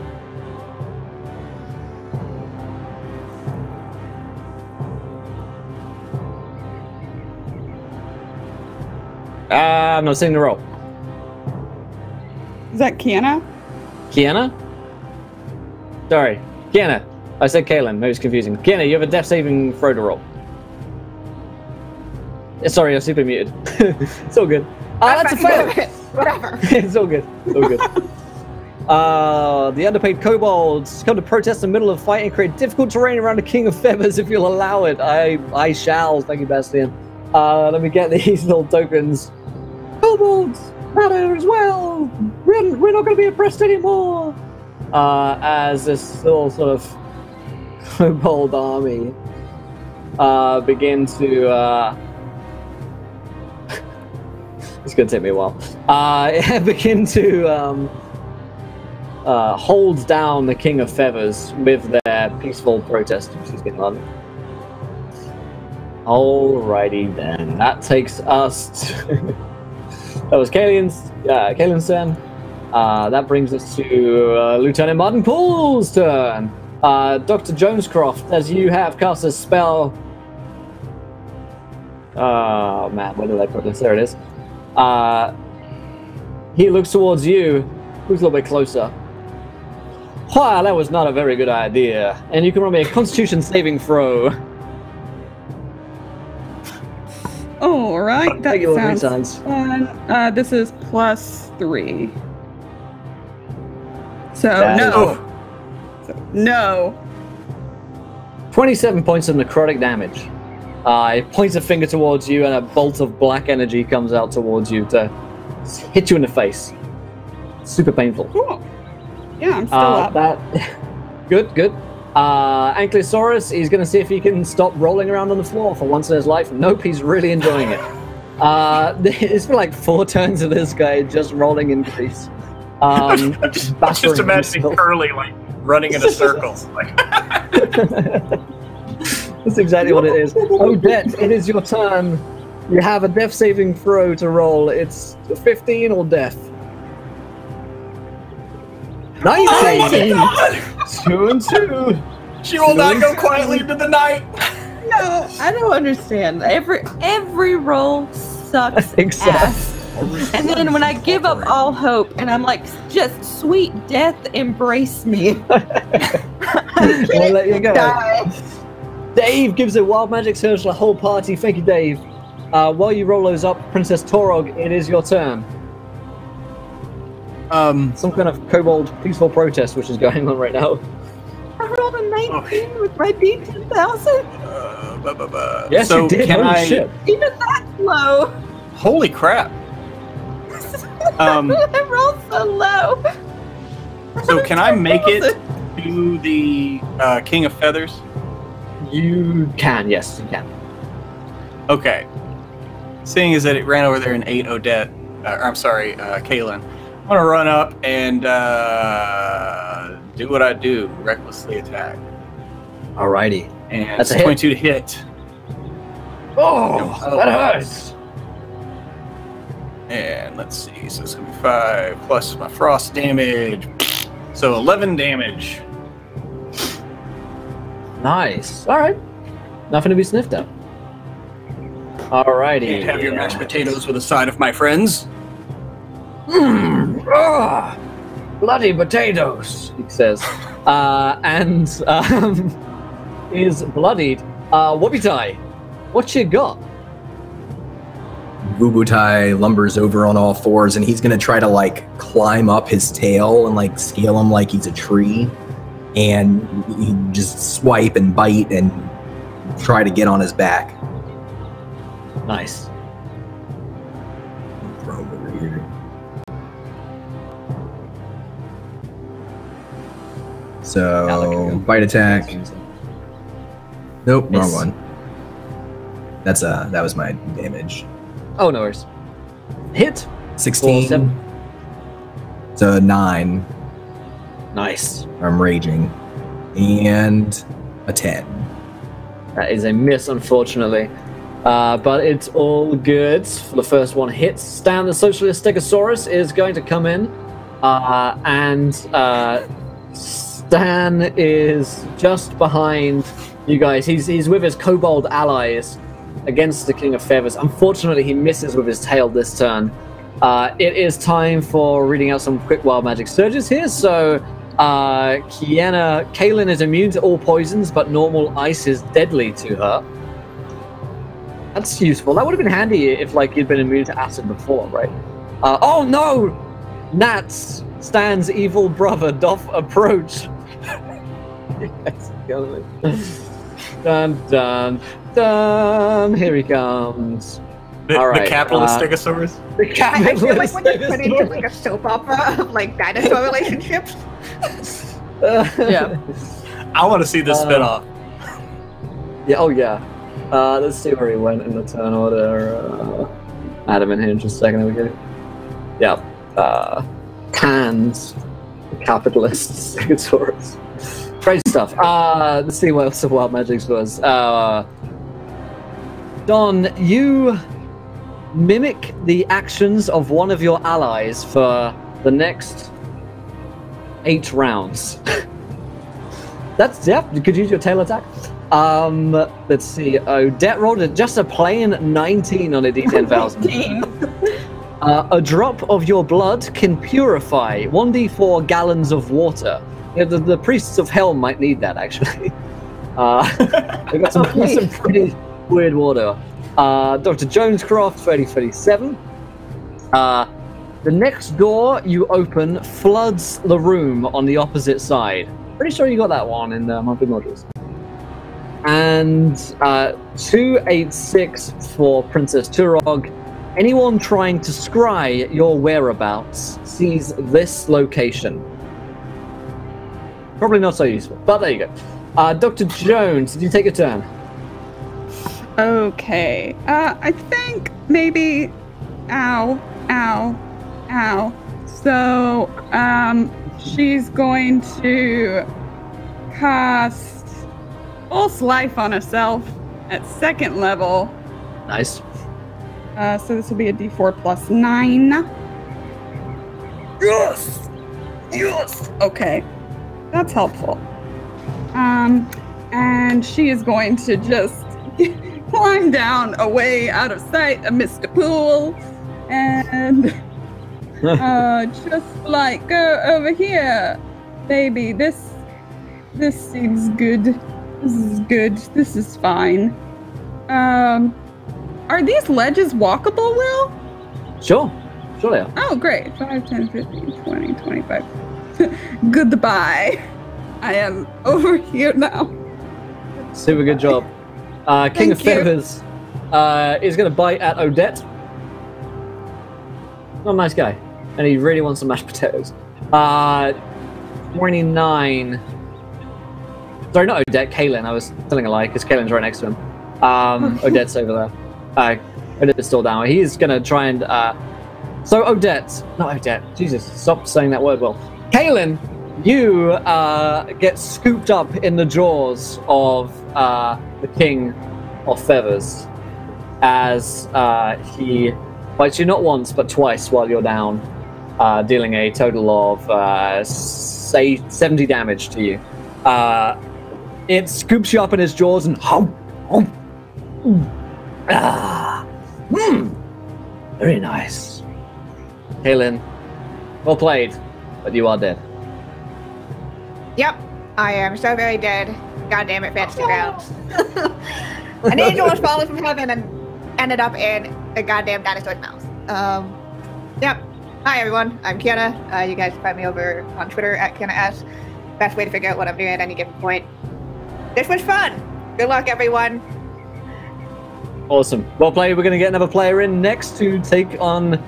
I'm not seeing the roll. Is that Kiana? Kiana? Sorry, Kiana. I said Kaylin. Maybe it's confusing. Kiana, you have a death saving throw to roll. Sorry, I'm super muted. It's all good. That's a fail. Whatever. It's all good. It's all good. The underpaid kobolds come to protest in the middle of the fight and create difficult terrain around the King of Feathers if you'll allow it. I shall. Thank you, Bastian. Let me get these little tokens. Kobolds matter as well. We're not going to be oppressed anymore. As this little sort of kobold army begin to it's going to take me a while. Begin to hold down the King of Feathers with their peaceful protest. She's getting on. Alrighty then. That takes us to... That was Kaylin's turn. That brings us to Lieutenant Martin Poole's turn. Dr. Jonescroft, as you have cast a spell... Oh man, where did I put this? There it is. He looks towards you. Who's a little bit closer? Wow, that was not a very good idea. And you can roll me a Constitution saving throw. All right, that sounds fun. This is +3. So no. 27 points of necrotic damage. It points a finger towards you, and a bolt of black energy comes out towards you to hit you in the face. Super painful. Cool. Yeah, I'm still up. Good. Ankylosaurus is going to see if he can stop rolling around on the floor for once in his life. Nope, he's really enjoying it. It's been like 4 turns of this guy just rolling in grease. Just imagining Curly like running in a circle. That's exactly what it is. Odette, it is your turn. You have a death saving throw to roll. It's 15 or death. 19! Oh 2 and 2. She will not go quietly into the night. No, I don't understand. Every roll sucks. I think so. Ass. And then when I give up all hope and I'm like, just sweet death, embrace me. I'll let you go. Die. Dave gives a wild magic surge to the whole party. Thank you, Dave. While you roll those up, Princess Torog, it is your turn. Some kind of kobold peaceful protest which is going on right now. I rolled a 19 with my D10,000. Yes, so you did. Holy shit. Even that's low. Holy crap. I rolled so low. So can I make it to the King of Feathers? You can, yes, you can. Okay. Seeing as that it ran over there and ate Odette, Kaylin, I'm gonna run up and do what I do, recklessly attack. Alrighty. And that's a 22 to hit. Oh, that hurts. And let's see, so it's gonna be 5 plus my frost damage. So 11 damage. Nice. All right. Nothing to be sniffed at. Alrighty. Can't have your mashed potatoes with a side of my friends. Bloody potatoes, he says. And is bloodied. Whoopie-tie, what you got? Vubutai lumbers over on all fours, and he's gonna try to like climb up his tail and like scale him like he's a tree, and he just swipe and bite and try to get on his back. Nice. Throw him over here. So bite attack. Nope, Miss. wrong one. That was my damage. Oh, no worries. Hit. 16. 7. So 9. Nice. I'm raging. And a 10. That is a miss, unfortunately. But it's all good. For the first one hits. Stan the Socialist Stegosaurus is going to come in. And Stan is just behind you guys. He's with his kobold allies against the King of Feathers. Unfortunately, he misses with his tail this turn. It is time for reading out some quick wild magic surges here. So, Kaylin is immune to all poisons, but normal ice is deadly to her. That's useful. That would have been handy if, like, you'd been immune to acid before, right? Oh no! Nats, Stan's evil brother, doth approach. Yes, dun dun dun. Here he comes. All right, the capitalist Stegosaurus? The capitalist I feel like when you put into like a soap opera of like dinosaur relationships. Yeah. I want to see this spin-off. Yeah, oh yeah. Let's see where he went in the turn order. Add him in here in just a second. There we go. Yeah. Cans. Capitalist Stegosaurus. Great stuff. Let's see what else the wild magics was. Don, you mimic the actions of one of your allies for the next 8 rounds. That's, yeah, you could use your tail attack. Let's see. Odette rolled just a plain 19 on a D10,000. A drop of your blood can purify 1d4 gallons of water. Yeah, the priests of hell might need that, actually. They've got some pretty weird water. Dr. Jonescroft, 3037. The next door you open floods the room on the opposite side. Pretty sure you got that one in the monthly modules. And 286 for Princess Turog. Anyone trying to scry your whereabouts sees this location. Probably not so useful, but there you go. Dr. Jones, did you take a turn? Okay. I think maybe. Ow. So, she's going to cast False Life on herself at 2nd level. Nice. So this will be a D4 plus 9. Yes! Okay. That's helpful. And she is going to just climb down away out of sight amidst the pool and just like go over here, baby. This seems good. This is good. This is fine. Are these ledges walkable, Will? Sure they are. Oh, great. 5, 10, 15, 20, 25. Goodbye. I am over here now. Super good job. King of Feathers is going to bite at Odette. Not a nice guy. And he really wants some mashed potatoes. 29. Sorry, not Odette, Kaylin. I was telling a lie because Kaylin's right next to him. Odette's over there. Odette's still down. He's going to try and... So Odette. Not Odette. Jesus, stop saying that word, Will. Kaylin, you get scooped up in the jaws of the King of Feathers as he bites you not once but twice while you're down. dealing a total of, say, 70 damage to you. It scoops you up in its jaws and very nice. Kaylin, well played, but you are dead. Yep, I am so very dead. God damn it, fantasy grounds. An angel was fallen from heaven and ended up in a goddamn dinosaur's mouth. Yep. Hi everyone, I'm Kiana. You guys can find me over on Twitter at KianaS. Best way to figure out what I'm doing at any given point. This was fun. Good luck, everyone. Awesome. Well played. We're going to get another player in next to take on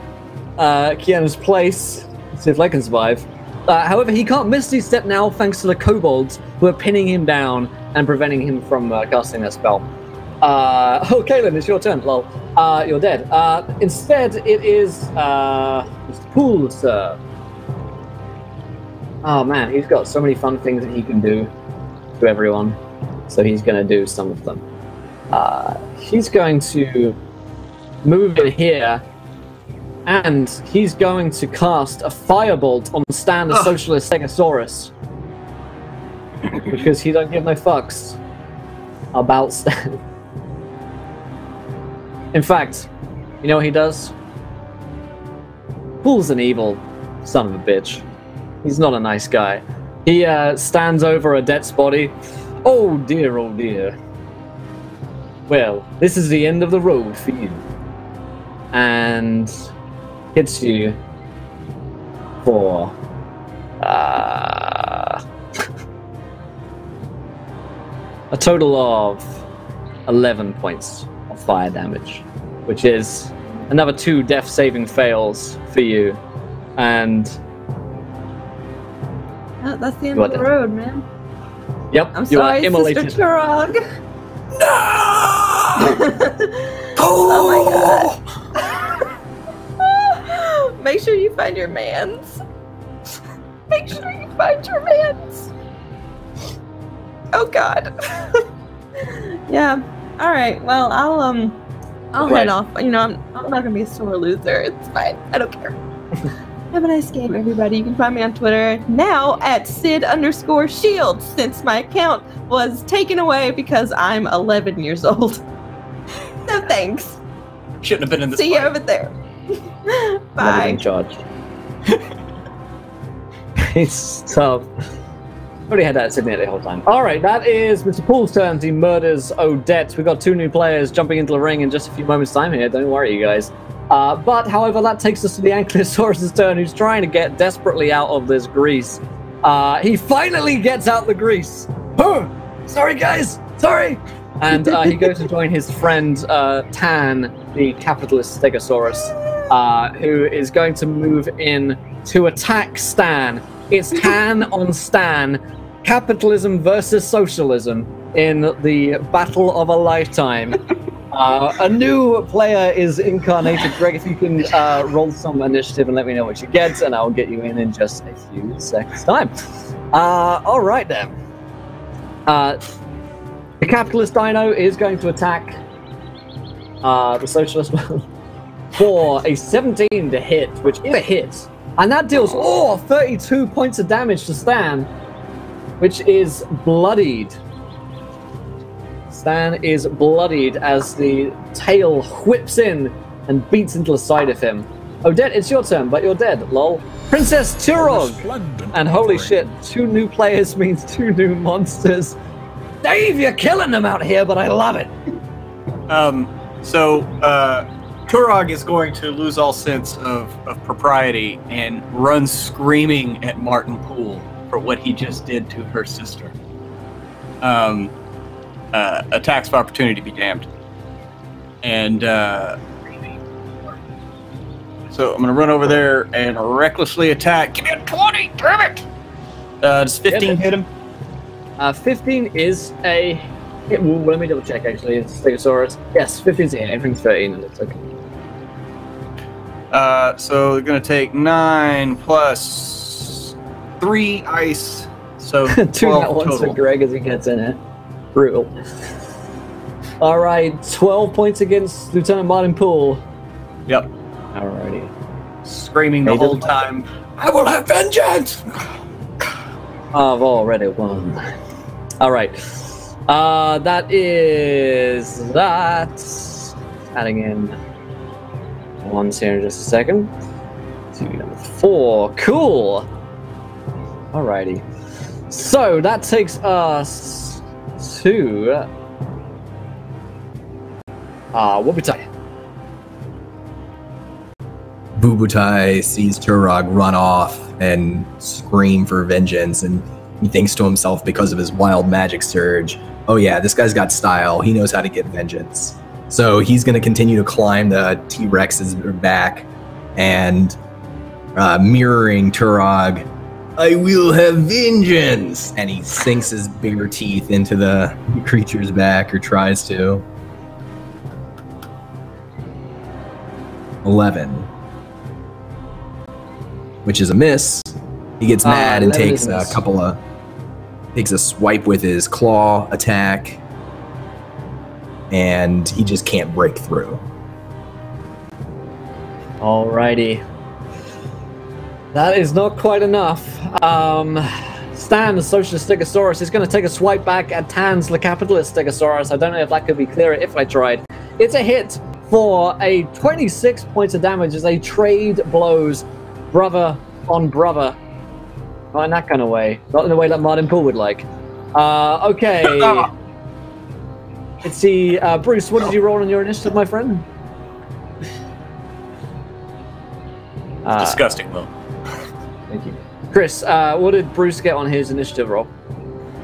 Kiana's place. See if they can survive. However, he can't Misty Step now thanks to the kobolds who are pinning him down and preventing him from casting that spell. Oh, Kaylin, it's your turn. Lol. You're dead. Instead, it is Mr. Poole, sir. Oh man, he's got so many fun things that he can do to everyone. So he's going to do some of them. He's going to move in here, and he's going to cast a firebolt on Stan the Socialist Stegosaurus. Because he don't give no fucks about Stan. In fact, you know what he does? Poole's an evil son of a bitch. He's not a nice guy. He stands over Odette's body. Oh dear, oh dear. Well, this is the end of the road for you. And hits you for a total of 11 points of fire damage, which is another 2 death saving fails for you. And that's the end of the road, man. Yep, I'm sorry, immolated. Sister Turog. No! Oh my god. Make sure you find your mans. Make sure you find your mans. Oh god. Yeah. Alright, well, I'll head off. You know, I'm not gonna be a sore loser. It's fine. I don't care. Have a nice game, everybody. You can find me on Twitter now at Sid_Shields, since my account was taken away because I'm 11 years old. So thanks. Shouldn't have been in this See you over there. Bye. In charge. It's tough. Already had that Sydney the whole time. Alright, that is Mr. Poole's turn. He murders Odette. We've got 2 new players jumping into the ring in just a few moments' time here. Don't worry, you guys. But, however, that takes us to the Ankylosaurus' turn, who's trying to get desperately out of this grease. He finally gets out the grease. Oh, sorry, guys. Sorry. And he goes to join his friend Tan, the capitalist Stegosaurus, who is going to move in to attack Stan. It's Tan on Stan. Capitalism versus socialism in the battle of a lifetime. A new player is incarnated. Greg, if you can roll some initiative and let me know what you get, and I'll get you in just a few seconds' time. All right, then. The capitalist dino is going to attack the socialist one for a 17 to hit, which is a hit. And that deals 32 points of damage to Stan, which is bloodied. Stan is bloodied as the tail whips in and beats into the side of him. Odette, it's your turn, but you're dead, lol. Princess Turog! And holy shit, 2 new players means 2 new monsters. Dave, you're killing them out here, but I love it. Turog is going to lose all sense of propriety and run screaming at Martin Poole for what he just did to her sister. Attacks of opportunity be damned. And so I'm going to run over there and recklessly attack. Give me a 20, damn it! Does 15 hit him? 15 is a hit. Well, let me double check, actually. It's Stegosaurus. Yes, 15 is a hit. Everything's 13, and it's okay. So they're going to take 9 plus 3 ice. So 2 12 at once total. for Greg as he gets in it. Brutal. Alright, 12 points against Lieutenant Martin Poole. Yep. Alrighty. screaming the whole time, "I will have vengeance!" I've already won. All right. That is that. Adding in ones here in just a second. Number 4. Cool. Alrighty. So that takes us to Wubutai. Wubutai sees Turog run off and scream for vengeance, and he thinks to himself, because of his wild magic surge, oh yeah, this guy's got style. He knows how to get vengeance. So he's going to continue to climb the T-Rex's back and mirroring Turog, I will have vengeance! And he sinks his bigger teeth into the creature's back, or tries to. 11. Which is a miss. He gets mad and takes a takes a swipe with his claw attack, and he just can't break through. Alrighty. That is not quite enough. Stan, the Socialist Stegosaurus, is going to take a swipe back at Tan's, the Capitalist Stegosaurus. I don't know if that could be clearer if I tried. It's a hit for a 26 points of damage as they trade blows, brother on brother. Not in that kind of way. Not in the way that Martin Poole would like. Okay. Let's see. Bruce, what did you roll on your initiative, my friend? Disgusting, though. Thank you. Chris, what did Bruce get on his initiative roll?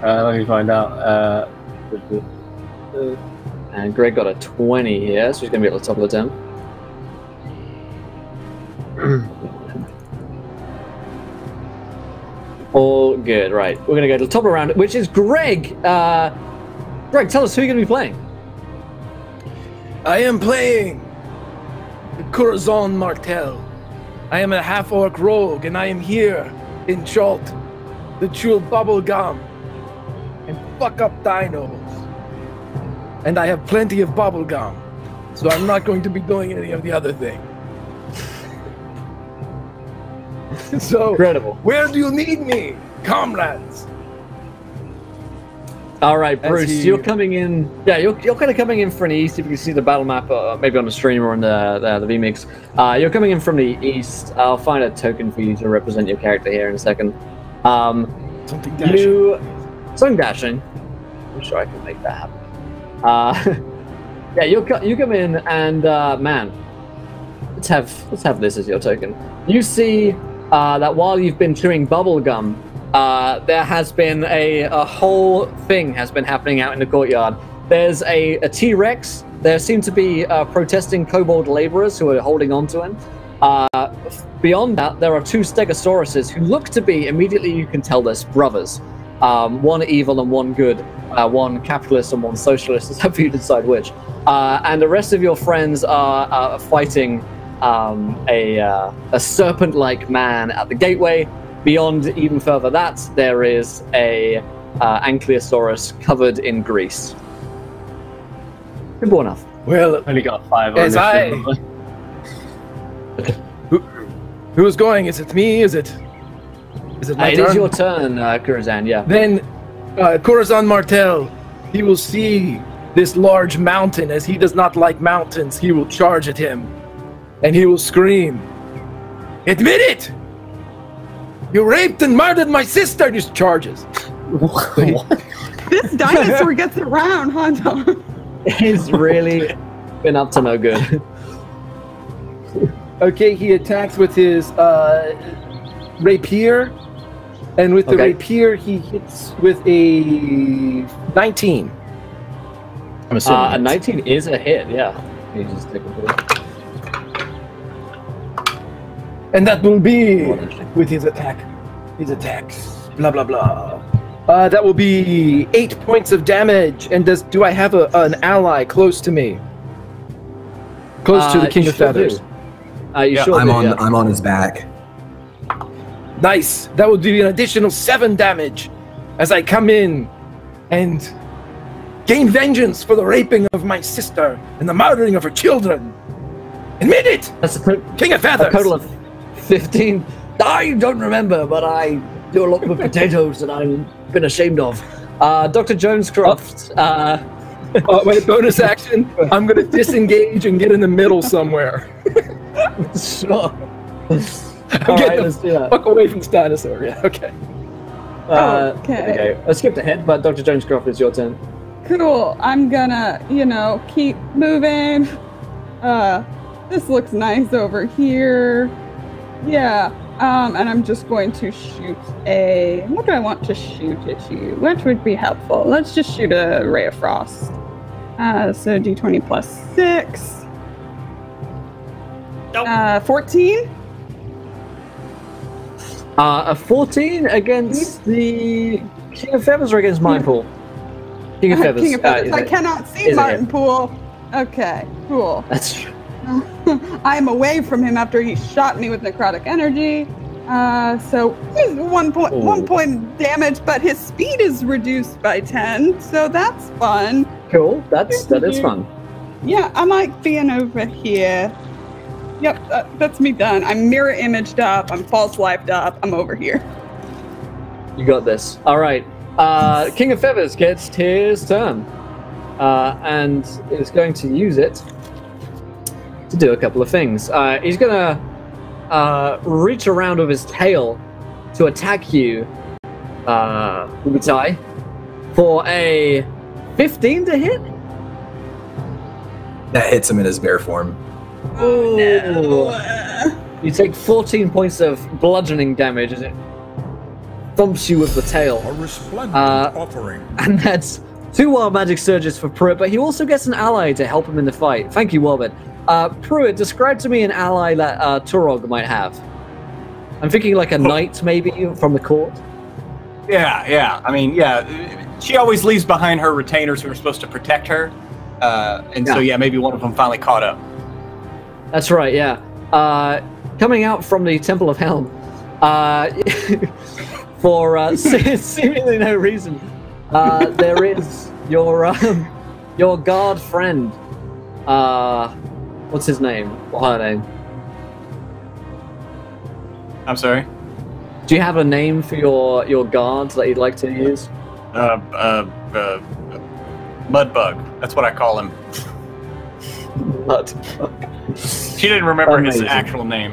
Let me find out. And Greg got a 20 here, so he's going to be at the top of the 10. All good, right. We're going to go to the top of the round, which is Greg. Greg, tell us who you're going to be playing. I am playing the Corazon Martel. I am a half-orc rogue, and I am here in Chult to chew bubble gum and fuck up dinos. And I have plenty of bubble gum, so I'm not going to be doing any of the other thing. So, incredible. Where do you need me, comrades? All right, Bruce, you're coming in. Yeah, you're kind of coming in from the east. If you can see the battle map, maybe on the stream or on the VMix. You're coming in from the east. I'll find a token for you to represent your character here in a second. Something dashing. Something dashing. I'm sure I can make that happen. Yeah, you come in and man, let's have this as your token. You see that while you've been chewing bubble gum, there has been a whole thing has been happening out in the courtyard. There's a T-Rex. There seem to be protesting kobold laborers who are holding on to him. Beyond that, there are 2 Stegosauruses who look to be, immediately you can tell this, brothers. One evil and one good. One capitalist and one socialist. It's up for you to decide which. And the rest of your friends are fighting a serpent-like man at the gateway. Beyond, even further that, there is a Ankylosaurus covered in grease. Simple enough. Well, only got 5 on as I... Who's going? Is it me? Is it my turn? It is your turn, Kurazan, yeah. Then, Corazon Martel, he will see this large mountain. As he does not like mountains, he will charge at him. And he will scream, "Admit it! You raped and murdered my sister!" And just charges. What? This dinosaur gets around, huh, Tom? He's really been up to no good. Okay, he attacks with his rapier, and with the rapier he hits with a 19. I'm assuming a 19 is a hit, yeah. You just take a and that will be with his attack. His attacks. Blah blah blah. That will be 8 points of damage. And do I have an ally close to me? Close to the King of Feathers. I'm on his back. Nice. That would be an additional 7 damage as I come in and gain vengeance for the raping of my sister and the murdering of her children. Admit it! That's King of Feathers! 15. I don't remember, but I do a lot with potatoes that I've been ashamed of. Dr. Jonescroft. Wait, bonus action. I'm gonna disengage and get in the middle somewhere. Sure. I'm getting the fuck away from this dinosaur. Yeah, okay. Okay. I skipped ahead, but Dr. Jonescroft, it's your turn. Cool. I'm gonna, keep moving. This looks nice over here. Yeah. And I'm just going to shoot what do I want to shoot at you? Which would be helpful? Let's just shoot a Ray of Frost. So D20 plus 6. 14? A 14 against the King of Feathers or against Minepool? King of Feathers. King of Feathers. I cannot see Minepool. Okay, cool. That's true. I'm away from him after he shot me with necrotic energy. So he's 1 point damage, but his speed is reduced by 10, so that's fun. Cool. That is fun. Yeah, I like being over here. Yep, that's me done. I'm mirror imaged up. I'm false lifed up. I'm over here. You got this. All right. King of Feathers gets his turn, and is going to use it to do a couple of things. He's gonna reach around with his tail to attack you, Ubitai, for a 15 to hit. That hits him in his bear form. Oh, no. You take 14 points of bludgeoning damage as it thumps you with the tail. A resplendent offering. And that's 2 wild magic surges for Pruitt, but he also gets an ally to help him in the fight. Thank you, Warbit. Pruitt, describe to me an ally that Turog might have. I'm thinking like a knight, maybe, from the court. Yeah. I mean, yeah. She always leaves behind her retainers who are supposed to protect her. So maybe one of them finally caught up. That's right, yeah. Coming out from the Temple of Helm, for seemingly no reason, there is your guard friend. What's his name? Or her name? I'm sorry? Do you have a name for your guards that you'd like to use? Mudbug. That's what I call him. Mudbug. She didn't remember his actual name.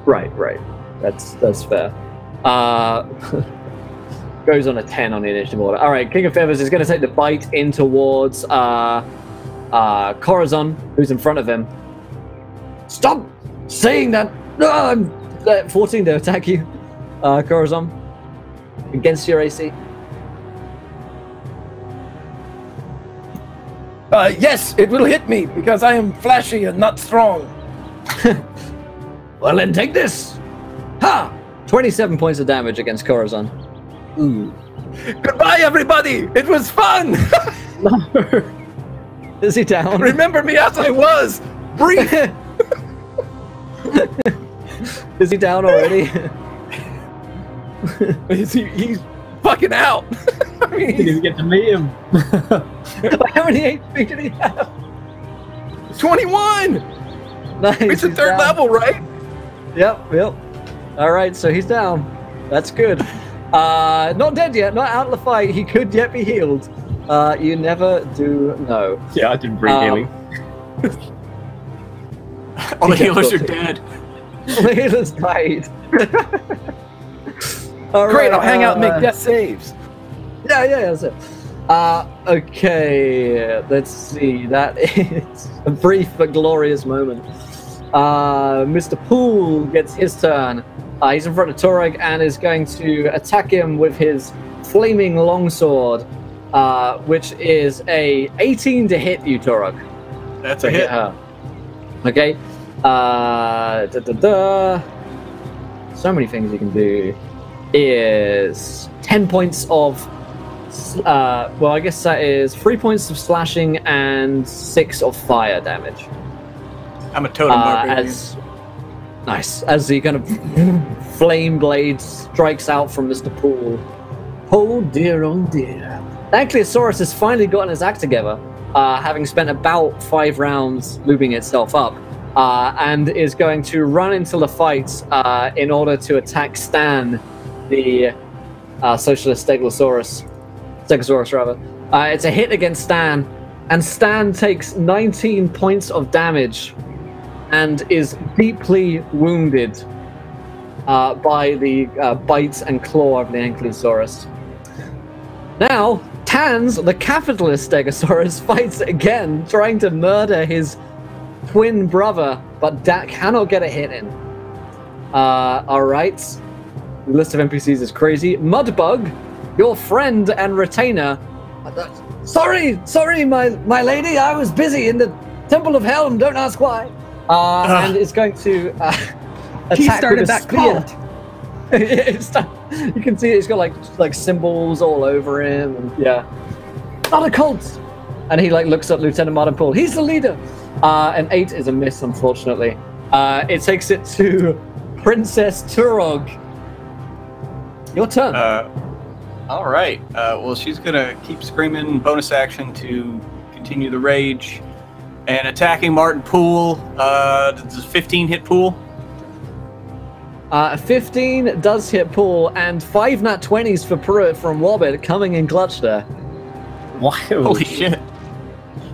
Right. That's fair. Goes on a 10 on the initiative order. All right, King of Feathers is going to take the bite in towards Corazon, who's in front of him. Stop saying that! 14 to attack you, Corazon. Against your AC. Yes, it will hit me because I am flashy and not strong. Well, then take this. Ha! 27 points of damage against Corazon. Ooh. Goodbye, everybody. It was fun. No. Is he down? Remember me as I was. Breathe. Is he down already? He's fucking out. I mean, didn't even get to meet him. How many HP did he have? 21. Nice. It's a third level, right? Yep. All right, so he's down. That's good. Not dead yet. Not out of the fight. He could yet be healed. You never do know. Yeah, I didn't bring healing. All the healers are dead. All the healers died. All Great, right, I'll hang out and make death saves. Yeah, that's it. Okay, let's see. That is a brief but glorious moment. Mr. Poole gets his turn. He's in front of Turog and is going to attack him with his flaming longsword, which is a 18 to hit you, Turog. That's a hit. Okay. So many things you can do. Is 10 points of well, I guess that is 3 points of slashing and 6 of fire damage. I'm a totem barbarian. Nice. As the kind of flame blade strikes out from Mr. Poole. Oh dear. Ankylosaurus has finally gotten his act together, having spent about 5 rounds lubing itself up. and is going to run into the fight in order to attack Stan, the socialist Stegosaurus. Stegosaurus, rather. It's a hit against Stan, and Stan takes 19 points of damage and is deeply wounded by the bite and claw of the Ankylosaurus. Now, Tans, the capitalist Stegosaurus, fights again, trying to murder his twin brother, but Dat cannot get a hit in. Alright. The list of NPCs is crazy. Mudbug, your friend and retainer. Sorry, my lady, I was busy in the Temple of Helm, don't ask why. And is going to attack He started with a that spear. cult. You can see he's got like symbols all over him, and yeah, not a cult. And he like looks at Lieutenant Martin Poole. He's the leader. An 8 is a miss, unfortunately. It takes it to Princess Turog. Your turn. All right. Well, she's gonna keep screaming. Bonus action to continue the rage, and attacking Martin Poole. Does 15 hit Poole? 15 does hit Poole, and 5 nat 20s for Pruitt from Wobbit coming in clutch there. Wow. Holy shit.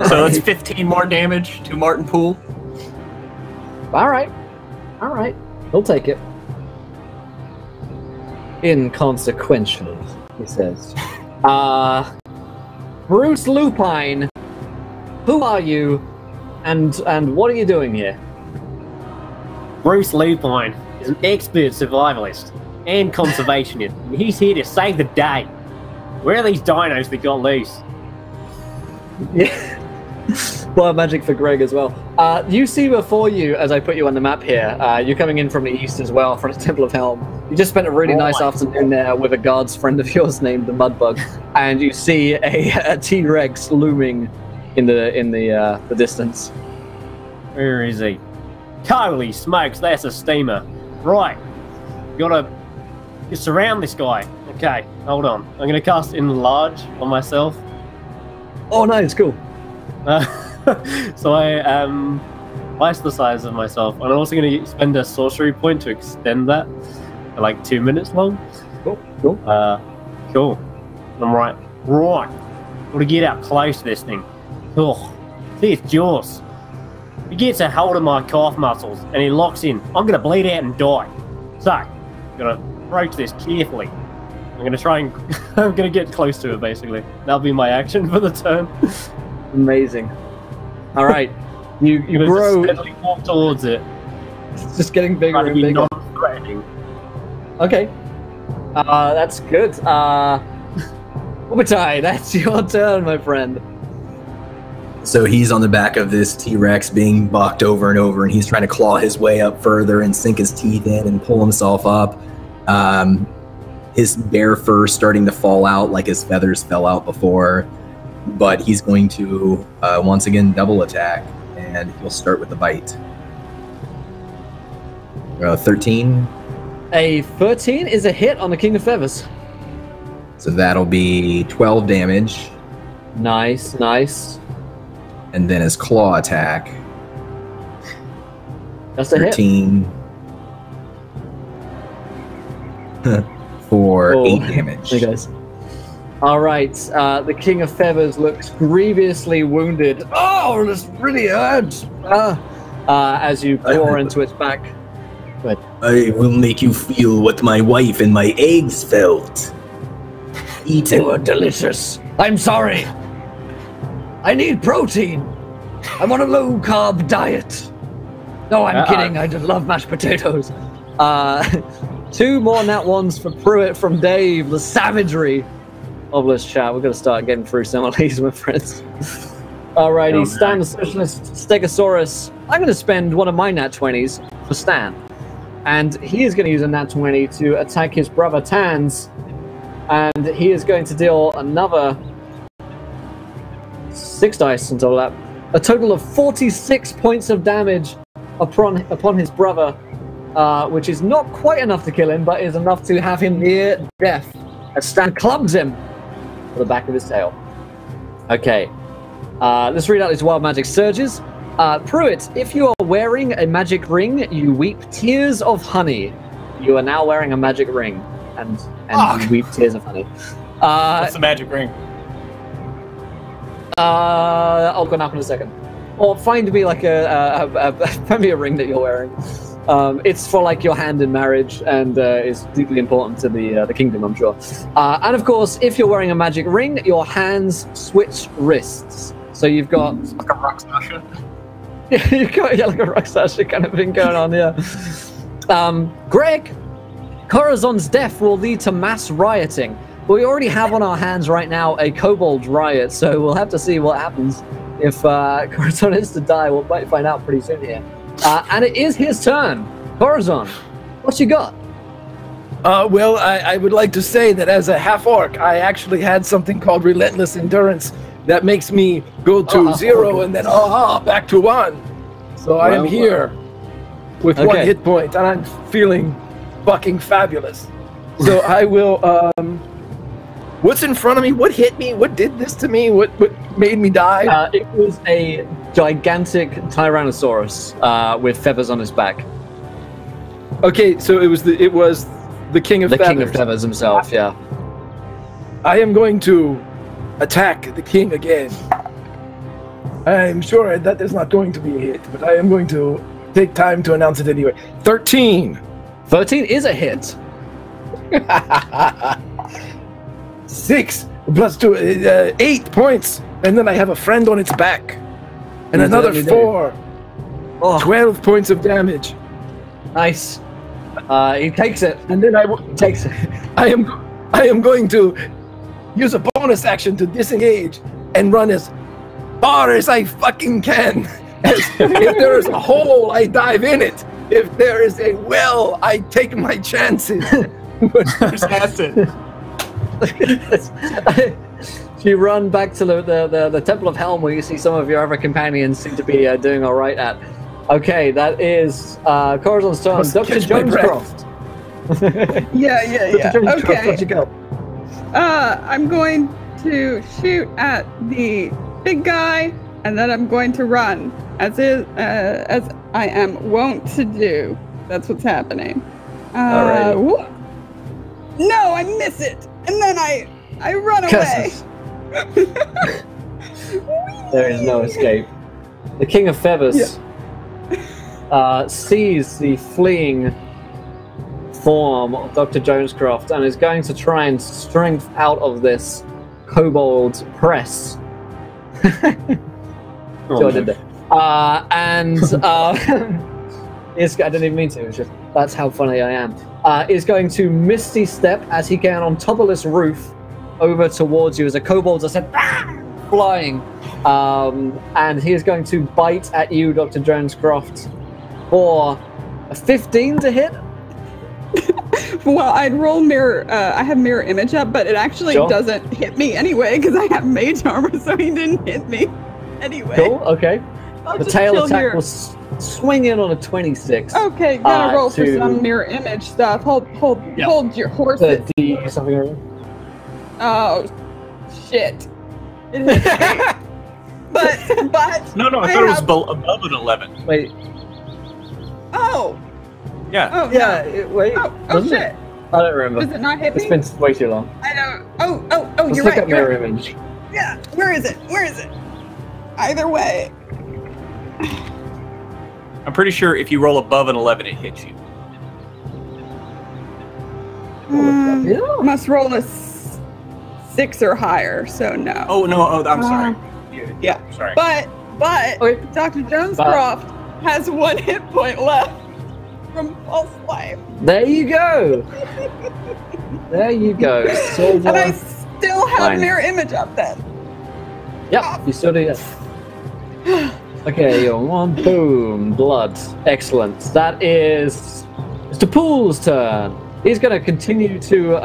So that's 15 more damage to Martin Poole. All right. He'll take it. Inconsequential, he says. Bruce Lupine, who are you, and what are you doing here? Bruce Lupine is an expert survivalist and conservationist. And he's here to save the day. Where are these dinos that got loose? Yeah. Wild magic for Greg as well. You see before you, as I put you on the map here, you're coming in from the east as well, from the Temple of Helm. You just spent a really nice afternoon there with a guards friend of yours named the Mudbug, and you see a T-Rex looming in the distance. Where is he? Holy smokes, that's a steamer. Right. Gotta surround this guy. Okay, hold on. I'm gonna cast Enlarge on myself. Oh, nice, cool. So I twice the size of myself, and I'm also going to spend a sorcery point to extend that for like 2 minutes long. Cool. Cool. I'm right. Got to get up close to this thing. Oh, see its jaws. He gets a hold of my calf muscles, and he locks in. I'm going to bleed out and die. So, I'm going to approach this carefully. I'm going to try and I'm going to get close to it, basically. That'll be my action for the turn. Amazing. All right, you grow. Just steadily walk towards it. It's just getting bigger and bigger. Non-threatening. Okay, that's good. Ubatai, that's your turn, my friend. So he's on the back of this T-Rex being bucked over and over, and he's trying to claw his way up further and sink his teeth in and pull himself up. His bare fur starting to fall out like his feathers fell out before, but he's going to once again double attack, and he'll start with the bite. 13. A 13 is a hit on the King of Feathers. So that'll be 12 damage. Nice. And then his claw attack. That's a 13. For 8 damage. Hey guys. All right, the King of Feathers looks grievously wounded. Oh, this really hurts. As you claw into its back. But I will make you feel what my wife and my eggs felt. Eat it. they were delicious. I'm sorry. I need protein. I'm on a low-carb diet. No, I'm kidding. I just love mashed potatoes. 2 more nat 1s for Pruitt from Dave. The savagery of this chat. We're going to start getting through some of these, my friends. Alrighty, Stan the Socialist Stegosaurus. I'm going to spend one of my nat 20s for Stan. And he is going to use a nat 20 to attack his brother Tans. And he is going to deal another 6 dice until that. A total of 46 points of damage upon his brother, which is not quite enough to kill him, but is enough to have him near death. As Stan clubs him with the back of his tail. Okay. Let's read out these wild magic surges. Pruitt, if you are wearing a magic ring, you weep tears of honey. You are now wearing a magic ring, and you weep tears of honey. What's the magic ring? I'll go now in a second. Or find me like find me a ring that you're wearing. It's for like your hand in marriage, and is deeply important to the kingdom, I'm sure. And of course, if you're wearing a magic ring, your hands switch wrists. So you've got like a rock smasher. You've got like a rock smasher kind of thing going on, yeah. Greg, Corazon's death will lead to mass rioting. We already have on our hands right now a kobold riot, so we'll have to see what happens if Corazon is to die. We'll might find out pretty soon here. And it is his turn. Corazon, what you got? Well, I would like to say that as a half-orc, I actually had something called Relentless Endurance that makes me go to 0 and then back to 1. So I am here with 1 hit point, and I'm feeling fucking fabulous. So I will, what's in front of me? What hit me? What did this to me? What made me die? It was a gigantic Tyrannosaurus with feathers on his back. Okay, so it was the King of Feathers. The King of Feathers himself, yeah. I am going to attack the king again. I'm sure that is not going to be a hit, but I am going to take time to announce it anyway. 13. 13 is a hit. 6 plus 2, 8 points, and then I have a friend on its back, and another 4. 12 points of damage. Nice. He takes it, and then takes it. I am going to use a bonus action to disengage and run as far as I fucking can. If there is a hole, I dive in it. If there is a well, I take my chances. That's it. You run back to the Temple of Helm, where you see some of your other companions seem to be doing all right at. Okay, that is Corazon's turn. Dr. Jonescroft. Yeah. Dr. Jonescroft, Okay. where'd you go? I'm going to shoot at the big guy, and then I'm going to run, as I am wont to do. That's what's happening. Alright. No, I miss it, and then I run away. There is no escape. The King of Feathers sees the fleeing form of Dr. Jonescroft and is going to try and strength out of this kobold press. I did that. I didn't even mean to. It's just that's how funny I am. Is going to misty step as he can on top of this roof over towards you as a kobold just said flying, and he is going to bite at you, Dr. Jonescroft, for a 15 to hit. Well, I'd roll mirror. I have mirror image up, but it actually doesn't hit me anyway because I have mage armor, so he didn't hit me anyway. Cool. Okay. I'll The just tail chill attack here. will swing in on a 26. Okay, gotta roll for some mirror image stuff. Hold your horses. D something or other. Oh, shit. It hits me. but No, I thought it was above an 11. Wait. Oh. Yeah. Oh Yeah. no. Wait. Oh wasn't shit. it? I don't remember. Does it not hit me? It's been way too long. I don't. Oh, Let's you're look right. at mirror image. Yeah. Where is it? Either way. I'm pretty sure if you roll above an 11, it hits you. Must roll a 6 or higher, so no. Oh no! I'm sorry. Yeah. Sorry. But Dr. Jonescroft has 1 hit point left from false life. There you go. There you go. Silver. And I still have mirror image up then. Yep, you still do that. Okay, you're on. Boom. Blood. Excellent. That is Mr. Pool's turn. He's going to continue to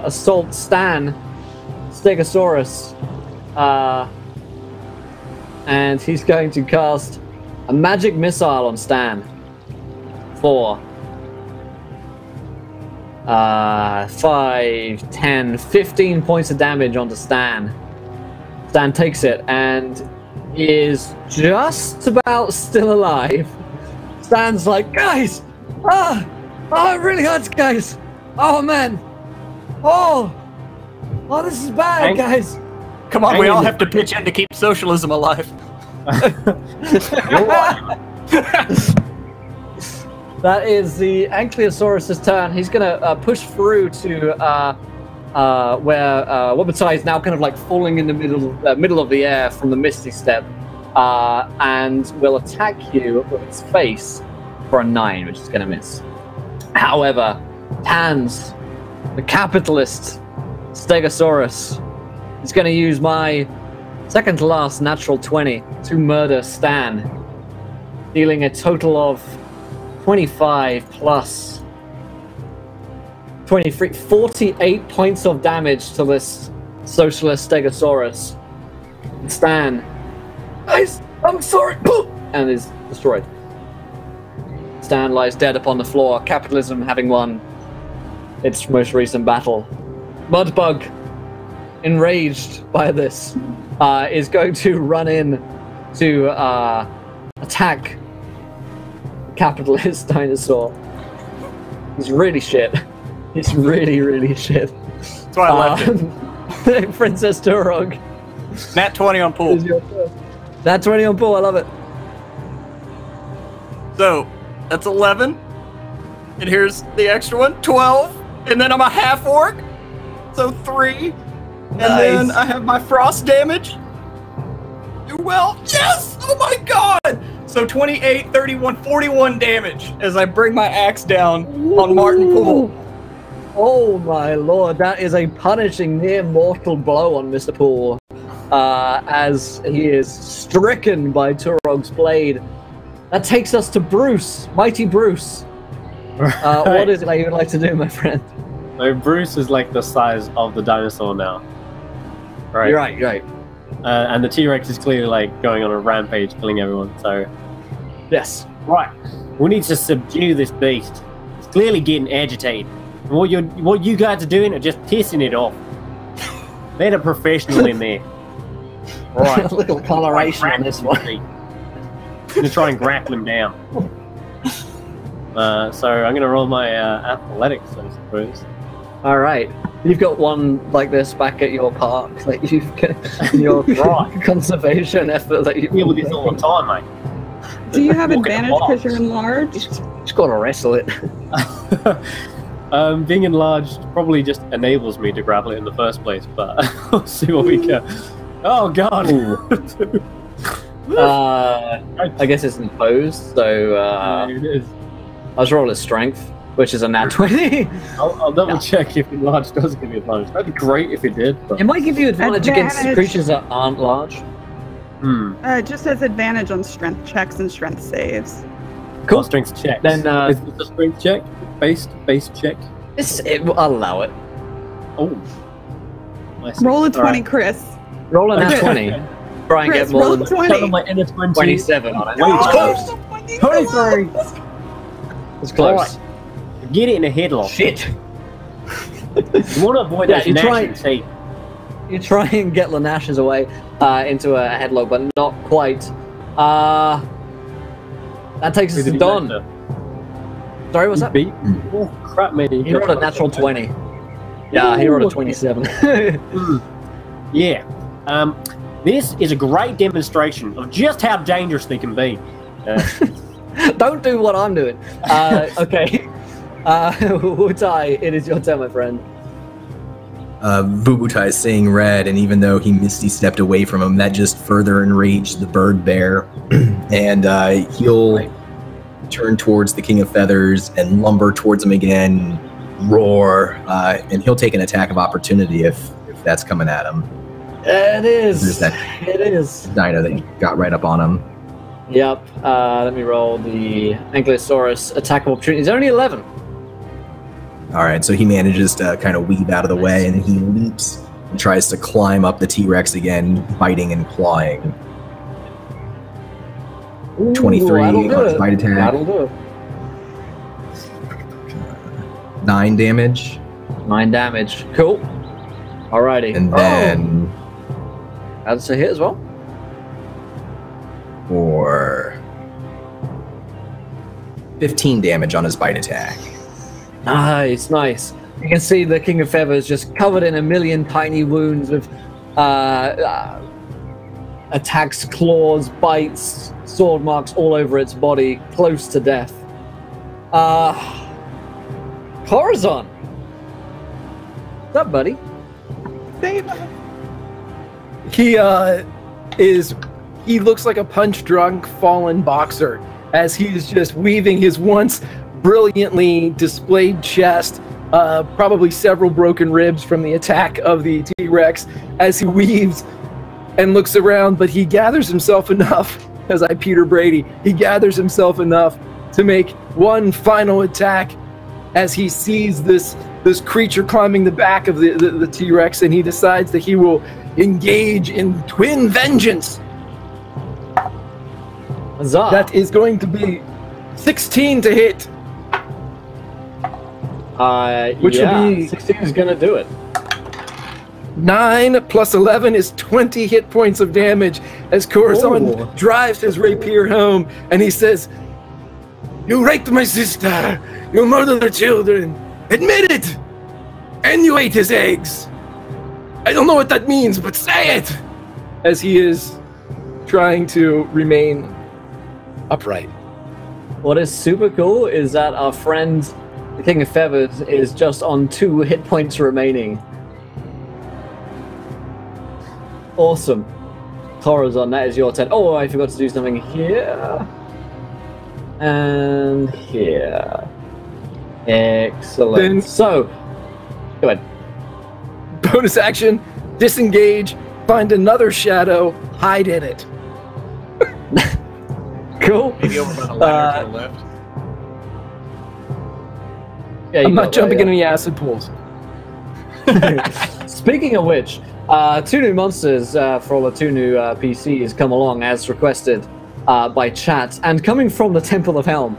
assault Stan, Stegosaurus. And he's going to cast a magic missile on Stan. 4. 5, 10, 15 points of damage onto Stan. Stan takes it, and is just about still alive. Stands like, guys! Oh, it really hurts, guys! Oh, man! Oh, this is bad, guys! Come on, we all have to pitch in to keep socialism alive. That is the Ankylosaurus' turn. He's gonna push through to where Wabatai is now kind of like falling in the middle of the air from the Misty Step, and will attack you with its face for a 9, which is gonna miss. However, Tans, the capitalist Stegosaurus, is gonna use my second to last natural 20 to murder Stan, dealing a total of 25 plus 23, 48 points of damage to this socialist Stegosaurus. Stan, guys, I'm sorry, and is destroyed. Stan lies dead upon the floor, capitalism having won its most recent battle. Mudbug, enraged by this, is going to run in to attack the capitalist dinosaur. He's really shit. He's really, really shit. That's why I left it. Princess Turog. Nat 20 on pool. Nat 20 on pool, I love it. So, that's 11. And here's the extra one, 12. And then I'm a half orc. So 3. And then I have my frost damage. Do well. Yes! Oh my god! So 28, 31, 41 damage as I bring my axe down on Martin Poole. Oh my lord, that is a punishing near mortal blow on Mr. Poole. As he is stricken by Turog's blade. That takes us to Bruce, Mighty Bruce. What is it that you would like to do, my friend? So Bruce is like the size of the dinosaur now. Right? You're right. And the T-Rex is clearly like going on a rampage, killing everyone, so... Yes. Right. We need to subdue this beast. It's clearly getting agitated. And what you guys are doing are just pissing it off. They're a professional in there. Right. A little coloration on this one. I'm gonna try and grapple him down. So I'm gonna roll my athletics, I suppose. All right. You've got one like this back at your park that you've got your conservation effort that you deal with this all the time, mate. Do you have advantage because you're enlarged? Just gotta wrestle it. Being enlarged probably just enables me to grapple it in the first place, but we'll see what we get. Oh god! I guess it's imposed, so it is. I'll just roll his strength, which is a nat 20. I'll double check if enlarged does give me advantage. That'd be great if it did. But... It might give you advantage against creatures that aren't large. It just has advantage on strength checks and strength saves. Cool. Strength check. Then is it a strength check? Base check? I'll allow it. Oh. Roll a 20, Chris. Roll a nat 20. Try and Chris, get more roll than 20. My inner 20. 27 on it. Oh, It's close. 23. It's close. Right. Get it in a headlock. Shit. You want to avoid that gnashing teeth. You try and get Lanash's away into a headlock, but not quite. That takes us to Don. Sorry, what's that? Beat? Oh, crap, man. He rolled a natural 20. Yeah, he rolled a 27. Yeah. This is a great demonstration of just how dangerous they can be. Don't do what I'm doing. Okay. Wutai, it is your turn, my friend. Vubutai is seeing red, and even though he Misty stepped away from him, that just further enraged the bird bear. And he'll turn towards the King of Feathers and lumber towards him again, roar, and he'll take an attack of opportunity if that's coming at him. It is. There's that It is. dino that got right up on him. Yep. Let me roll the Ankylosaurus attack of opportunity. It's only 11. All right, so he manages to kind of weave out of the way, and he leaps and tries to climb up the T-Rex again, biting and clawing. Ooh, 23 that'll do on his it. bite attack. That'll do it. 9 damage. 9 damage. Cool. Alrighty. And then... That's a hit as well. for 15 damage on his bite attack. Nice, nice. You can see the King of Feathers just covered in a million tiny wounds with attacks, claws, bites, sword marks all over its body, close to death. Corazon. What's up, buddy? He looks like a punch-drunk, fallen boxer as he's just weaving his once brilliantly displayed chest, probably several broken ribs from the attack of the T-Rex, as he weaves and looks around, but he gathers himself enough, as I Peter Brady, he gathers himself enough to make one final attack as he sees this creature climbing the back of the T-Rex, and he decides that he will engage in twin vengeance. Huzzah. That is going to be 16 to hit. Which will be 16 is gonna do it. 9 plus 11 is 20 hit points of damage as Corazon drives his rapier home, and he says, "You raped my sister. You murdered her children. Admit it. And you ate his eggs. I don't know what that means, but say it." As he is trying to remain upright. What is super cool is that our friend, the King of Feathers, is just on 2 hit points remaining. Awesome. Corazon, that is your turn. Oh, I forgot to do something here. And here. Excellent. So, go ahead. Bonus action, disengage, find another shadow, hide in it. Cool. Maybe over by the ladder to the left. Yeah, I'm not jumping in any acid pools. Speaking of which, 2 new monsters for all the 2 new PCs come along as requested by chat, and coming from the Temple of Helm.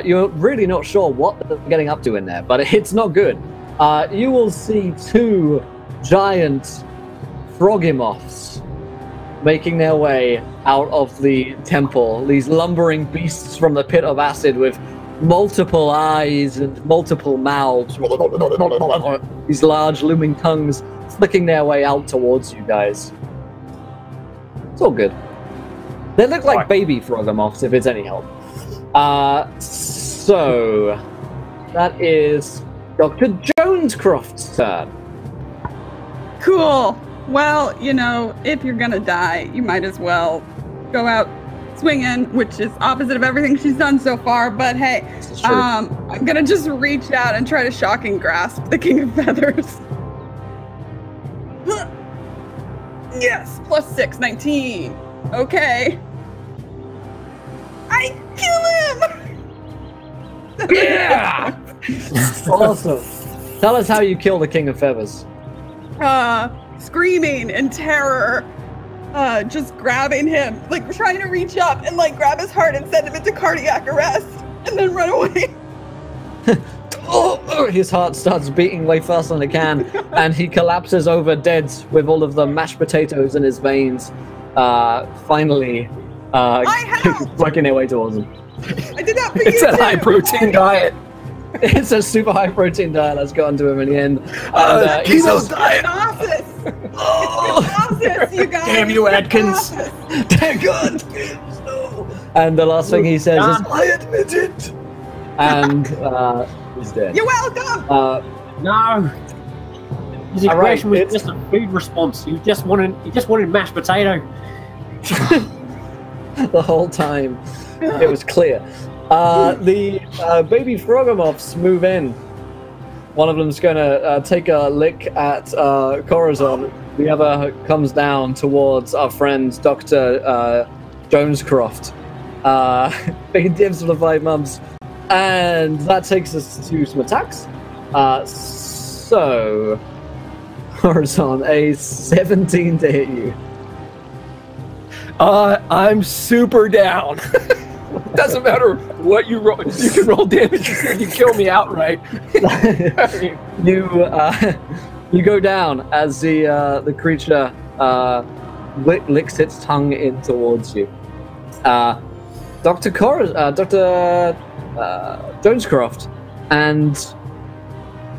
You're really not sure what they're getting up to in there, but it's not good. You will see 2 giant frogimoths making their way out of the temple. These lumbering beasts from the pit of acid with multiple eyes and multiple mouths. These large looming tongues flicking their way out towards you guys. It's all good. They look like baby frogimoths, if it's any help. So that is Dr. Jonescroft's turn. Cool. Well, you know, if you're gonna die, you might as well go out swinging, which is opposite of everything she's done so far. But hey, I'm gonna just reach out and try to shocking grasp the King of Feathers. Yes, +6, 19. Okay. I kill him! Yeah! Awesome. Tell us how you kill the King of Feathers. Screaming in terror, just grabbing him, like trying to reach up and like grab his heart and send him into cardiac arrest, and then run away. His heart starts beating way faster than it can, and he collapses over dead with all of the mashed potatoes in his veins. Finally, working their way towards him. I did that for It's a high-protein diet. It's a super high-protein diet that's gotten to him in the end. Keto diet. It's you guys. Damn you, Atkins. Damn good. And the last thing he says is, I admit it. And he's dead. You're welcome. No. His aggression was just a food response. He just wanted mashed potato. The whole time, it was clear. The baby frogimoths move in. One of them's gonna take a lick at Corazon. The other comes down towards our friend Dr. Jonescroft. Big dibs for the 5 months. And that takes us to some attacks. So, Corazon, a 17 to hit you. I'm super down. Doesn't matter what you roll. You can roll damage if you kill me outright. You go down as the creature licks its tongue in towards you. Dr. Jonescroft, and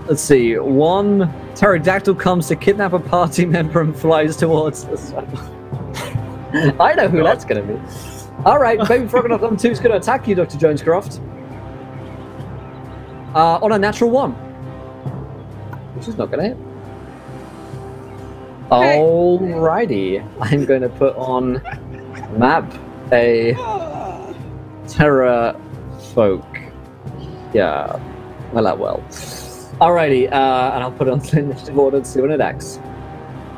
let's see, one pterodactyl comes to kidnap a party member and flies towards the sun. I know who that's going to be. All right, Baby Frog 2 is going to attack you, Dr. Jonescroft. On a natural 1. Which is not going to hit. Alrighty. I'm going to put on map a Terra folk. Yeah, well that well. Alrighty, and I'll put it on the initiative order to see when it acts.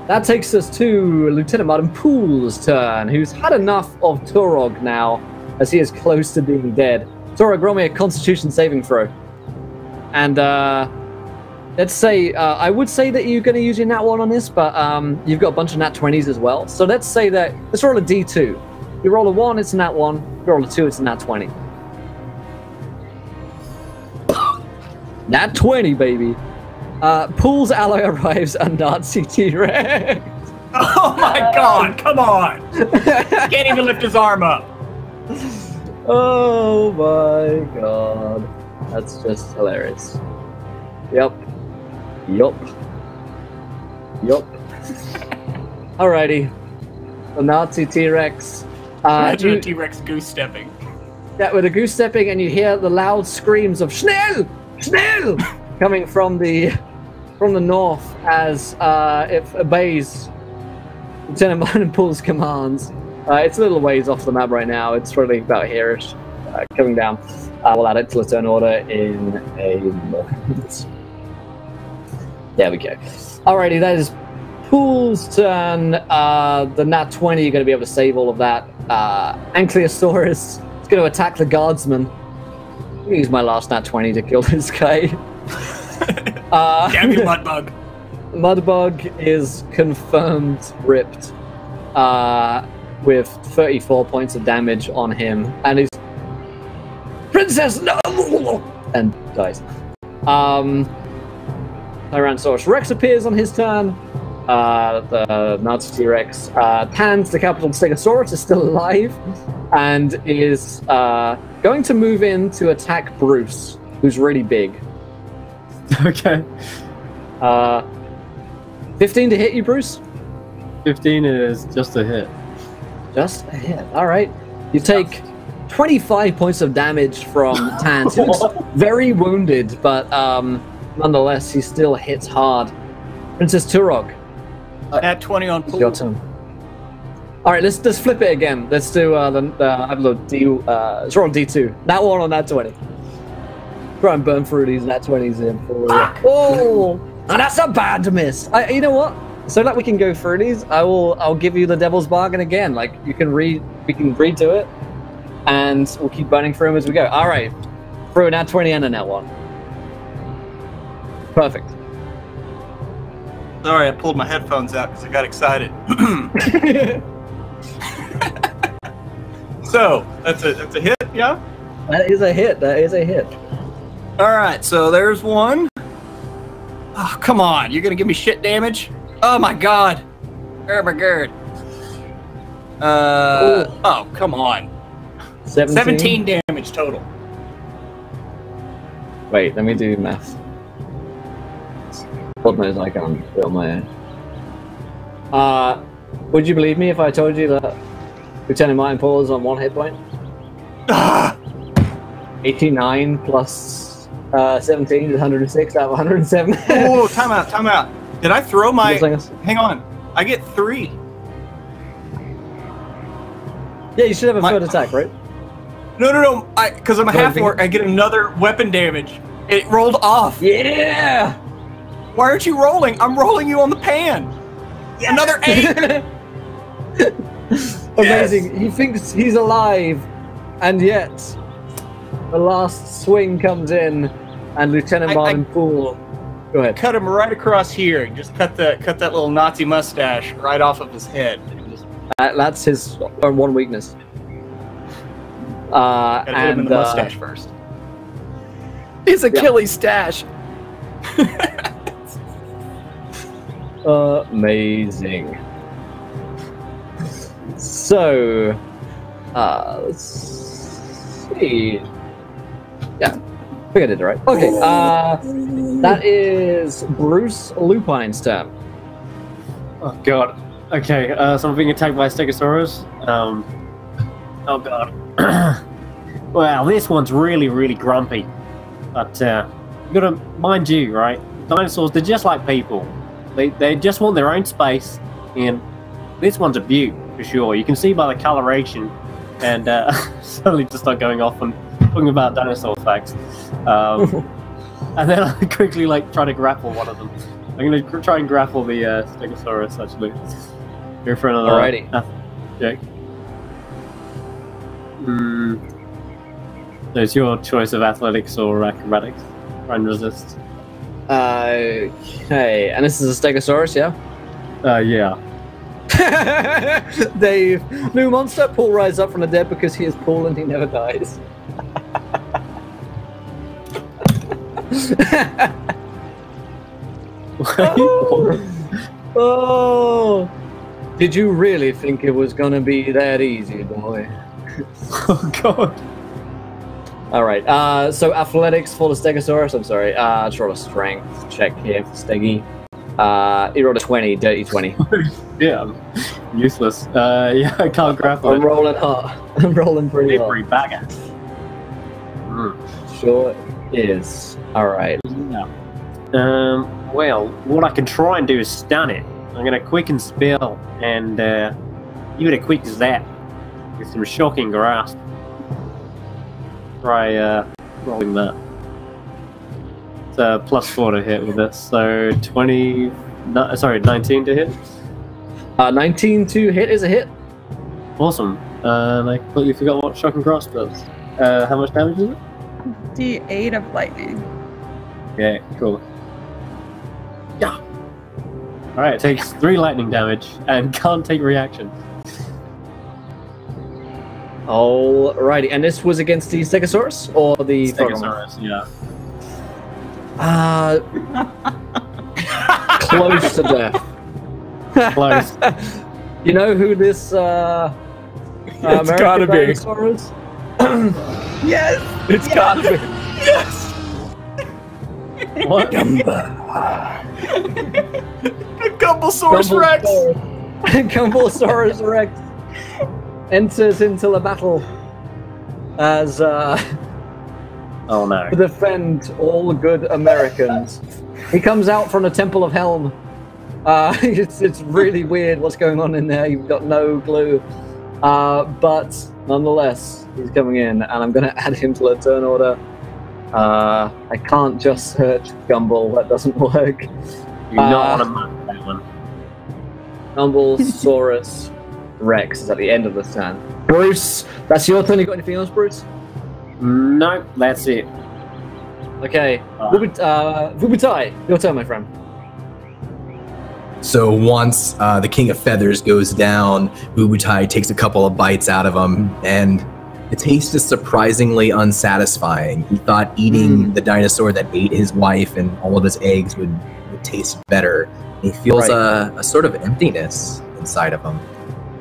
That takes us to Lieutenant Martin Poole's turn, who's had enough of Turog now, as he is close to being dead. Turog, roll me a Constitution saving throw. And let's say, I would say that you're going to use your nat 1 on this, but you've got a bunch of nat 20s as well. So let's say that, let's roll a d2. You roll a 1, it's a nat 1. You roll a 2, it's a nat 20. Nat 20, baby. Poole's ally arrives a Nazi T-Rex. Oh my god, come on! Can't even lift his arm up. Oh my god. That's just hilarious. Yup. Alrighty. The Nazi T-Rex. Imagine a T-Rex goose stepping. Yeah, with a goose stepping, and you hear the loud screams of Schnell! Schnell! coming from the north as it obeys Lieutenant Martin Poole's commands. It's a little ways off the map right now. It's probably about here-ish, coming down. We'll add it to the turn order in a moment. There we go. Alrighty, that is Poole's turn. The nat 20, you're going to be able to save all of that. Ankylosaurus is going to attack the guardsman. I'm going to use my last nat 20 to kill this guy. Damn you, Mudbug. Mudbug is confirmed ripped with 34 points of damage on him. And he's... Princess, no! And dies. Tyrannosaurus Rex appears on his turn. The Nazi T-Rex. Tans, the capital Stegosaurus, is still alive and is going to move in to attack Bruce, who's really big. Okay. 15 to hit you, Bruce? 15 is just a hit. Just a hit. All right. You take 25 points of damage from Tans. He looks very wounded, but nonetheless, he still hits hard. Princess Turog. At 20 on Poole. Your turn. All right, let's flip it again. Let's do let's roll D2. That one on that 20. Try and burn through these nat 20s in. Oh, and that's a bad miss. You know what? So that we can go through these, I'll give you the devil's bargain again. Like we can read to it, and we'll keep burning through them as we go. All right, through a nat 20 and a nat 1. Perfect. Sorry, I pulled my headphones out because I got excited. So that's a hit, yeah. That is a hit. That is a hit. All right, so there's one. Oh, come on! You're gonna give me shit damage? Oh my god! Oh my god! Oh, come on! 17 damage total. Wait, let me do math. God knows I can't do it on my own. Would you believe me if I told you that Lieutenant Martin Poole is on 1 hit point? 89 plus 17 is 106 out of 107. Oh, time out. Did I throw my... Hang on. I get 3. Yeah, you should have a third attack, right? No. Because I'm a half-orc, I get another weapon damage. It rolled off. Yeah! Why aren't you rolling? I'm rolling you on the pan. Yes. Another 8. Amazing. Yes. He thinks he's alive, and yet the last swing comes in, and Lieutenant Martin Poole. Go ahead. Cut him right across here. Just cut that little Nazi mustache right off of his head. That's his one weakness. Gotta hit him in the mustache first. His Achilles stash. Amazing. So, Let's see. Yeah, I think I did it right. Okay, that is Bruce Lupine's turn. Oh god. Okay, so I'm being attacked by a Stegosaurus. Oh god. Wow, this one's really, really grumpy. But you gotta mind you, right? Dinosaurs, they're just like people. They just want their own space, and this one's a beaut for sure. You can see by the coloration, and suddenly just start going off and talking about dinosaur facts. And then I quickly like try to grapple one of them. I'm gonna try and grapple the Stegosaurus actually. Go for another. Alrighty. Check. There's your choice of athletics or acrobatics. Try and resist. Okay, and this is a Stegosaurus, yeah? Yeah. Dave, new monster, Paul rises up from the dead because he is Paul and he never dies. Oh, did you really think it was gonna be that easy, boy? Oh god. Alright, so athletics for the Stegosaurus, I'm sorry, let's roll a strength check here for Steggy. He rolled a 20, dirty 20. Yeah, I'm useless. Yeah, I can't grapple I'm rolling hard. I'm rolling pretty hard. Every bagger. Sure is. Alright. Yeah. Well, what I can try and do is stun it. I'm gonna quicken spell and give it a quick zap with some shocking grasp. Try rolling that. It's a +4 to hit with this, so 19 to hit. 19 to hit is a hit. Awesome. I completely forgot what shocking grasp does. How much damage is it? D8 of lightning. Okay, cool. Yeah. Alright, it takes 3 lightning damage and can't take reaction. Alrighty, and this was against the Stegosaurus or the Stegosaurus? Yeah. Close to death. Close. You know who this It's gotta be. dinosaur is? Yes! It's gotta be. Yes! What? Gumblesaurus Rex! Gumblesaurus Rex enters into the battle as oh no. to defend all good Americans. He comes out from the Temple of Helm. It's really weird what's going on in there. You've got no clue. But nonetheless, he's coming in, and I'm going to add him to the turn order. I can't just search Gumble. That doesn't work. You're not on a map, that one. Gumblesaurus Rex is at the end of the turn. Bruce, that's your turn. You got anything else, Bruce? Nope, that's it. Okay. Vubutai, your turn, my friend. So once the King of Feathers goes down, Bubutai takes a couple of bites out of him, and the taste is surprisingly unsatisfying. He thought eating the dinosaur that ate his wife and all of his eggs would taste better. He feels a sort of emptiness inside of him.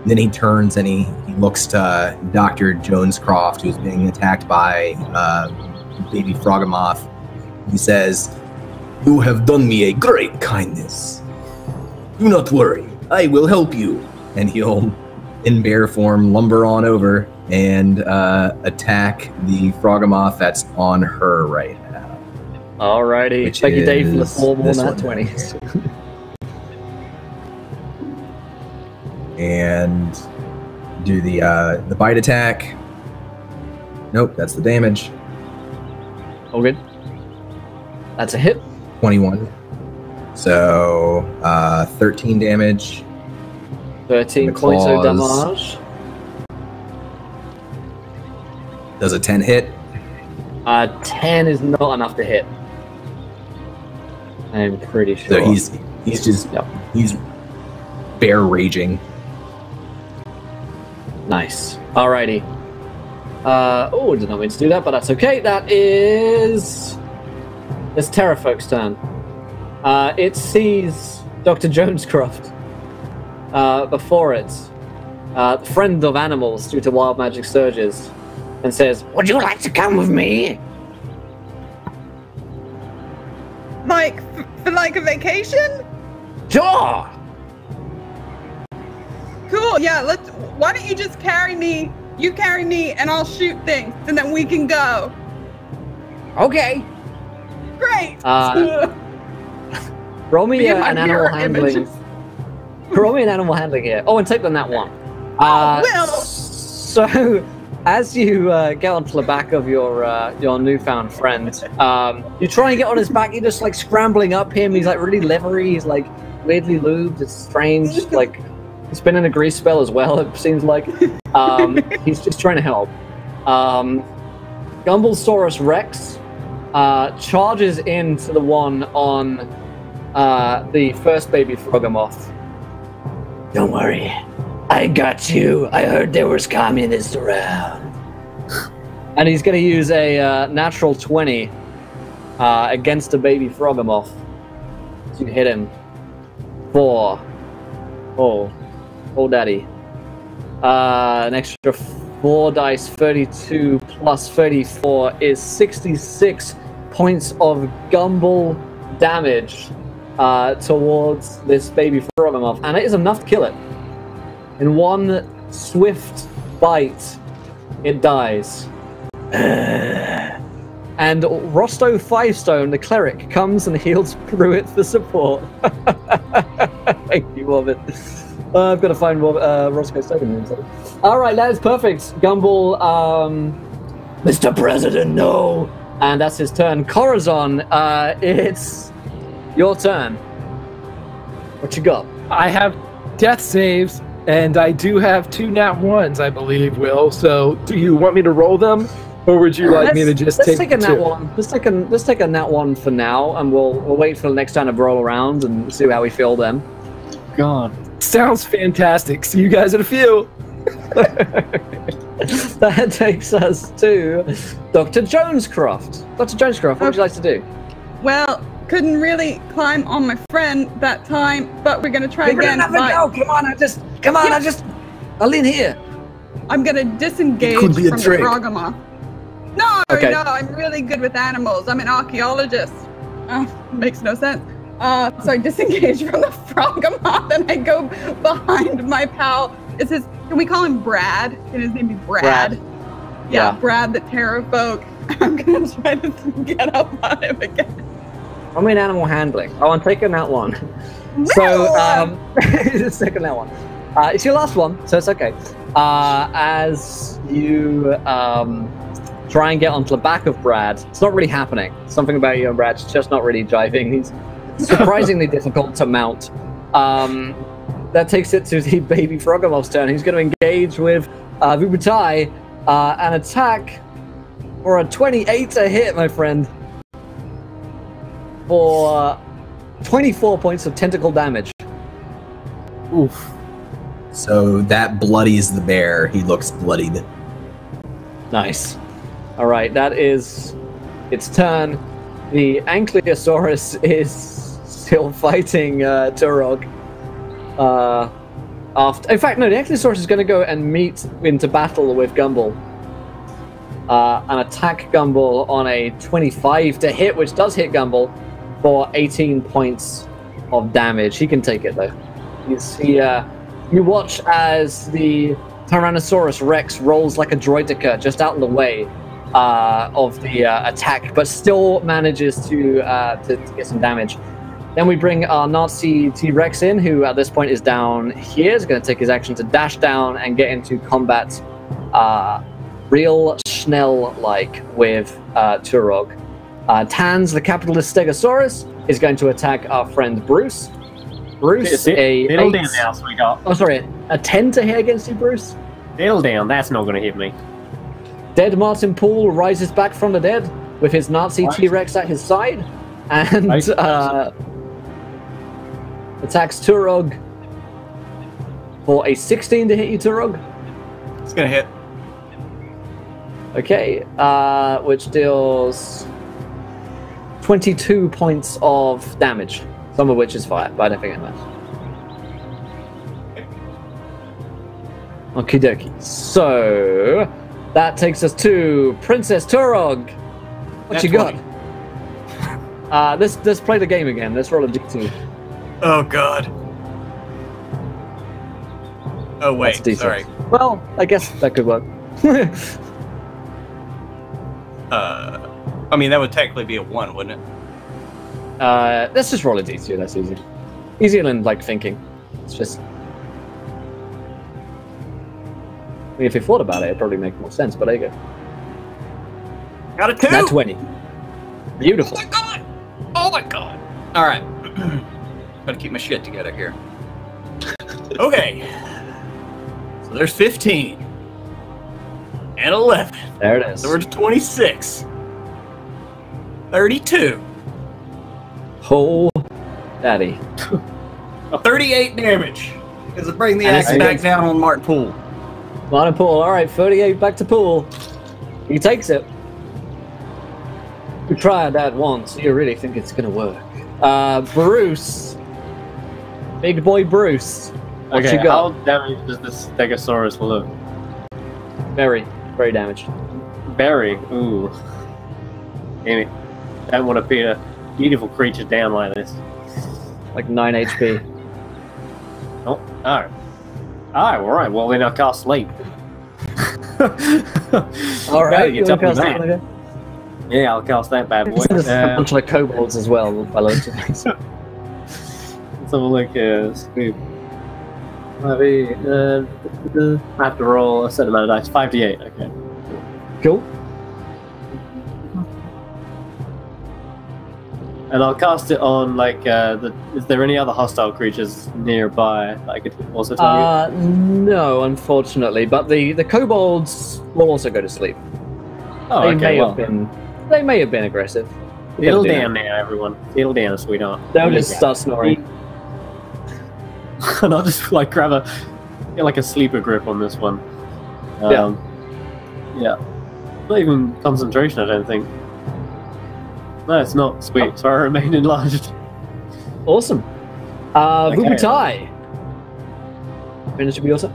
And then he turns and he looks to Dr. Jonescroft, who's being attacked by baby Frogamoth. He says, "You have done me a great kindness. Do not worry, I will help you." And he'll, in bear form, lumber on over and attack the Frogamoth that's on her right now. Alrighty. Thank you, Dave, for the formal nat 20s. And do the bite attack. Nope, that's the damage. All good. That's a hit. 21. So 13 damage. 13 points of damage. Does a 10 hit? 10 is not enough to hit. I'm pretty sure. So he's just he's bear raging. Nice. Alrighty. Oh, did not mean to do that, but that's okay. That is... It's Terrafolk's turn. It sees Dr. Jonescroft before it. friend of animals due to wild magic surges, and says, "Would you like to come with me?" Like, for like a vacation? Sure! Cool, yeah, why don't you just carry me, you carry me, and I'll shoot things, and then we can go. Okay. Great! Roll me an animal mirror handling. images. Roll me an animal handling here. Oh, and take them that one. So, as you get onto the back of your newfound friend, you try and get on his back. You're just like scrambling up him. He's like really leathery. He's like weirdly lubed. It's strange. Like he's been in a grease spell as well. It seems like he's just trying to help. Gumblesaurus Rex charges into the one on the first baby Froggermoth. Don't worry. I got you. I heard there was communists around. And he's going to use a natural 20 against a baby Froggermoth to hit him for... Oh, daddy. An extra 4 dice, 32 plus 34 is 66 points of Gumble damage towards this baby Froggermoth. And it is enough to kill it. In one swift bite, it dies. And Rosto Fivestone, the cleric, comes and heals through it for support. Thank you, Morbid. I've got to find Roscoe's token. Alright, that is perfect. Gumble, Mr. President, no! And that's his turn. Corazon, it's your turn. What you got? I have death saves. And I do have 2 nat 1s, I believe, Will. So, do you want me to roll them, or would you like me to just take a nat 1? Let's take a nat 1 for now, and we'll wait for the next time to roll around and see how we feel then. God, sounds fantastic. See you guys in a few. That takes us to Dr. Jonescroft. Dr. Jonescroft, what would you like to do? Well, couldn't really climb on my friend that time, but we're gonna try again. Come on, I'll lean here. I'm gonna disengage from the Froggermoth. No, Okay. no, I'm really good with animals. I'm an archaeologist. Makes no sense. So I disengage from the Froggermoth and I go behind my pal. Can we call him Brad? Can his name be Brad? Yeah, Brad the Terrafolk. I'm gonna try to get up on him again. I'm in animal handling. Oh, I'm taking that one. So, just taking that one. It's your last one, so it's okay. As you try and get onto the back of Brad, it's not really happening. Something about you and Brad's just not really jiving. He's surprisingly difficult to mount. That takes it to the baby Froggermoth's turn. He's going to engage with Vubutai and attack for a 28 to hit, my friend. For 24 points of tentacle damage. Oof. So that bloodies the bear. He looks bloodied. Nice. Alright, that is its turn. The Ankylosaurus is still fighting Turok. In fact, no, the Ankylosaurus is going to go and meet into battle with Gumble. And attack Gumble on a 25 to hit, which does hit Gumble for 18 points of damage. He can take it, though. You watch as the Tyrannosaurus Rex rolls like a droidica just out of the way of the attack, but still manages to get some damage. Then we bring our Nazi T-Rex in, who at this point is down here. He's going to take his action to dash down and get into combat real Schnell-like with Turok. Tans, the capitalist Stegosaurus, is going to attack our friend Bruce. Bruce, Settle down now, sweetheart. Oh, sorry, a 10 to hit against you, Bruce? Settle down, that's not going to hit me. Dead Martin Poole rises back from the dead with his Nazi T-Rex at his side and attacks Turok for a 16 to hit you, Turok. It's going to hit. Okay, which deals 22 points of damage, some of which is fire, but I don't think it matters. Okie dokie. So that takes us to Princess Turog. What you got? Let's play the game again. Let's roll a d2. Oh god. Oh wait, sorry. Well, I guess that could work. I mean that would technically be a 1, wouldn't it? Let's just roll a d2. That's easy. Easier than like thinking. It's just. I mean, if you thought about it, it'd probably make more sense. But there you go. Got a 2. Not 20. Beautiful. Oh my god! Oh my god! All right. Gotta keep my shit together here. Okay. So there's 15. And 11. There it is. So we're to 26. 32. Oh, daddy. 38 damage. Because it bring the axe back down on Mark Poole. Martin Poole. All right, 38 back to Poole. He takes it. We tried that once. You really think it's gonna work? Bruce. Big boy Bruce. What you got? How damaged does this Stegosaurus look? Very damaged. Very. Ooh. Damn it. I don't want to be a beautiful creature down like this. Like 9 HP. Oh, alright. Alright, well then I'll cast Sleep. Alright, you cast that. Sleep again? Yeah, I'll cast that bad boy. There's a bunch of kobolds as well, by the looks of things. Let's have a look here. Sleep. Maybe, I have to roll a certain amount of dice. 5 to 8, okay. Cool. And I'll cast it on, like, is there any other hostile creatures nearby that I could also target? No, unfortunately, but the kobolds will also go to sleep. Oh, they okay, they may have been aggressive. Settle down now, everyone. Settle down, sweetheart. Don't just start snoring. And I'll just, like, get like a sleeper grip on this one. Yeah. Not even concentration, I don't think. No, it's not. Sweet. So I remain enlarged. Awesome. Bubutai. Finish with yourself.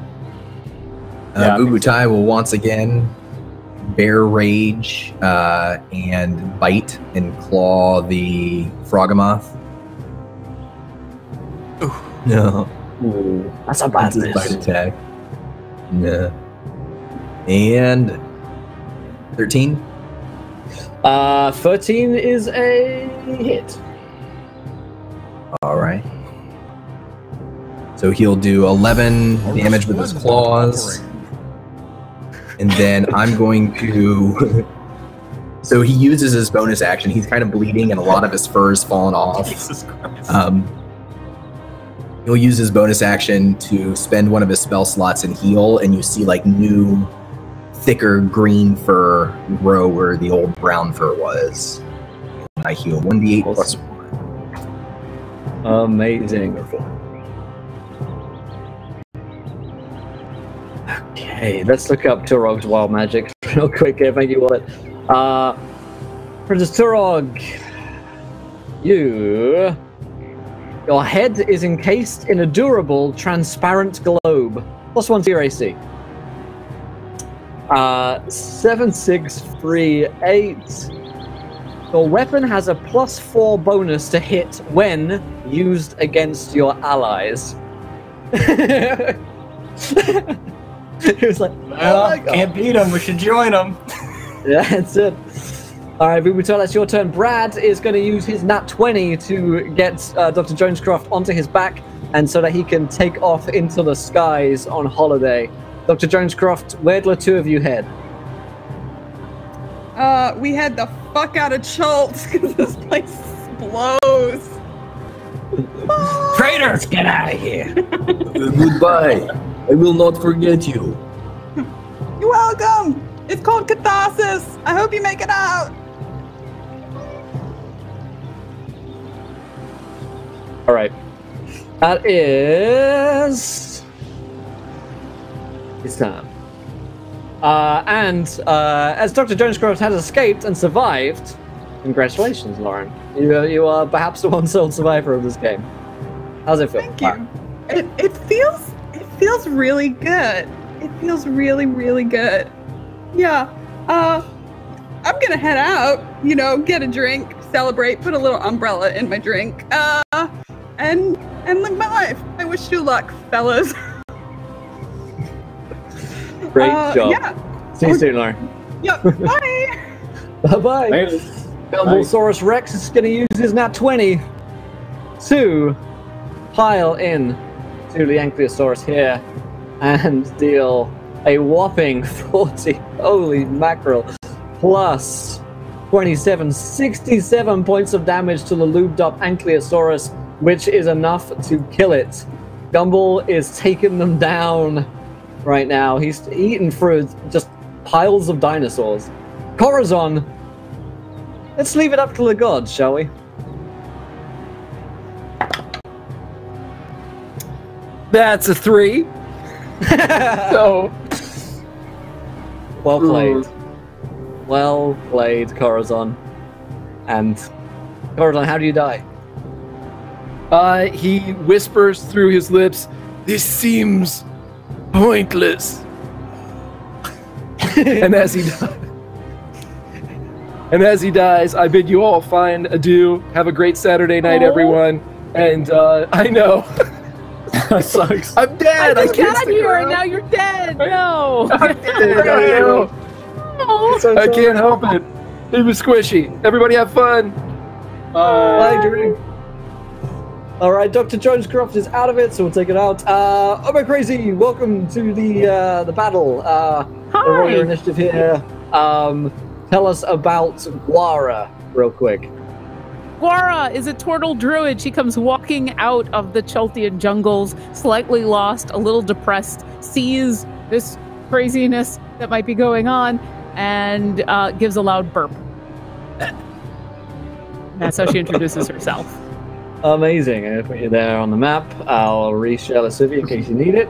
Bubutai will once again bear rage and bite and claw the Frogamoth. No. Ooh, that's a bad miss. Bite attack. No. And 13. 13 is a hit. All right. So he'll do 11 damage with his claws. And then I'm going to... So he uses his bonus action. He's kind of bleeding and a lot of his fur's fallen off. Jesus Christ. He'll use his bonus action to spend one of his spell slots and heal, and you see like new, thicker green fur grow where the old brown fur was. I heal 1d8 plus 1. Amazing. Okay, let's look up Turog's wild magic real quick here. Thank you, Wallet. Princess Turog, your head is encased in a durable, transparent globe. +1 to your AC. 7, 6, 3, 8. Your weapon has a +4 bonus to hit when used against your allies. He was like, well, can't beat him, we should join him. Yeah, that's it. Alright, Bubutai, that's your turn. Brad is going to use his nat 20 to get Dr. Jonescroft onto his back, and so that he can take off into the skies on holiday. Dr. Jonescroft, where do the two of you head? We head the fuck out of Schultz because this place blows. Traitors, get out of here. Goodbye. I will not forget you. You're welcome. It's called catharsis. I hope you make it out. All right. That is his time. As Dr. Jonescroft has escaped and survived, congratulations, Lauren. You are perhaps the one sole survivor of this game. How's it feel? Thank you. It feels really good. It feels really, really good. Yeah. I'm gonna head out, you know, get a drink, celebrate, put a little umbrella in my drink, and live my life. I wish you luck, fellas. Great job. Yeah. See you soon, Lauren. Yep. Bye. Bye-bye. Dumblesaurus Rex is going to use his nat 20 to pile in to the Ankylosaurus here and deal a whopping 40, holy mackerel, plus 27, 67 points of damage to the lubed up Ankylosaurus, which is enough to kill it. Gumball is taking them down right now. He's eaten through just piles of dinosaurs. Corazon, let's leave it up to the gods, shall we? That's a 3. So, well played. Well played, Corazon. And Corazon, how do you die? he whispers through his lips, "This seems pointless." and as he dies, I bid you all fine adieu. Have a great Saturday night, everyone. And I know. That sucks. I'm dead. I got here and now you're dead. No. I'm dead. I know. I can't help it. It was squishy. Everybody have fun. Bye, Drew. All right, Dr. Jonescroft is out of it, so we'll take it out. Omo Crazy, welcome to the battle. Hi. The Warrior Initiative here. Tell us about Guara, real quick. Guara is a turtle druid. She comes walking out of the Cheltian jungles, slightly lost, a little depressed, sees this craziness that might be going on, and gives a loud burp. That's how she introduces herself. Amazing. And if you're there on the map, I'll reshare the city in case you need it.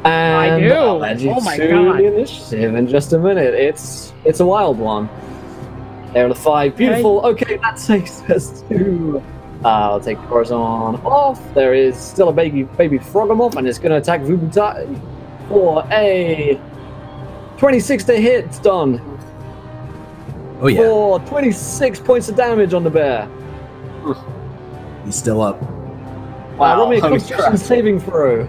And I do. I'll add you Oh my to God. the initiative in just a minute. It's a wild one. There are the 5. Beautiful. Okay, that takes us to... I'll take Corazon off. There is still a baby Frogamoth, and it's going to attack Vubutai for a 26 to hit. It's done. Oh, yeah. For 26 points of damage on the bear. He's still up. Wow, roll me a Constitution saving throw.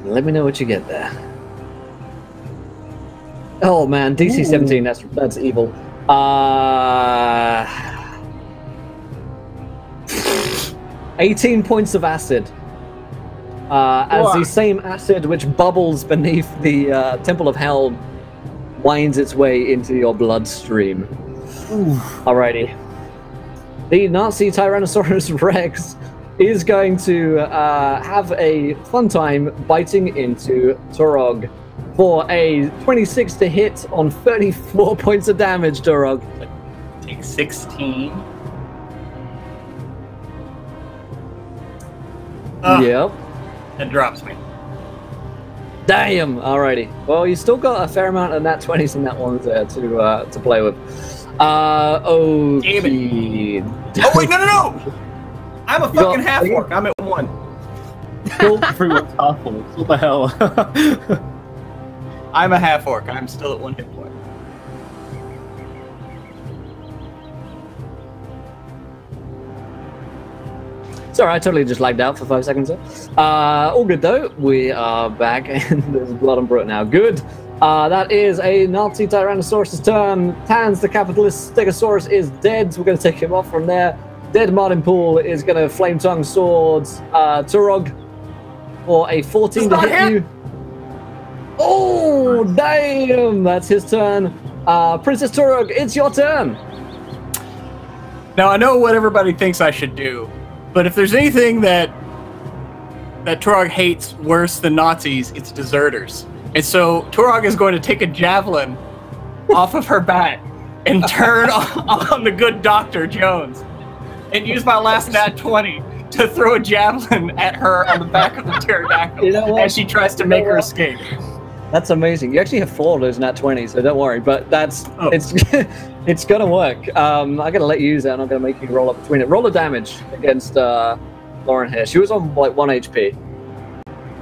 Let me know what you get there. Oh man, DC 17, that's evil. 18 points of acid. As the same acid which bubbles beneath the Temple of Hell winds its way into your bloodstream. Alrighty. The Nazi Tyrannosaurus Rex is going to have a fun time biting into Turog for a 26 to hit on 34 points of damage, Turog. Take 16. Yep. That drops me. Damn! Alrighty. Well, you still got a fair amount of nat 20s in that one there to play with. Oh, damn it. Oh, wait, no! I'm a fucking half-orc. I'm at 1. Everyone's half-orcs. What the hell? I'm a half-orc. I'm still at 1 hit point. Sorry, I totally just lagged out for 5 seconds there. All good though. We are back and there's blood on Brute now. Good. That is a Nazi Tyrannosaurus' turn. Tans, the capitalist Stegosaurus, is dead. So we're going to take him off from there. Dead Martin Pool is going to Flame Tongue Swords Turog for a 14 to hit you. Oh, damn! That's his turn. Princess Turog, it's your turn. Now, I know what everybody thinks I should do, but if there's anything that Turog hates worse than Nazis, it's deserters. And so Turog is going to take a javelin off of her back and turn on the good Dr. Jones and use my last nat 20 to throw a javelin at her on the back of the pterodactyl as she tries to make her escape. That's amazing. You actually have 4 of those nat 20s, so don't worry. But that's it's gonna work. I gotta let you use that. I'm not gonna make you roll up between it. Roll the damage against Lauren here. She was on like 1 HP.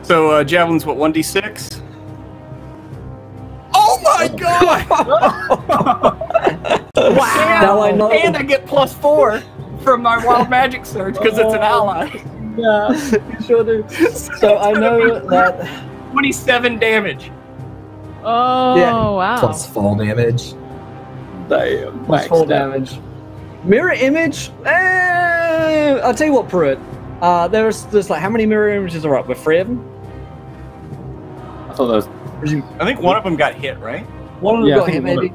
So javelin's what, 1d6? Oh my god! Wow! Now I know. And I get +4 from my wild magic surge because it's an ally. Yeah, you sure do. So I know that 27 damage. Oh, Yeah. wow. Plus fall damage. Damn. plus 4 damage. Mirror image. I'll tell you what, Pruitt. There's like how many mirror images are up? With 3 of them. I thought those. I think one of them got hit, right? One of them got hit, maybe.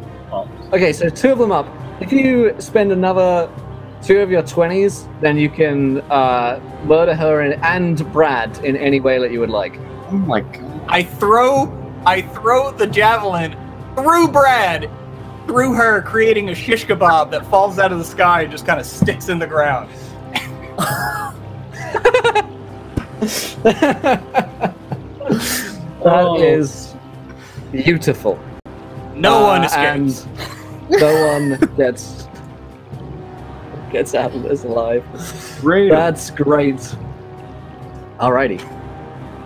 Okay, so 2 of them up. If you spend another 2 of your 20s, then you can murder her and Brad in any way that you would like. Oh my god! I throw the javelin through Brad, through her, creating a shish kebab that falls out of the sky and just kind of sticks in the ground. That is beautiful. No one escapes. And no one gets out of this alive. Great. That's great. Alrighty.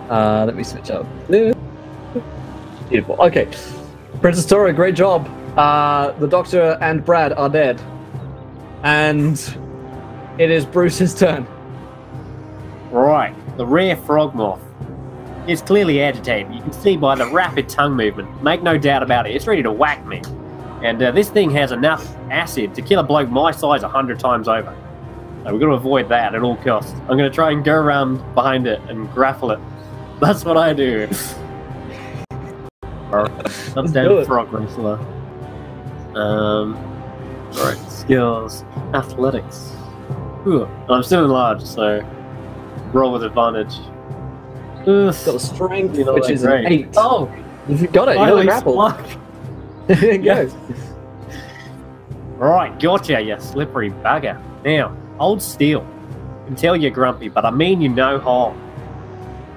Let me switch up. Beautiful. Okay. Princess Tora, great job. The Doctor and Brad are dead. And it is Bruce's turn. Right, the rare frog moth. It's clearly agitated. You can see by the rapid tongue movement. Make no doubt about it. It's ready to whack me. And this thing has enough acid to kill a bloke my size 100 times over. So we've got to avoid that at all costs. I'm going to try and go around behind it and grapple it. That's what I do. That's down frog wrestler. Alright, skills. Athletics. Ooh, I'm still enlarged, so roll with advantage. Got strength, which is an 8. Oh! You got it, you got the grapple. There you go. Right, gotcha, you slippery bugger. Now, hold still. I can tell you're grumpy, but I mean you no harm.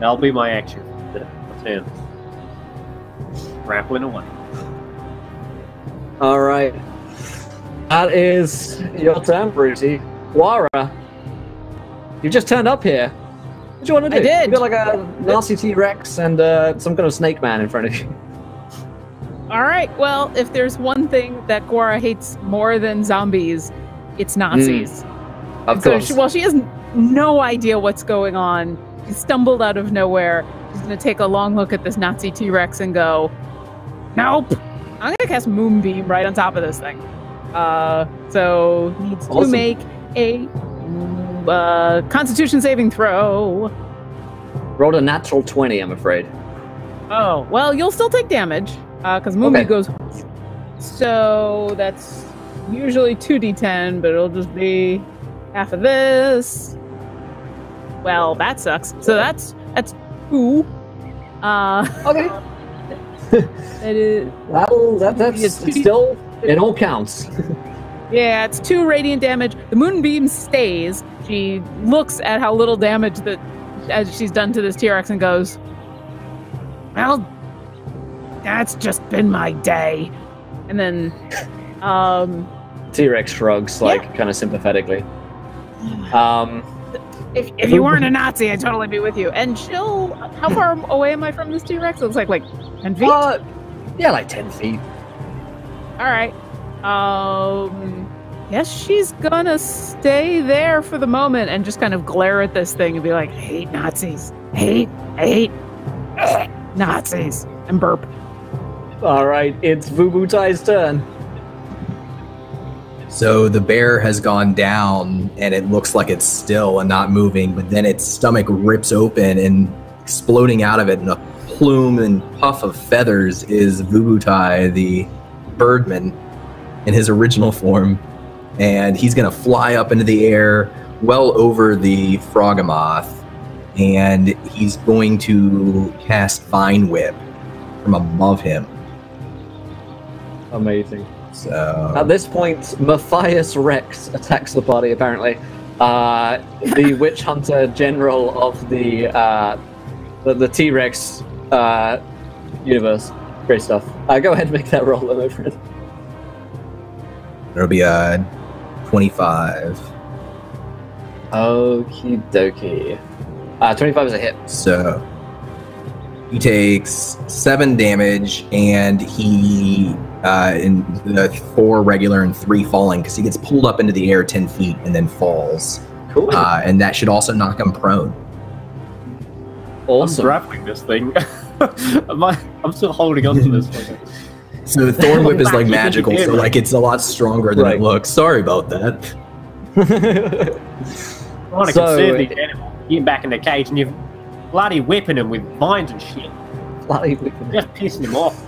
That'll be my action. My turn. Grappling away. Alright. That is your turn, Brucey. Wara, you just turned up here. What do you want to do? I did. You got like a nasty T-Rex and some kind of snake man in front of you. All right. Well, if there's one thing that Guara hates more than zombies, it's Nazis. Of course. So she has no idea what's going on. She stumbled out of nowhere. She's going to take a long look at this Nazi T-Rex and go, nope. I'm going to cast Moonbeam right on top of this thing. So needs to make a Constitution saving throw. Rolled a natural 20, I'm afraid. Oh, well, you'll still take damage, because Moonbeam goes... So that's usually 2d10, but it'll just be half of this. Well, that sucks. So that's 2. Okay. That is... That's still... It all counts. Yeah, it's 2 radiant damage. The Moonbeam stays. She looks at how little damage that as she's done to this T-Rex and goes, well, that's just been my day. And then T-Rex shrugs, like, kind of sympathetically. If you weren't a Nazi, I'd totally be with you. And she'll... How far away am I from this T-Rex? It looks like 10 feet? Yeah, like 10 feet. Alright. Yes, she's gonna stay there for the moment and just kind of glare at this thing and be like, I hate Nazis. I hate Nazis. And burp. Alright, it's Vubutai's turn. So the bear has gone down and it looks like it's still and not moving, but then its stomach rips open and exploding out of it in a plume and puff of feathers is Vubutai, the birdman, in his original form. And he's going to fly up into the air well over the Frogamoth, and he's going to cast Vine Whip from above him. Amazing. So at this point, Matthias Rex attacks the party, apparently. The witch hunter general of the T-Rex universe. Great stuff. Go ahead and make that roll, my friend. It'll be a 25. Okie dokie. 25 is a hit. So he takes 7 damage, and he in the 4 regular and 3 falling because he gets pulled up into the air 10 feet and then falls. Cool. And that should also knock him prone. Awesome. I'm grappling this thing. I'm still holding on to this thing. So the Thorn Whip is like magical, so like it's a lot stronger than it looks. Sorry about that. I can serve these animals. Getting back in the cage and you're bloody whipping them with vines and shit. Bloody whipping. Just pissing them off.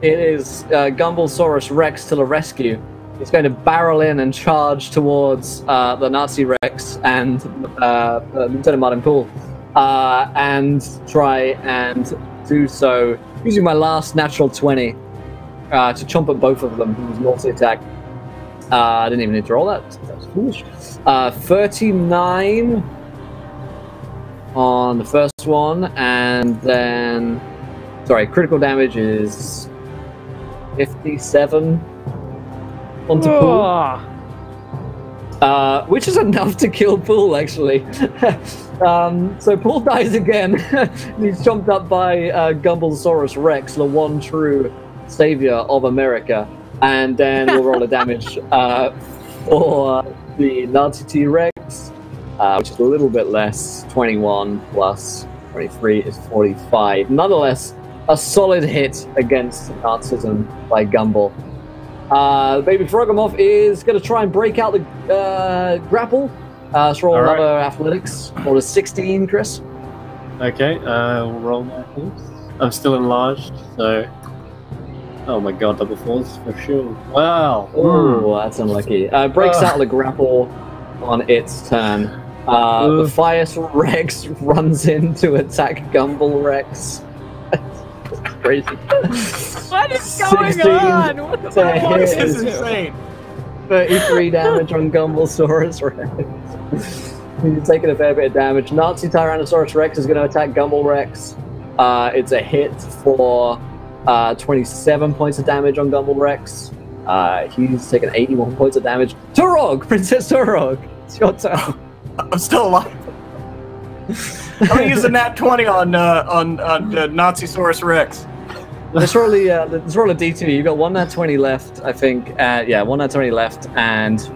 It is Gumblesaurus Rex to the rescue. He's going to barrel in and charge towards the Nazi Rex and Lieutenant Martin Poole, and try and do so using my last natural 20 to chomp at both of them. It was multi-attack. I didn't even need to roll that. That was foolish. 39 on the first one, and then... Sorry, critical damage is 57 onto Poole. Which is enough to kill Poole, actually. So Poole dies again. He's chomped up by Gumblesaurus Rex, the one true savior of America. And then we'll roll a damage for the Nazi T-Rex, which is a little bit less. 21 plus 23 is 45. Nonetheless, a solid hit against Nazism by Gumball. Baby Frogomorph is going to try and break out the grapple. So roll another athletics. Roll a 16, Chris. Okay, we'll roll that. I'm still enlarged, so... Oh my god, double falls for sure. Wow. Oh, that's unlucky. Breaks out of the grapple on its turn. The Fierce Rex runs in to attack Gumball Rex. That's crazy. What is going on? What the fuck? This is insane. 33 damage on Gumblesaurus Rex. He's taking a fair bit of damage. Nazi Tyrannosaurus Rex is going to attack Gumball Rex. It's a hit for 27 points of damage on Gumball Rex. He's taken 81 points of damage. Turog! Princess Turog! It's your turn. I'm still alive. I'm gonna use a nat 20 on Nazi-saurus Rex. Let's roll a d2. You've got 1 nat 20 left, I think. Yeah, 1 nat 20 left and 3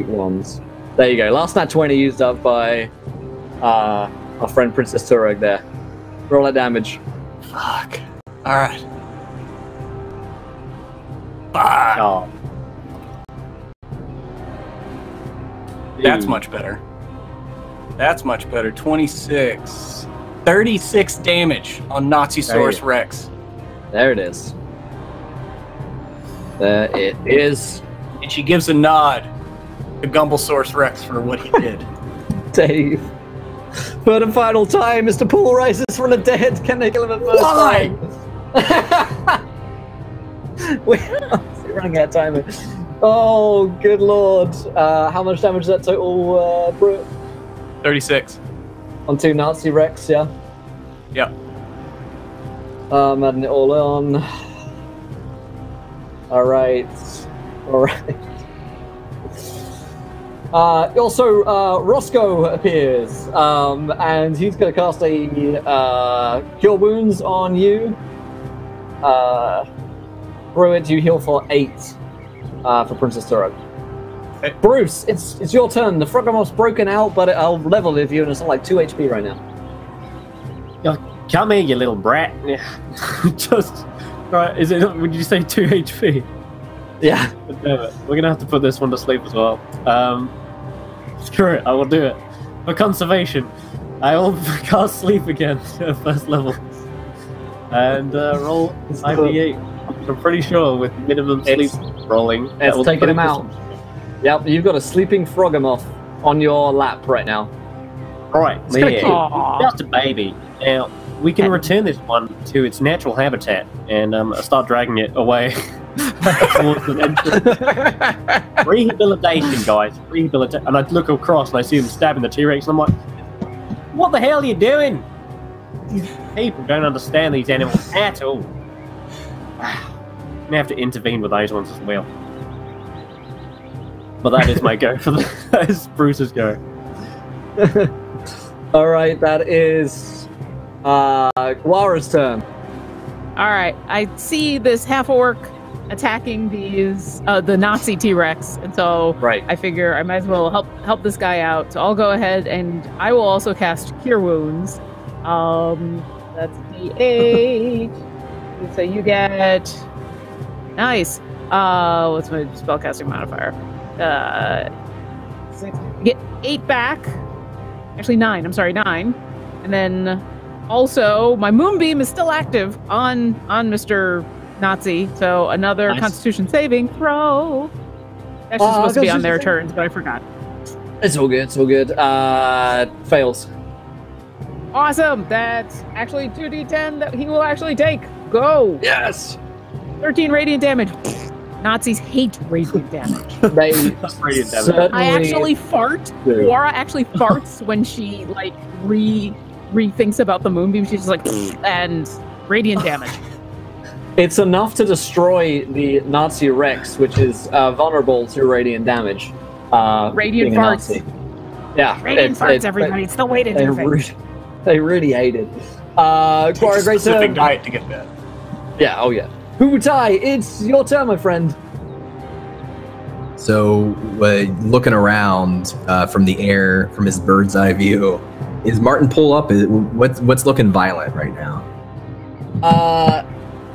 d1s. There you go. Last nat 20 used up by our friend Princess Turog there. Roll that damage. Fuck. Alright. Fuck. Oh. That's much better. That's much better. 26. 36 damage on Nazi-saurus Rex. There it is. There it is. And she gives a nod to Gumblesaurus Rex for what he did. Dave. For the final time, Mr. Poole rises from the dead. Can they kill him at first time? We're running out of time. Oh, good lord. How much damage is that total, Brute? 36. On 2 Nazi Rex, yeah? Yep. I'm adding it all on. Alright. Alright. Also, Roscoe appears, and he's going to cast a Cure Wounds on you. Druid, you heal for 8 for Princess Turog. Hey. Bruce, it's your turn. The Frogomorph's broken out, but I'll level with you, and it's like 2 HP right now. Come here, you little brat. Just right. Is it? Would you say 2 HP? Yeah. Damn it. We're gonna have to put this one to sleep as well. Screw it. I will do it for conservation. I will cast sleep again at first level and roll 5d8. I'm pretty sure with minimum sleep rolling. It's taking him out. Yep, you've got a sleeping Frogomorph on your lap right now. Right, yeah. Just a baby. Now we can return this one to its natural habitat and start dragging it away towards the entrance. Rehabilitation, guys. Rehabilitation. And I look across and I see him stabbing the T-Rex, and I'm like, "What the hell are you doing?" people don't understand these animals at all. I'm gonna have to intervene with those ones as well. But that is my go for that is Bruce's go. Alright, that is Guara's turn. Alright, I see this half-orc attacking these the Nazi T-Rex, and so I figure I might as well help this guy out. So I'll go ahead and I will also cast Cure Wounds. That's D8. So you get nice. What's my spellcasting modifier? 6. You get 8 back. Actually 9. I'm sorry, 9. And then also my Moonbeam is still active on Mr. Nazi, so another Constitution saving throw. That's just supposed to be on their turns, but I forgot. It's all good. It's all good. Fails. Awesome. That's actually 2d10 that he will actually take. Go. Yes. 13 radiant damage. Nazis hate radiant damage. They radiant damage. I actually fart. Laura actually farts when she like rethinks about the moonbeam. She's just like, and radiant damage. It's enough to destroy the Nazi Rex, which is vulnerable to radiant damage. Radiant farts. Yeah. Radiant farts, everybody. It's the way to do things. They really hate it. Quite a great turn. Diet to get that. Yeah, oh yeah. Hubutai, it's your turn, my friend. So, looking around from the air, from his bird's eye view, is Martin pull up? What's looking violent right now?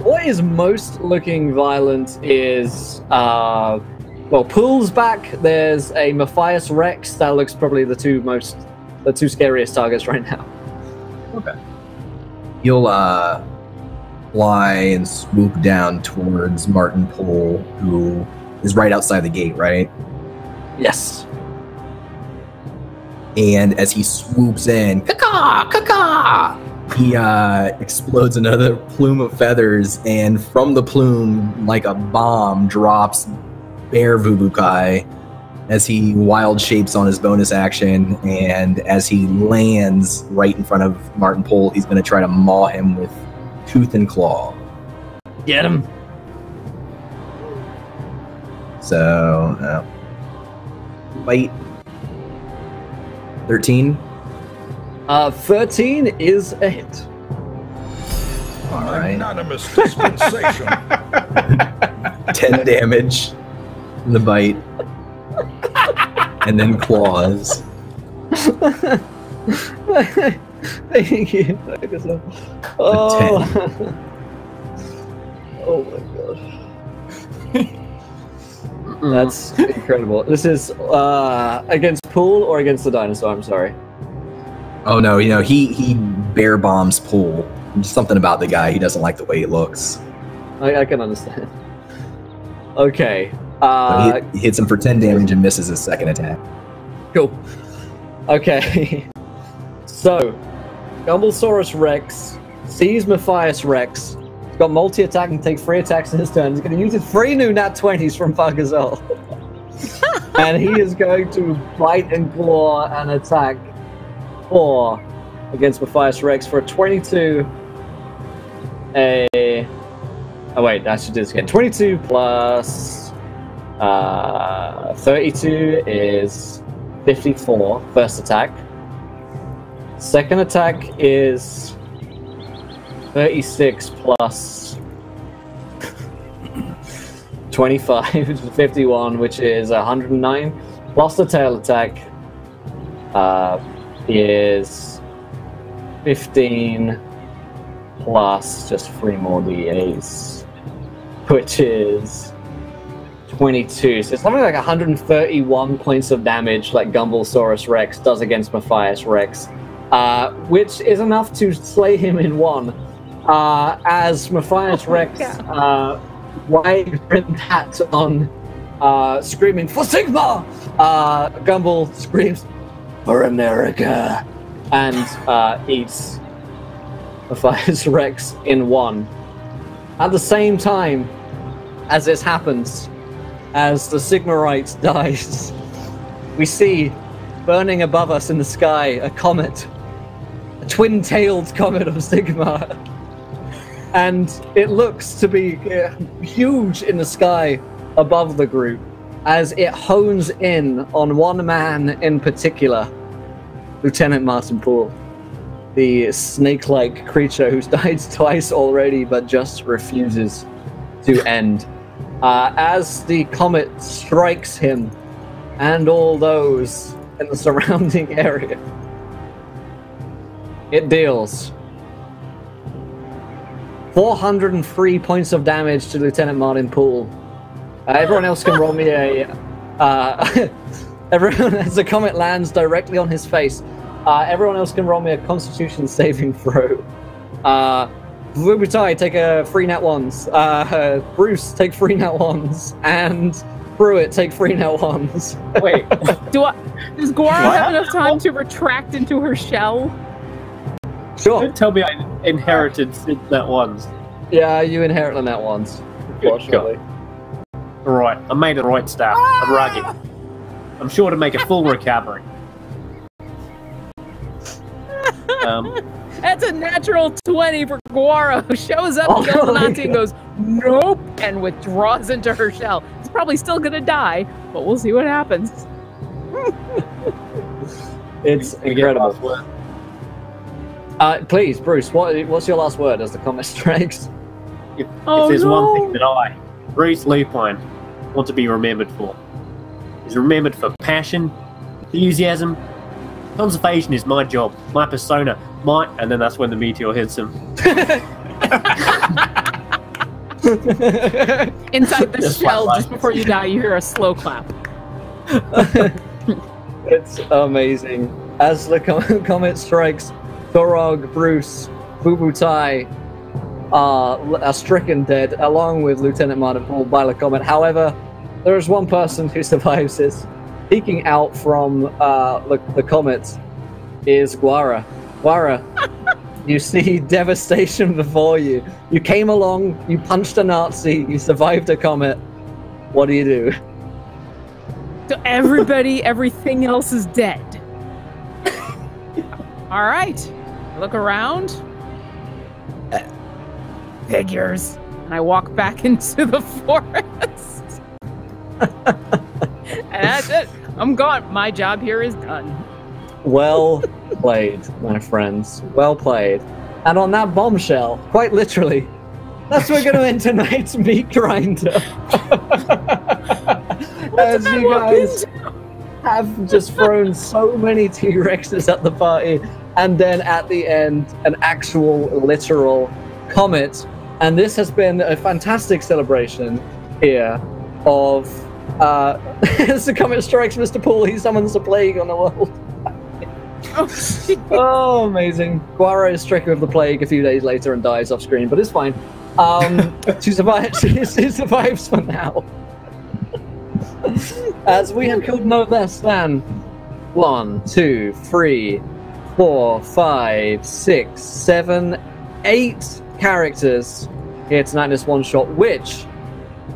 What is most looking violent is, well, Pool's back. There's a Matthias Rex. That looks probably the two scariest targets right now. Okay. You'll fly and swoop down towards Martin Pool, who is right outside the gate, right? Yes. And as he swoops in, caw, caw, he explodes another plume of feathers, and from the plume, like a bomb, drops Bear Vubukai as he wild shapes on his bonus action, and as he lands right in front of Martin Pole, he's going to try to maw him with tooth and claw. Get him. So, bite. 13. 13 is a hit. All right. Anonymous dispensation. 10 damage from the bite. And then claws. Thank you. Oh. Oh my god. That's incredible. This is against Pool or against the dinosaur? I'm sorry. Oh no, he bear bombs Pool. Just something about the guy. He doesn't like the way he looks. I can understand. Okay. He hits him for 10 damage and misses his second attack. Cool. Okay. So, Gumblesaurus Rex sees Matthias Rex. He's got multi-attack and takes 3 attacks in his turn. He's going to use his 3 new nat 20s from Fugazol. And he is going to bite and claw and attack 4 against Matthias Rex for a 22. Oh wait, I should do this again. 22 plus 32 is 54, first attack. Second attack is 36 plus 25, which is 51, which is 109. Plus the tail attack is 15 plus just 3 more d8s, which is 22. So it's something like 131 points of damage like Gumblesaurus Rex does against Matthias Rex, which is enough to slay him in one. As Matthias Rex waves print hat on, screaming, "For Sigma!" Gumble screams, "For America!" and eats Matthias Rex in one. At the same time as this happens, as the Sigmarite dies, we see burning above us in the sky a comet twin-tailed comet of Sigma. And it looks to be huge in the sky above the group as it hones in on one man in particular, Lieutenant Martin Poole, the snake-like creature who's died twice already but just refuses to end. As the comet strikes him and all those in the surrounding area, it deals 403 points of damage to Lieutenant Martin Poole. Everyone else can roll me a... everyone, as the comet lands directly on his face, everyone else can roll me a Constitution saving throw. Vubutai, take a 3 nat 1s. Bruce, take 3 nat 1s. And Pruitt, take 3 nat 1s. Wait. Does Guara have enough time to retract into her shell? Sure. Don't tell me I inherited nat 1s. Yeah, you inherit the nat 1s, unfortunately. Right, I made the right stuff. I'm rugged. I'm sure to make a full recovery. That's a natural 20 for Guara, who shows up, kills the Nazi, and goes, nope, and withdraws into her shell. It's probably still gonna die, but we'll see what happens. It's incredible. Please, Bruce, what's your last word as the comet strikes? If there's one thing that I, Bruce Lupine, want to be remembered for, is remembered for passion, enthusiasm. Conservation is my job, my persona, and then that's when the meteor hits him. Inside the shell, just before you die, you hear a slow clap. It's amazing. As the comet strikes, Thorog, Bruce, Vubutai are stricken dead, along with Lieutenant Martin Poole by the comet. However, there is one person who survives this. Peeking out from the comet is Guara. Guara, you see devastation before you. You came along, you punched a Nazi, you survived a comet. What do you do? So everything else is dead. All right. Look around. Figures. And I walk back into the forest. And that's it. I'm gone. My job here is done. Well played, my friends. Well played. And on that bombshell, quite literally, that's where we're going to end tonight's Meat Grinder. As you guys have just thrown so many T-Rexes at the party, and then at the end, an actual literal comet. And this has been a fantastic celebration here of as the comet strikes Mr. Poole, he summons a plague on the world. Oh, amazing. Guara is stricken with the plague a few days later and dies off screen, but it's fine. She survives for now. As we have killed no less than 1, 2, 3, 4, 5, 6, 7, 8 characters here tonight in this one shot, which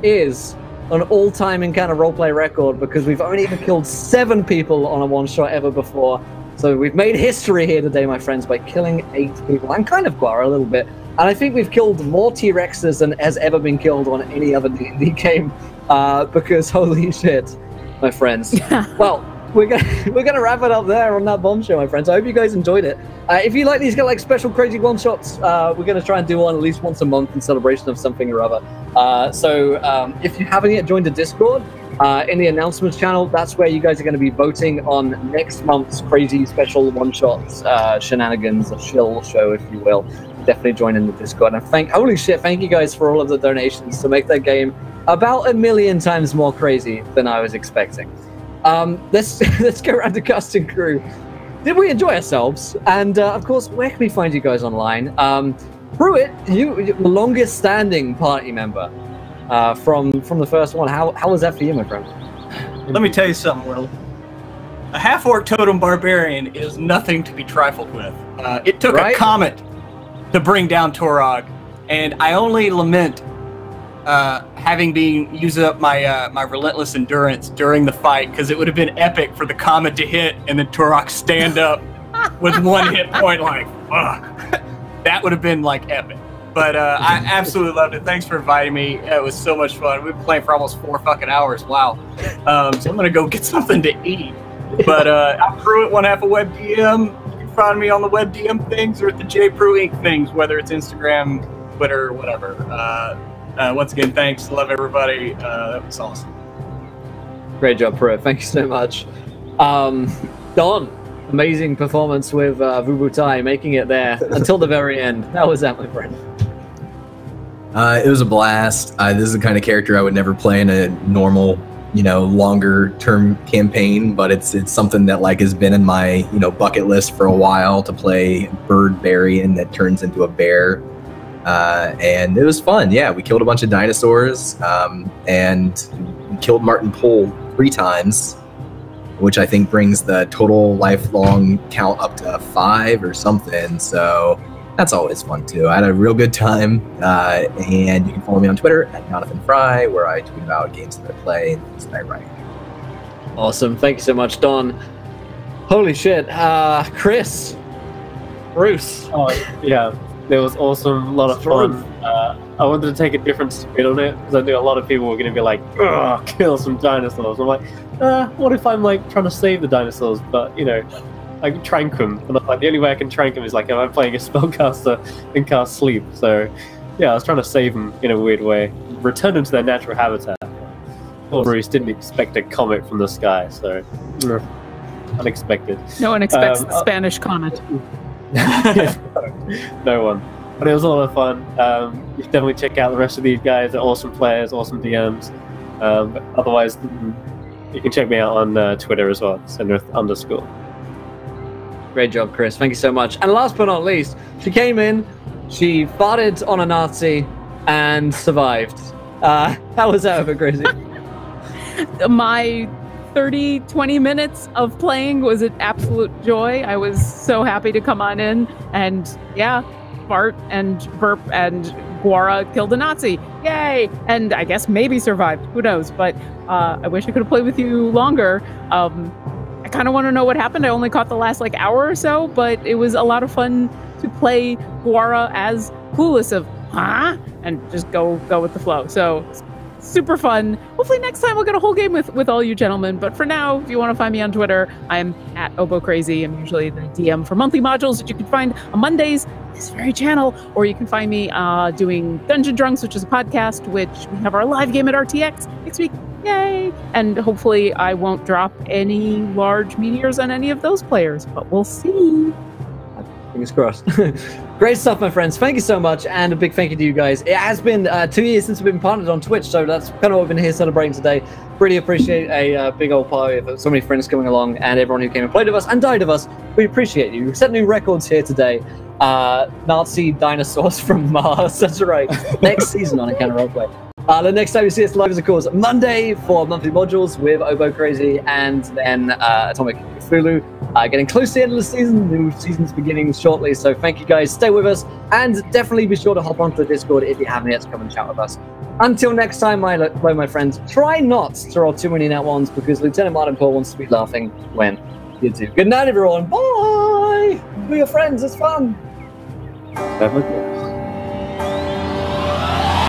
is an all-time Encounter roleplay record because we've only ever killed 7 people on a one-shot ever before. So we've made history here today, my friends, by killing 8 people. I'm kind of Guara a little bit. And I think we've killed more T-Rexes than has ever been killed on any other D&D game. Because holy shit, my friends. Well, we're gonna wrap it up there on that bombshell, my friends. I hope you guys enjoyed it. If you like these like special crazy one-shots, we're gonna try and do one at least once a month in celebration of something or other. So if you haven't yet joined the Discord, in the announcements channel, that's where you guys are going to be voting on next month's crazy special one-shots, shenanigans, a shill show, if you will. Definitely join in the Discord. And holy shit, thank you guys for all of the donations to make that game about 1,000,000 times more crazy than I was expecting. Let's go around the cast and crew. Did we enjoy ourselves? And of course, where can we find you guys online? Pruitt, you the longest standing party member. From the first one. How was that for you, my friend? Let me tell you something, Will. A half-orc totem barbarian is nothing to be trifled with. It took a comet to bring down Torog, and I only lament having used up my my relentless endurance during the fight, because it would have been epic for the comet to hit and then Torog stand up with 1 hit point. Like, that would have been like epic. But I absolutely loved it. Thanks for inviting me. It was so much fun. We've been playing for almost 4 fucking hours. Wow. So I'm gonna go get something to eat. But I'm Pruitt, one half of WebDM. You can find me on the WebDM things or at the JPru Inc. things, whether it's Instagram, Twitter, whatever. Once again, thanks. Love everybody. That was awesome. Great job, Pruitt. Thank you so much. Don, amazing performance with Vubutai, making it there until the very end. How was that, my friend? It was a blast. This is the kind of character I would never play in a normal, longer term campaign, but it's something that like has been in my, bucket list for a while to play Bird Barian that turns into a bear. And it was fun. Yeah, we killed a bunch of dinosaurs, and we killed Martin Pole 3 times, which I think brings the total lifelong count up to 5 or something. So that's always fun too. I had a real good time, and you can follow me on Twitter at Jonathan Fry, where I tweet about games that I play and things that I write. Awesome. Thank you so much, Don. Holy shit. Chris. Bruce. Oh, yeah. It was awesome. A lot of fun. I wanted to take a different spin on it, because I knew a lot of people were going to be like, ugh, kill some dinosaurs. I'm like, what if I'm like trying to save the dinosaurs, but, I can trank them. And I'm like, the only way I can trank them is like if I'm playing a spellcaster and cast sleep. So, yeah, I was trying to save them in a weird way. Return them to their natural habitat. Poor Bruce didn't expect a comet from the sky, so unexpected. No one expects the Spanish comet. No one. But it was a lot of fun. You should definitely check out the rest of these guys. They're awesome players, awesome DMs. But otherwise, you can check me out on Twitter as well, @Senrith_. Great job, Chris. Thank you so much. And last but not least, she came in, she farted on a Nazi, and survived. How was that over, Crazy? My 20 minutes of playing was an absolute joy. I was so happy to come on in, and yeah, fart and burp and Guara killed a Nazi. Yay! And I guess maybe survived. Who knows? But I wish I could have played with you longer. I kind of want to know what happened. I only caught the last hour or so, but it was a lot of fun to play Guara as Clueless of, huh? And just go with the flow. So super fun. Hopefully next time we'll get a whole game with all you gentlemen. But for now, if you want to find me on Twitter, I'm @OboCrazy. I'm usually the DM for monthly modules that you can find on Mondays, this very channel, or you can find me doing Dungeon Drunks, which is a podcast, which we have our live game at RTX next week. Yay! And hopefully I won't drop any large meteors on any of those players, but we'll see. Fingers crossed. Great stuff, my friends. Thank you so much, and a big thank you to you guys. It has been 2 years since we've been partnered on Twitch, so that's kind of what we've been here celebrating today. Really appreciate a big old party of so many friends coming along, and everyone who came and played with us and died with us. We appreciate you. We've set new records here today. Nazi dinosaurs from Mars. That's right. Next season on Encounter Roleplay. The next time you see us live is, of course, Monday for monthly modules with Obo Crazy, and then Atomic Cthulhu. Getting close to the end of the season, new season's beginning shortly, so thank you guys, stay with us, and definitely be sure to hop onto the Discord if you haven't yet to come and chat with us. Until next time, my friends, try not to roll too many nat ones, because Lieutenant Martin Paul wants to be laughing when you do. Good night, everyone. Bye! Be your friends, it's fun. Have a good